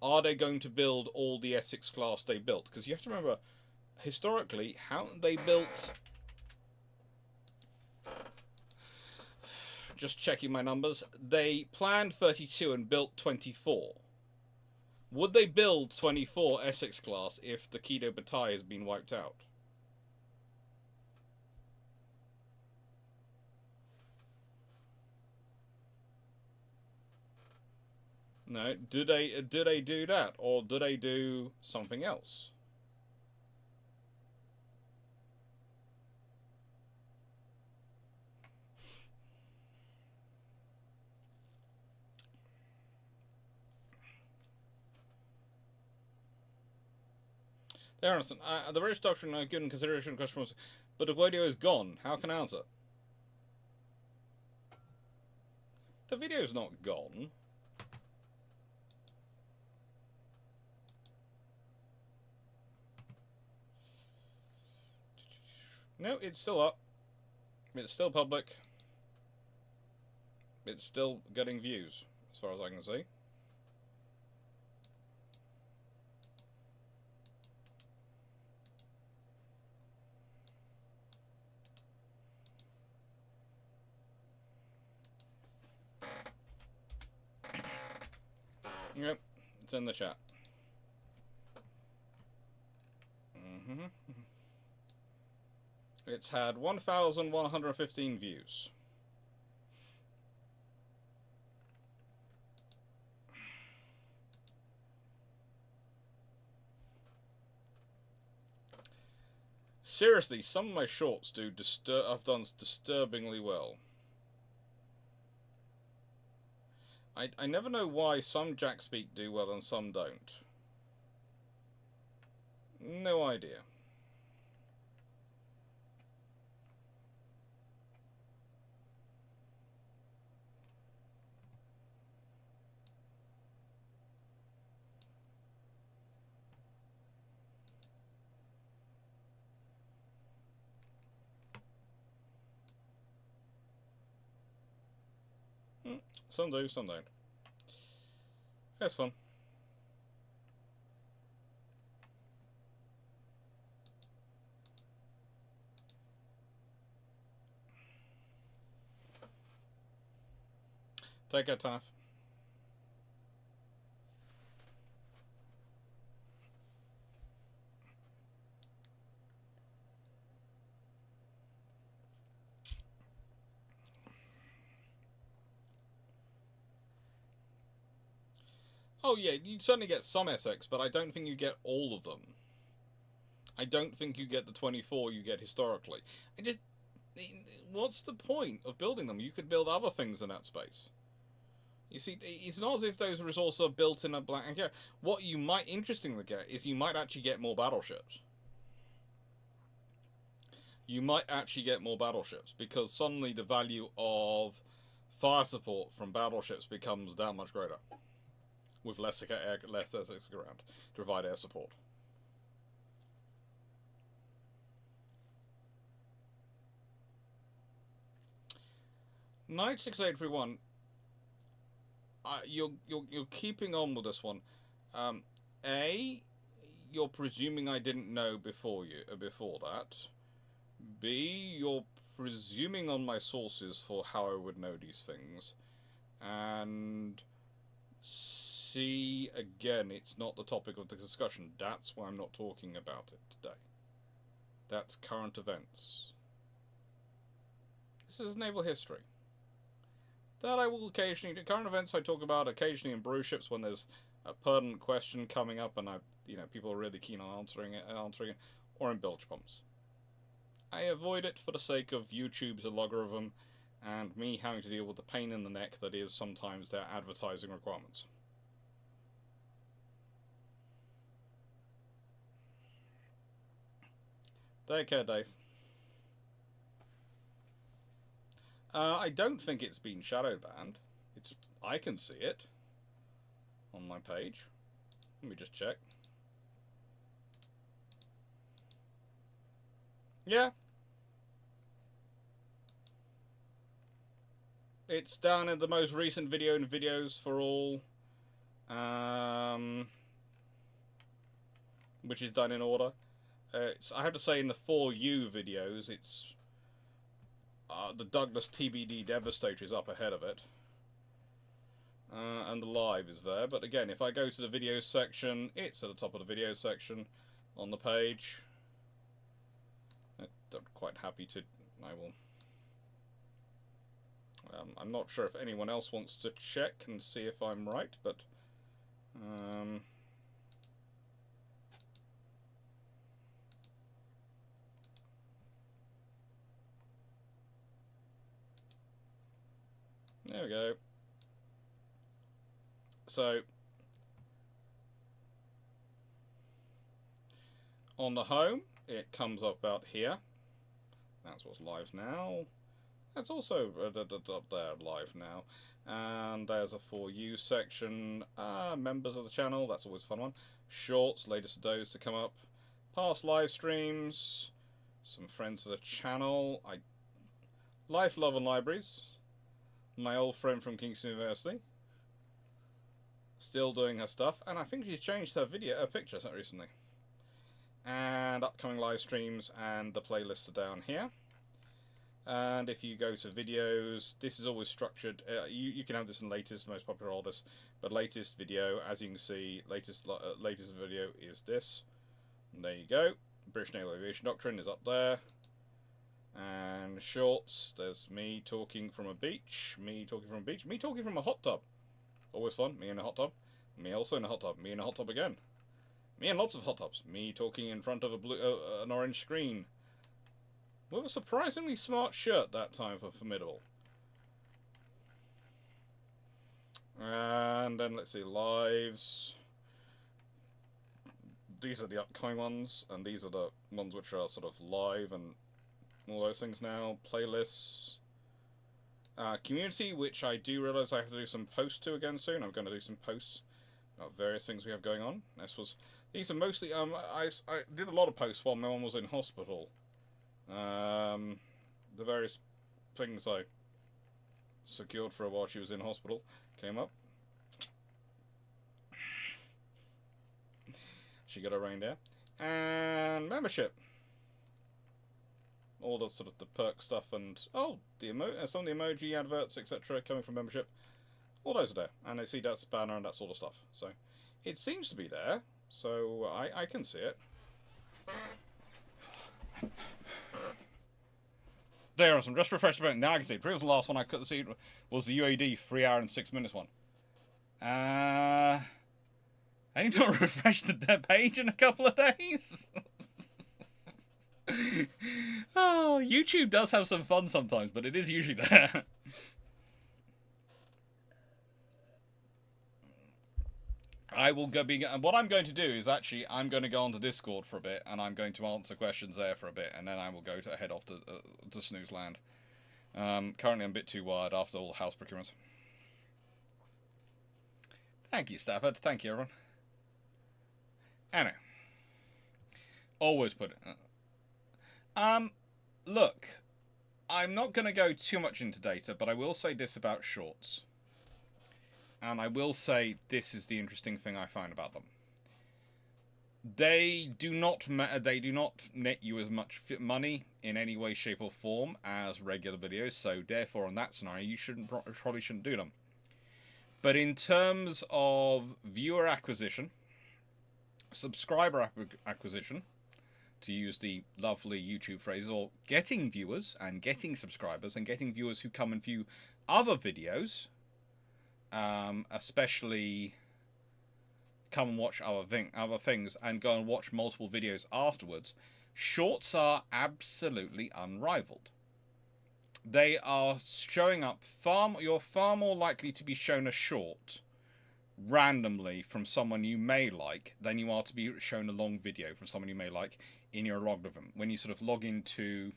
are they going to build all the Essex class they built? Because you have to remember, historically, how they built. Just checking my numbers. They planned 32 and built 24. Would they build 24 Essex class if the Keto Batai has been wiped out? No. Do they do that, or do they do something else? There, Anderson. The British doctrine given consideration question was, but the video is gone. How can I answer? The video's not gone. No, it's still up. It's still public. It's still getting views, as far as I can see. Yep, it's in the chat. It's had 1,115 views. Seriously, some of my shorts I've done disturbingly well. I never know why some Jack Speak do well and some don't. No idea. Some do, some don't. That's fun. Take care, Taff. Oh yeah, you'd certainly get some SX, but I don't think you get all of them. I don't think you get the 24 you get historically. What's the point of building them? You could build other things in that space. You see, it's not as if those resources are built in a blank area. What you might interestingly get is you might actually get more battleships. You might actually get more battleships because suddenly the value of fire support from battleships becomes that much greater, with less SX around to provide air support. Knight 6831. You're keeping on with this one. A, you're presuming I didn't know before that. B, you're presuming on my sources for how I would know these things. And C, again, it's not the topic of the discussion. That's why I'm not talking about it today. That's current events. This is naval history. That I will occasionally do. Current events I talk about occasionally in brew ships when there's a pertinent question coming up and people are really keen on answering it, or in bilge pumps. I avoid it for the sake of YouTube's algorithm and me having to deal with the pain in the neck that is sometimes their advertising requirements. Take care, Dave. I don't think it's been shadow banned. I can see it on my page. Let me just check. Yeah. It's down in the most recent video and videos for all. Which is done in order. I have to say, in the 4U videos, it's the Douglas TBD Devastator is up ahead of it. And the live is there. But again, if I go to the video section, it's at the top of the video section on the page. I'm quite happy to... I will... I'm not sure if anyone else wants to check and see if I'm right, but... there we go. So, on the home, it comes up about here. That's what's live now. That's also up there live now. And there's a 4U section. Members of the channel, that's always a fun one. Shorts, latest of those to come up. Past live streams. Some friends of the channel. Life, Love and Libraries. My old friend from Kingston University. Still doing her stuff. And I think she's changed her picture recently. And upcoming live streams and the playlists are down here. And if you go to videos, this is always structured. You can have this in latest, most popular, oldest, but latest video, as you can see, latest video is this. And there you go. British Naval Aviation Doctrine is up there. And shorts, there's me talking from a beach, me talking from a hot tub. Always fun. Me in a hot tub. Me also in a hot tub. Me in a hot tub again. Me in lots of hot tubs. Me talking in front of an orange screen. With a surprisingly smart shirt that time for Formidable. And then let's see, lives. These are the upcoming ones, and these are the ones which are sort of live and all those things now. Playlists. Community, which I do realise I have to do some posts to again soon. I'm going to do some posts about various things we have going on. These are mostly, I did a lot of posts while my mum was in hospital. The various things I secured for her while she was in hospital came up. She got her rain there. And membership. All the sort of the perk stuff and some of the emoji adverts, etc. coming from membership. All those are there. And I see that's banner and that sort of stuff. So it seems to be there. So I can see it. There are some just refreshed about now I can see. Previous last one I couldn't see was the UAD 3 hour and 6 minutes one. I need to refresh the page in a couple of days. Oh, YouTube does have some fun sometimes, but it is usually there. I will go what I'm going to do is actually I'm going to go onto Discord for a bit and I'm going to answer questions there for a bit and then I will go to head off to Snooze Land. Currently I'm a bit too wired after all house procurements. Thank you, Stafford. Thank you, everyone. Anyway, always put it. Look, I'm not going to go too much into data, but I will say this about shorts. And I will say this is the interesting thing I find about them. They do not net you as much money in any way, shape, or form as regular videos. So therefore, in that scenario, you probably shouldn't do them. But in terms of viewer acquisition, subscriber acquisition, to use the lovely YouTube phrase, or getting viewers and getting subscribers and getting viewers who come and view other videos, especially come and watch other things and go and watch multiple videos afterwards, shorts are absolutely unrivaled. They are showing up you're far more likely to be shown a short randomly from someone you may like than you are to be shown a long video from someone you may like in your logarithm. When you sort of log into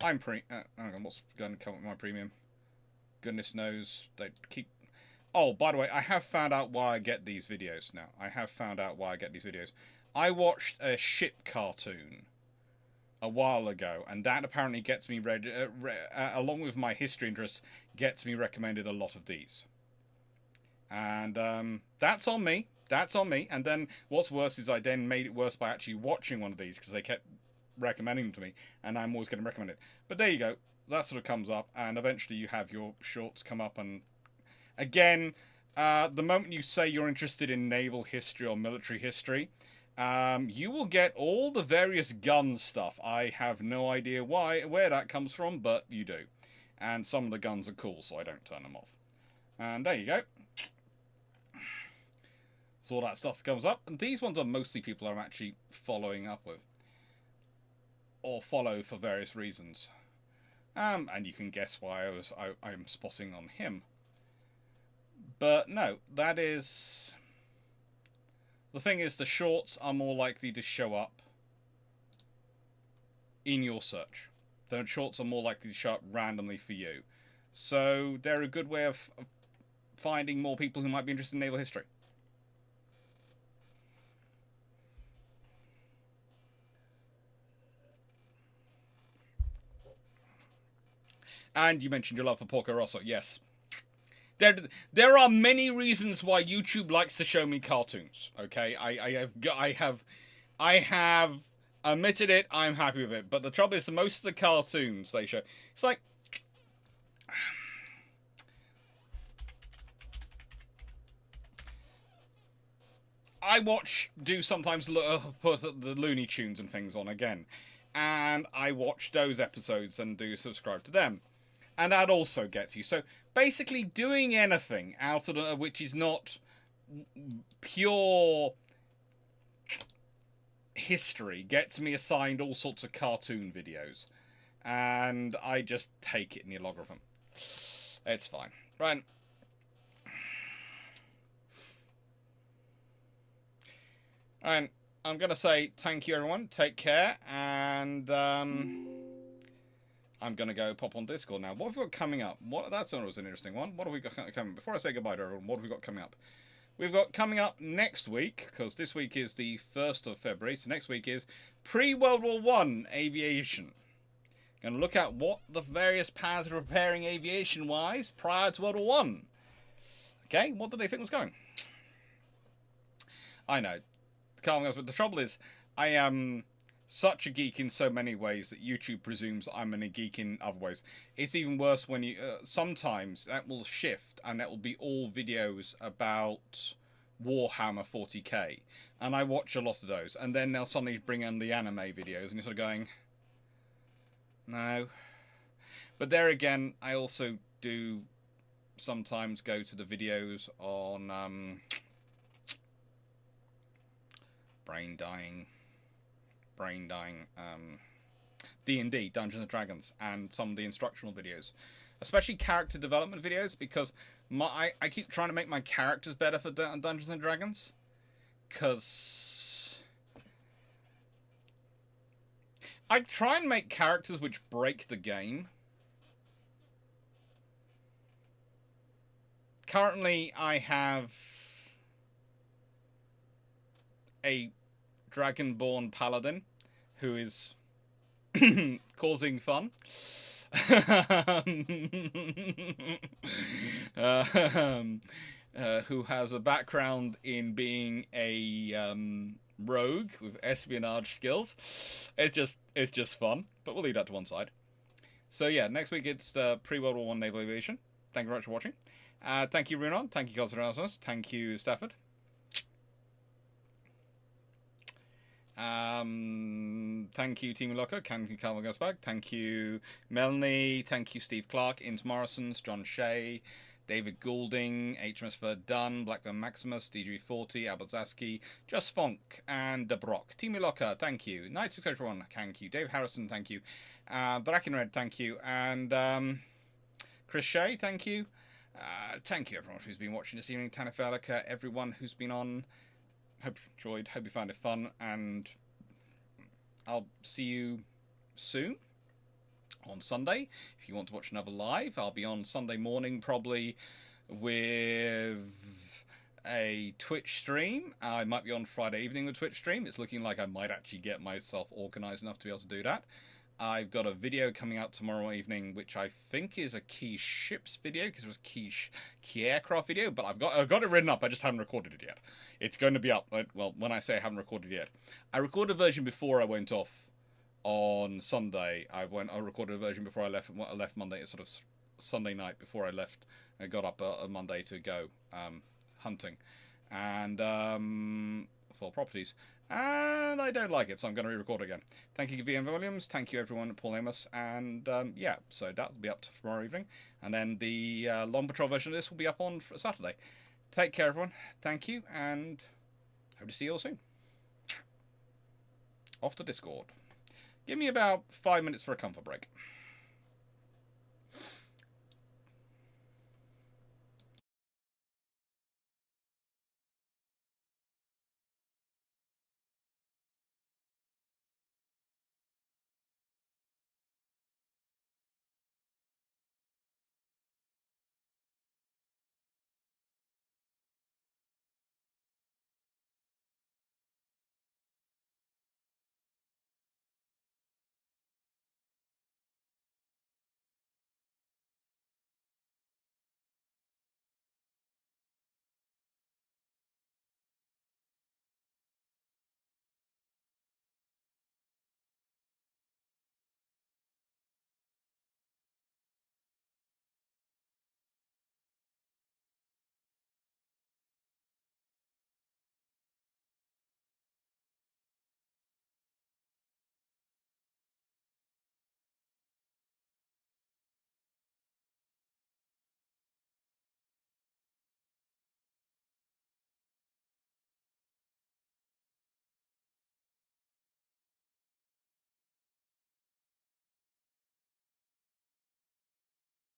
hang on, what's going to come with my premium? Goodness knows, they keep... Oh, by the way, I have found out why I get these videos now. I watched a ship cartoon a while ago, and that apparently gets me along with my history interests, gets me recommended a lot of these. And that's on me. And then what's worse is I then made it worse by actually watching one of these because they kept recommending them to me, and I'm always getting recommended. But there you go. That sort of comes up, and eventually you have your shorts come up. And again, the moment you say you're interested in naval history or military history, you will get all the various gun stuff. I have no idea where that comes from, but you do. And some of the guns are cool, so I don't turn them off. And there you go. So all that stuff comes up. And these ones are mostly people I'm actually following up with. Or follow for various reasons. And you can guess why I'm spotting on him. But no, that is... The thing is, the shorts are more likely to show up in your search. The shorts are more likely to show up randomly for you. So they're a good way of finding more people who might be interested in naval history. And you mentioned your love for Porco Rosso. Yes. There are many reasons why YouTube likes to show me cartoons. Okay, I have admitted it. I'm happy with it. But the trouble is, that most of the cartoons they show, it's like, I do sometimes put the Looney Tunes and things on again, and I watch those episodes and do subscribe to them. And that also gets you. So basically doing anything out of which is not pure history gets me assigned all sorts of cartoon videos. And I just take it in the logarithm. It's fine. Right. And I'm going to say thank you, everyone. Take care. And... I'm going to go pop on Discord now. What have we got coming up? That's always an interesting one. What have we got coming? Before I say goodbye to everyone, what have we got coming up? We've got coming up next week, because this week is the 1st of February, so next week is pre-World War I aviation. Going to look at what the various paths are preparing aviation-wise prior to World War I. Okay, what did they think was going? I know. But the trouble is, I am... such a geek in so many ways that YouTube presumes I'm a geek in other ways. It's even worse when you... sometimes that will shift and that will be all videos about Warhammer 40k. And I watch a lot of those. And then they'll suddenly bring in the anime videos and you're sort of going... No. But there again, I also do sometimes go to the videos on... brain dying, D&D, Dungeons and Dragons, and some of the instructional videos, especially character development videos, because I keep trying to make my characters better for Dungeons and Dragons, because I try and make characters which break the game. Currently, I have a Dragonborn Paladin who is causing fun. Who has a background in being a rogue with espionage skills. It's just fun, but we'll leave that to one side. So yeah, next week it's pre-World War I naval aviation. Thank you very much for watching. Thank you, Runon. Thank you, Cosmos. Thank you, Stafford. Thank you, Team Locker. Can you Carl goes back? Thank you, Melanie. Thank you, Steve Clarke, Int Morrisons, John Shea, David Goulding, HMS Verdun, Blackburn Maximus, DG40, Albert Zaski, Just Fonk, and The Brock. Team Locker, thank you. Night 6 everyone, thank you. Dave Harrison, thank you. Brackenred, thank you. And Chris Shea, thank you. Thank you, everyone who's been watching this evening. Tanif Velika, everyone who's been on. Hope you enjoyed. Hope you found it fun. And I'll see you soon on Sunday. If you want to watch another live, I'll be on Sunday morning probably with a Twitch stream. I might be on Friday evening with Twitch stream. It's looking like I might actually get myself organised enough to be able to do that. I've got a video coming out tomorrow evening, which I think is a key ships video, because it was key aircraft video, but I've got it written up, I just haven't recorded it yet. It's going to be up, well, when I say I haven't recorded it yet. I recorded a version before I went off on Sunday. I recorded a version before I left Monday, sort of Sunday night before I left. I got up on Monday to go hunting, and for properties. And I don't like it, so I'm going to re-record again. Thank you, VM Williams. Thank you, everyone, Paul Amos. And yeah, so that'll be up tomorrow evening. And then the Long Patrol version of this will be up on Saturday. Take care, everyone. Thank you, and hope to see you all soon. Off to Discord. Give me about 5 minutes for a comfort break.